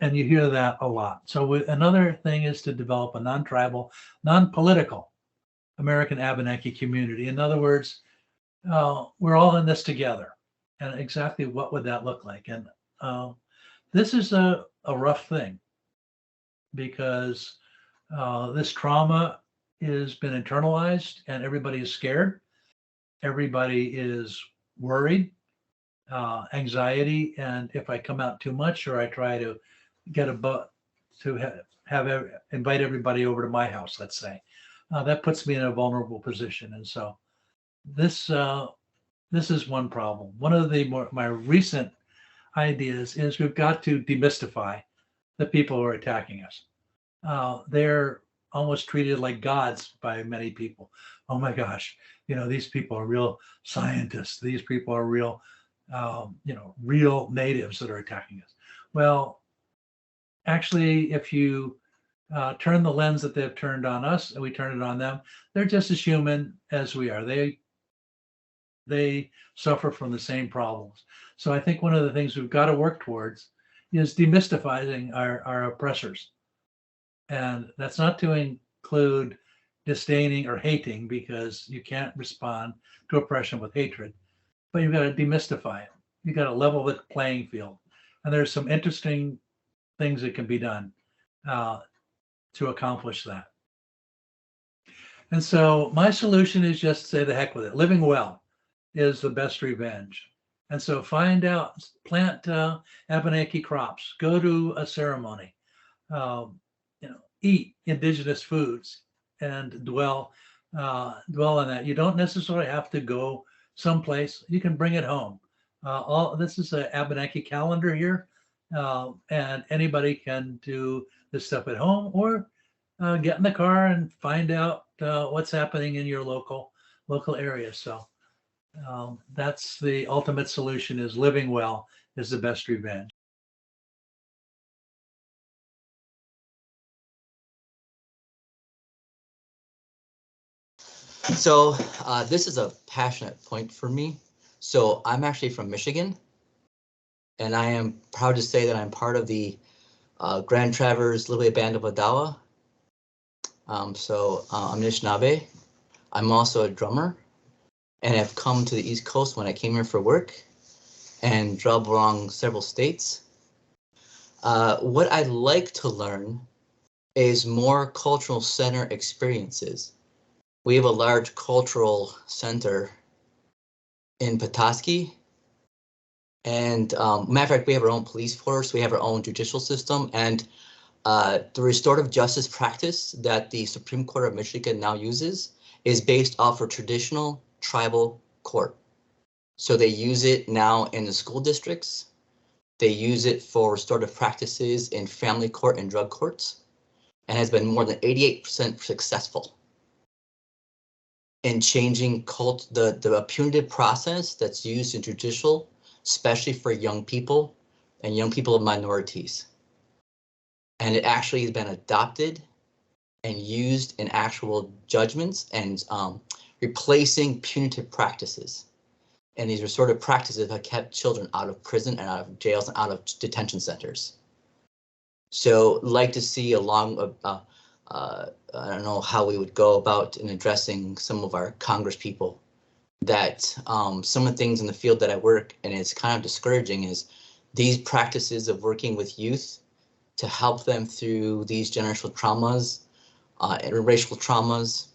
And you hear that a lot. So another thing is to develop a non-tribal, non-political American Abenaki community. In other words, we're all in this together. And exactly what would that look like? And this is a rough thing, because this trauma has been internalized and everybody is scared. Everybody is worried, anxiety. And if I come out too much, or I try to get invite everybody over to my house, let's say, that puts me in a vulnerable position. And so this is one problem. One of my recent ideas is we've got to demystify the people who are attacking us. They're almost treated like gods by many people. Oh my gosh, these people are real scientists. These people are real, real natives that are attacking us. Well, actually, if you turn the lens that they've turned on us and we turn it on them, they're just as human as we are. They suffer from the same problems. So I think one of the things we've got to work towards is demystifying our oppressors. And that's not to include disdaining or hating, because you can't respond to oppression with hatred, but you've got to demystify it. You've got to level the playing field. And there's some interesting things that can be done to accomplish that. And so my solution is just say the heck with it. Living well is the best revenge. And so plant Abenaki crops, go to a ceremony, eat indigenous foods, and dwell on that. You don't necessarily have to go someplace. You can bring it home. All this is an Abenaki calendar here, and anybody can do this stuff at home or get in the car and find out what's happening in your local area. So that's the ultimate solution: is living well is the best revenge.
So this is a passionate point for me. So I'm actually from Michigan, and I am proud to say that I'm part of the Grand Traverse Lively Band of Odawa. I'm Anishinaabe. I'm also a drummer, and I've come to the East Coast when I came here for work and drove along several states. What I'd like to learn is more cultural center experiences. We have a large cultural center in Petoskey. And matter of fact, we have our own police force, we have our own judicial system, and the restorative justice practice that the Supreme Court of Michigan now uses is based off a traditional tribal court. So they use it now in the school districts. They use it for restorative practices in family court and drug courts, and has been more than 88% successful in changing the punitive process that's used in judicial, especially for young people and young people of minorities. And it actually has been adopted and used in actual judgments and replacing punitive practices. And these restorative practices have kept children out of prison and out of jails and out of detention centers. So like to see along, I don't know how we would go about in addressing some of our Congress people, that some of the things in the field that I work, and it's kind of discouraging, is these practices of working with youth to help them through these generational traumas, interracial traumas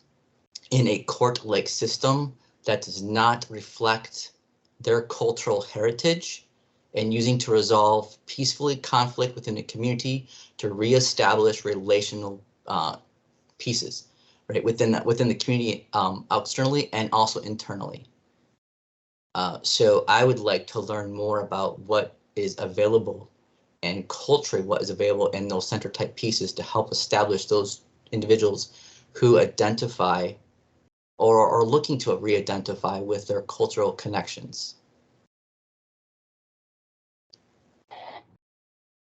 in a court-like system that does not reflect their cultural heritage, and using to resolve peacefully conflict within the community to reestablish relational pieces, right, within the community, externally and also internally. So I would like to learn more about what is available and culturally what is available in those center type pieces to help establish those individuals who identify or are looking to re-identify with their cultural connections.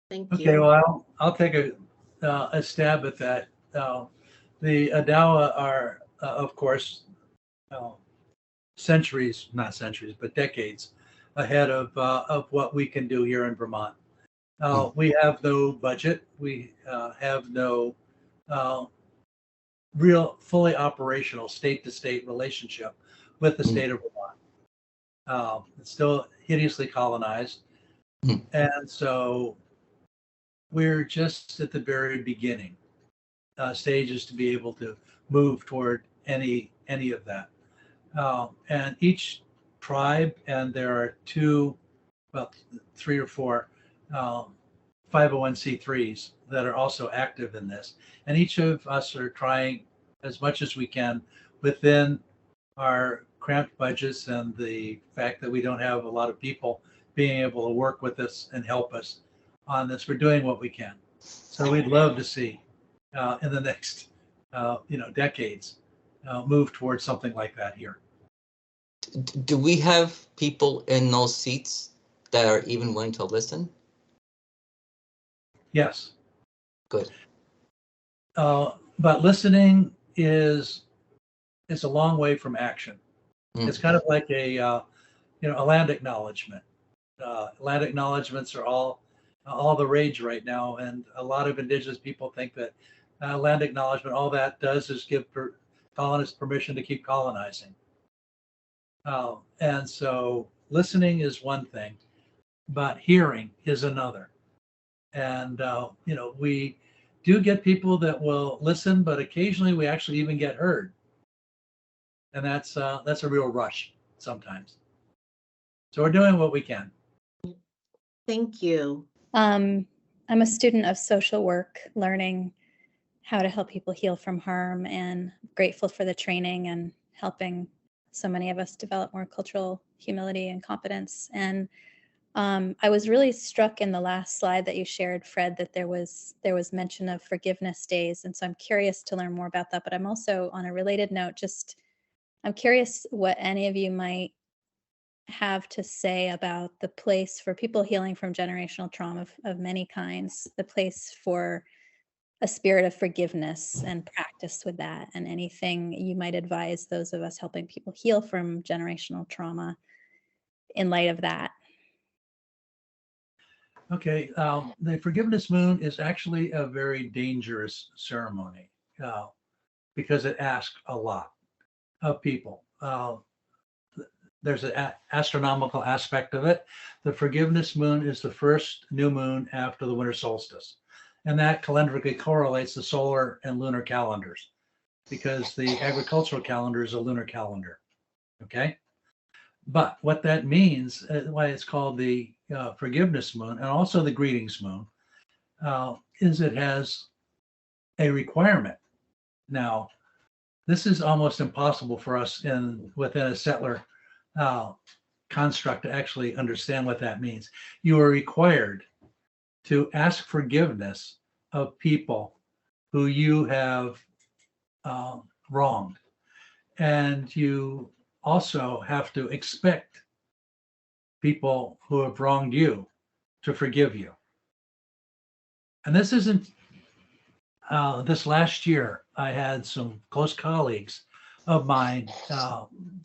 Thank
Okay,
you.
well, I'll take a stab at that. The Odawa are, of course, centuries, not centuries, but decades ahead of what we can do here in Vermont. We have no budget. We have no real fully operational state-to-state relationship with the state of Vermont. It's still hideously colonized. And so we're just at the very beginning stages to be able to move toward any of that. And each tribe, and there are three or four 501c3s that are also active in this. And each of us are trying as much as we can within our cramped budgets and the fact that we don't have a lot of people being able to work with us and help us on this. We're doing what we can. So we'd love to see in the next decades move towards something like that here.
Do we have people in those seats that are even willing to listen?
Yes.
Good.
But listening is a long way from action. It's kind of like a land acknowledgement. Land acknowledgements are all the rage right now, and a lot of Indigenous people think that land acknowledgement, all that does is give colonists permission to keep colonizing. And so listening is one thing, but hearing is another. And we do get people that will listen, but occasionally we actually even get heard, and that's a real rush sometimes. So we're doing what we can.
Thank you.
I'm a student of social work, learning how to help people heal from harm, and grateful for the training and helping so many of us develop more cultural humility and competence. And I was really struck in the last slide that you shared, Fred, that there was mention of forgiveness days. And so I'm curious to learn more about that. But I'm also, on a related note, I'm curious what any of you might have to say about the place for people healing from generational trauma of many kinds, the place for a spirit of forgiveness and practice with that, and anything you might advise those of us helping people heal from generational trauma in light of that.
Okay, the Forgiveness Moon is actually a very dangerous ceremony because it asks a lot of people. There's an astronomical aspect of it. The Forgiveness Moon is the first new moon after the winter solstice. And that calendarically correlates the solar and lunar calendars because the agricultural calendar is a lunar calendar. Okay. But what that means, why it's called the Forgiveness Moon and also the Greetings Moon, is it has a requirement. Now, this is almost impossible for us within a settler construct to actually understand what that means. You are required to ask forgiveness of people who you have wronged. And you also have to expect people who have wronged you to forgive you. And this isn't, this last year, I had some close colleagues of mine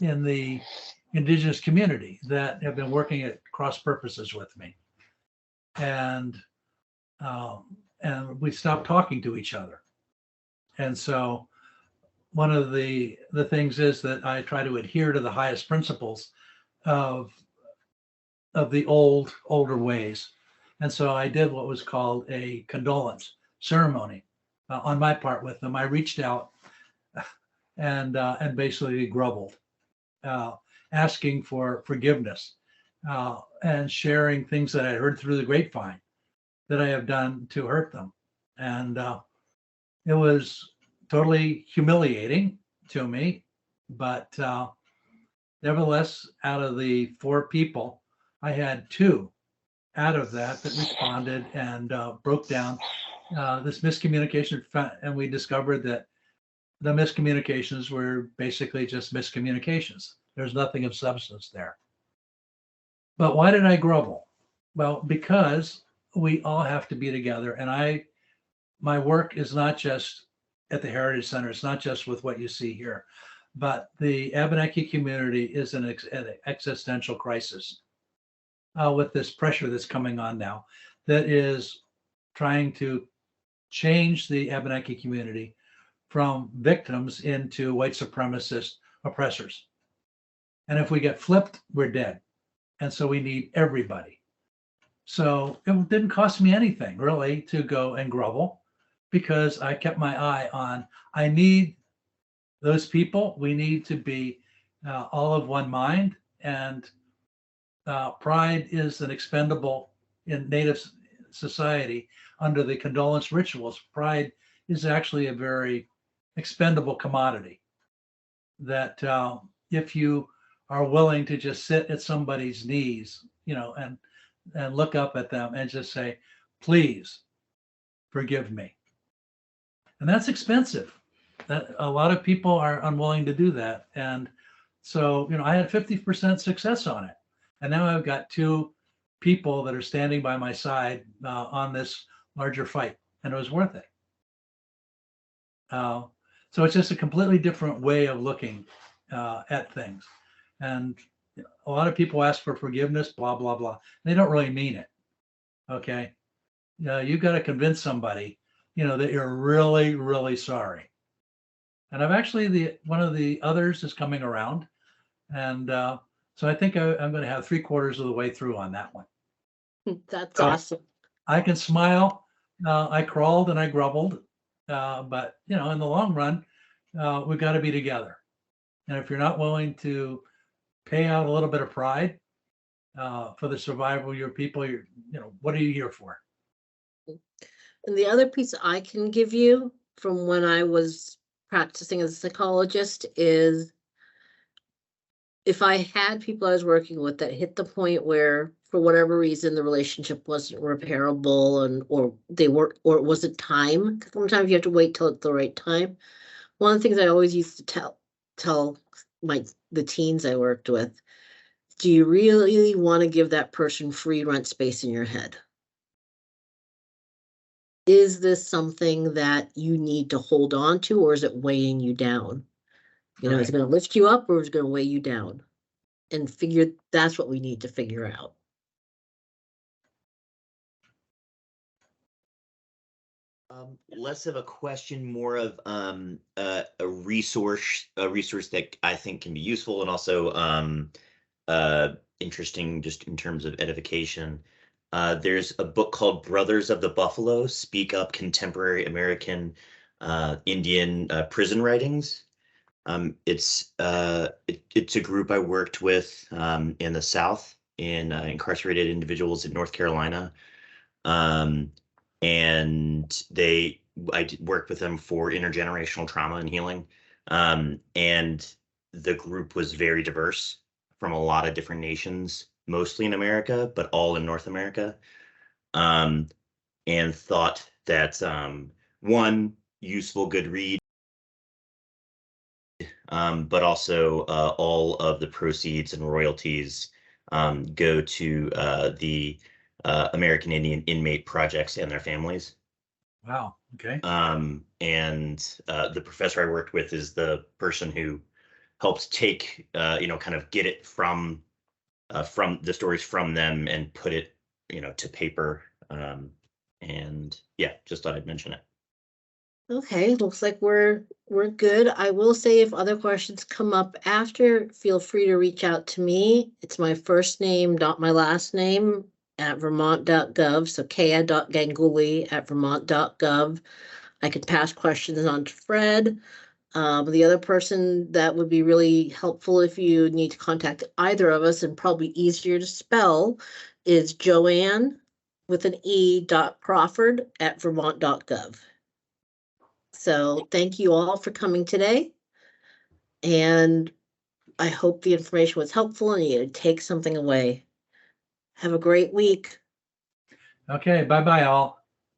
in the Indigenous community that have been working at cross purposes with me. And we stopped talking to each other. And so one of the things is that I try to adhere to the highest principles of the older ways. And so I did what was called a condolence ceremony on my part with them. I reached out and basically groveled, asking for forgiveness and sharing things that I heard through the grapevine that I have done to hurt them. And it was totally humiliating to me, but nevertheless, out of the 4 people, I had 2 out of that responded and broke down this miscommunication. And we discovered that the miscommunications were basically just miscommunications. There's nothing of substance there. But why did I grovel? Well, because we all have to be together. And my work is not just at the Heritage Center. It's not just with what you see here, but the Abenaki community is an existential crisis with this pressure that's coming on now that is trying to change the Abenaki community from victims into white supremacist oppressors. And if we get flipped, we're dead. And so we need everybody. So it didn't cost me anything really to go and grovel, because I kept my eye on, I need those people. We need to be all of one mind. And pride is an expendable in Native society under the condolence rituals. Pride is actually a very expendable commodity that if you are willing to just sit at somebody's knees, and look up at them and just say, please forgive me. And that's expensive. That a lot of people are unwilling to do that. And so, I had 50% success on it. And now I've got 2 people that are standing by my side on this larger fight, and it was worth it. So it's just a completely different way of looking at things. And a lot of people ask for forgiveness, blah, blah, blah. They don't really mean it. Okay. You've got to convince somebody, that you're really, really sorry. And I've actually, one of the others is coming around. And so I think I'm going to have 3/4 of the way through on that one.
That's awesome.
I can smile. I crawled and I groveled. But, in the long run, we've got to be together. And if you're not willing to pay out a little bit of pride for the survival of your people, what are you here for?
And the other piece I can give you from when I was practicing as a psychologist is if I had people I was working with that hit the point where, for whatever reason, the relationship wasn't repairable or they weren't, or it wasn't time. 'Cause sometimes you have to wait till it's the right time. One of the things I always used to tell the teens I worked with, do you really want to give that person free rent space in your head? Is this something that you need to hold on to, or is it weighing you down? You know, is it going to lift you up or is it going to weigh you down? And that's what we need to figure out.
Less of a question, more of a resource that I think can be useful and also interesting just in terms of edification. There's a book called Brothers of the Buffalo: Speak Up Contemporary American Indian Prison Writings. It's a group I worked with in the South in incarcerated individuals in North Carolina. And I worked with them for intergenerational trauma and healing. And the group was very diverse from a lot of different nations, mostly in America, but all in North America. And thought that one, useful, good read, but also all of the proceeds and royalties go to the American Indian inmate projects and their families.
Wow. Okay.
And the professor I worked with is the person who helps take, kind of get it from the stories from them and put it, to paper. And yeah, just thought I'd mention it.
Okay, looks like we're good. I will say if other questions come up after, feel free to reach out to me. It's my first name, not my last name, at vermont.gov. So kaya.ganguly@vermont.gov. I could pass questions on to Fred. The other person that would be really helpful if you need to contact either of us, and probably easier to spell, is Joanne with an e.crawford@vermont.gov. So thank you all for coming today. And I hope the information was helpful and you take something away. Have a great week.
Okay. Bye-bye all.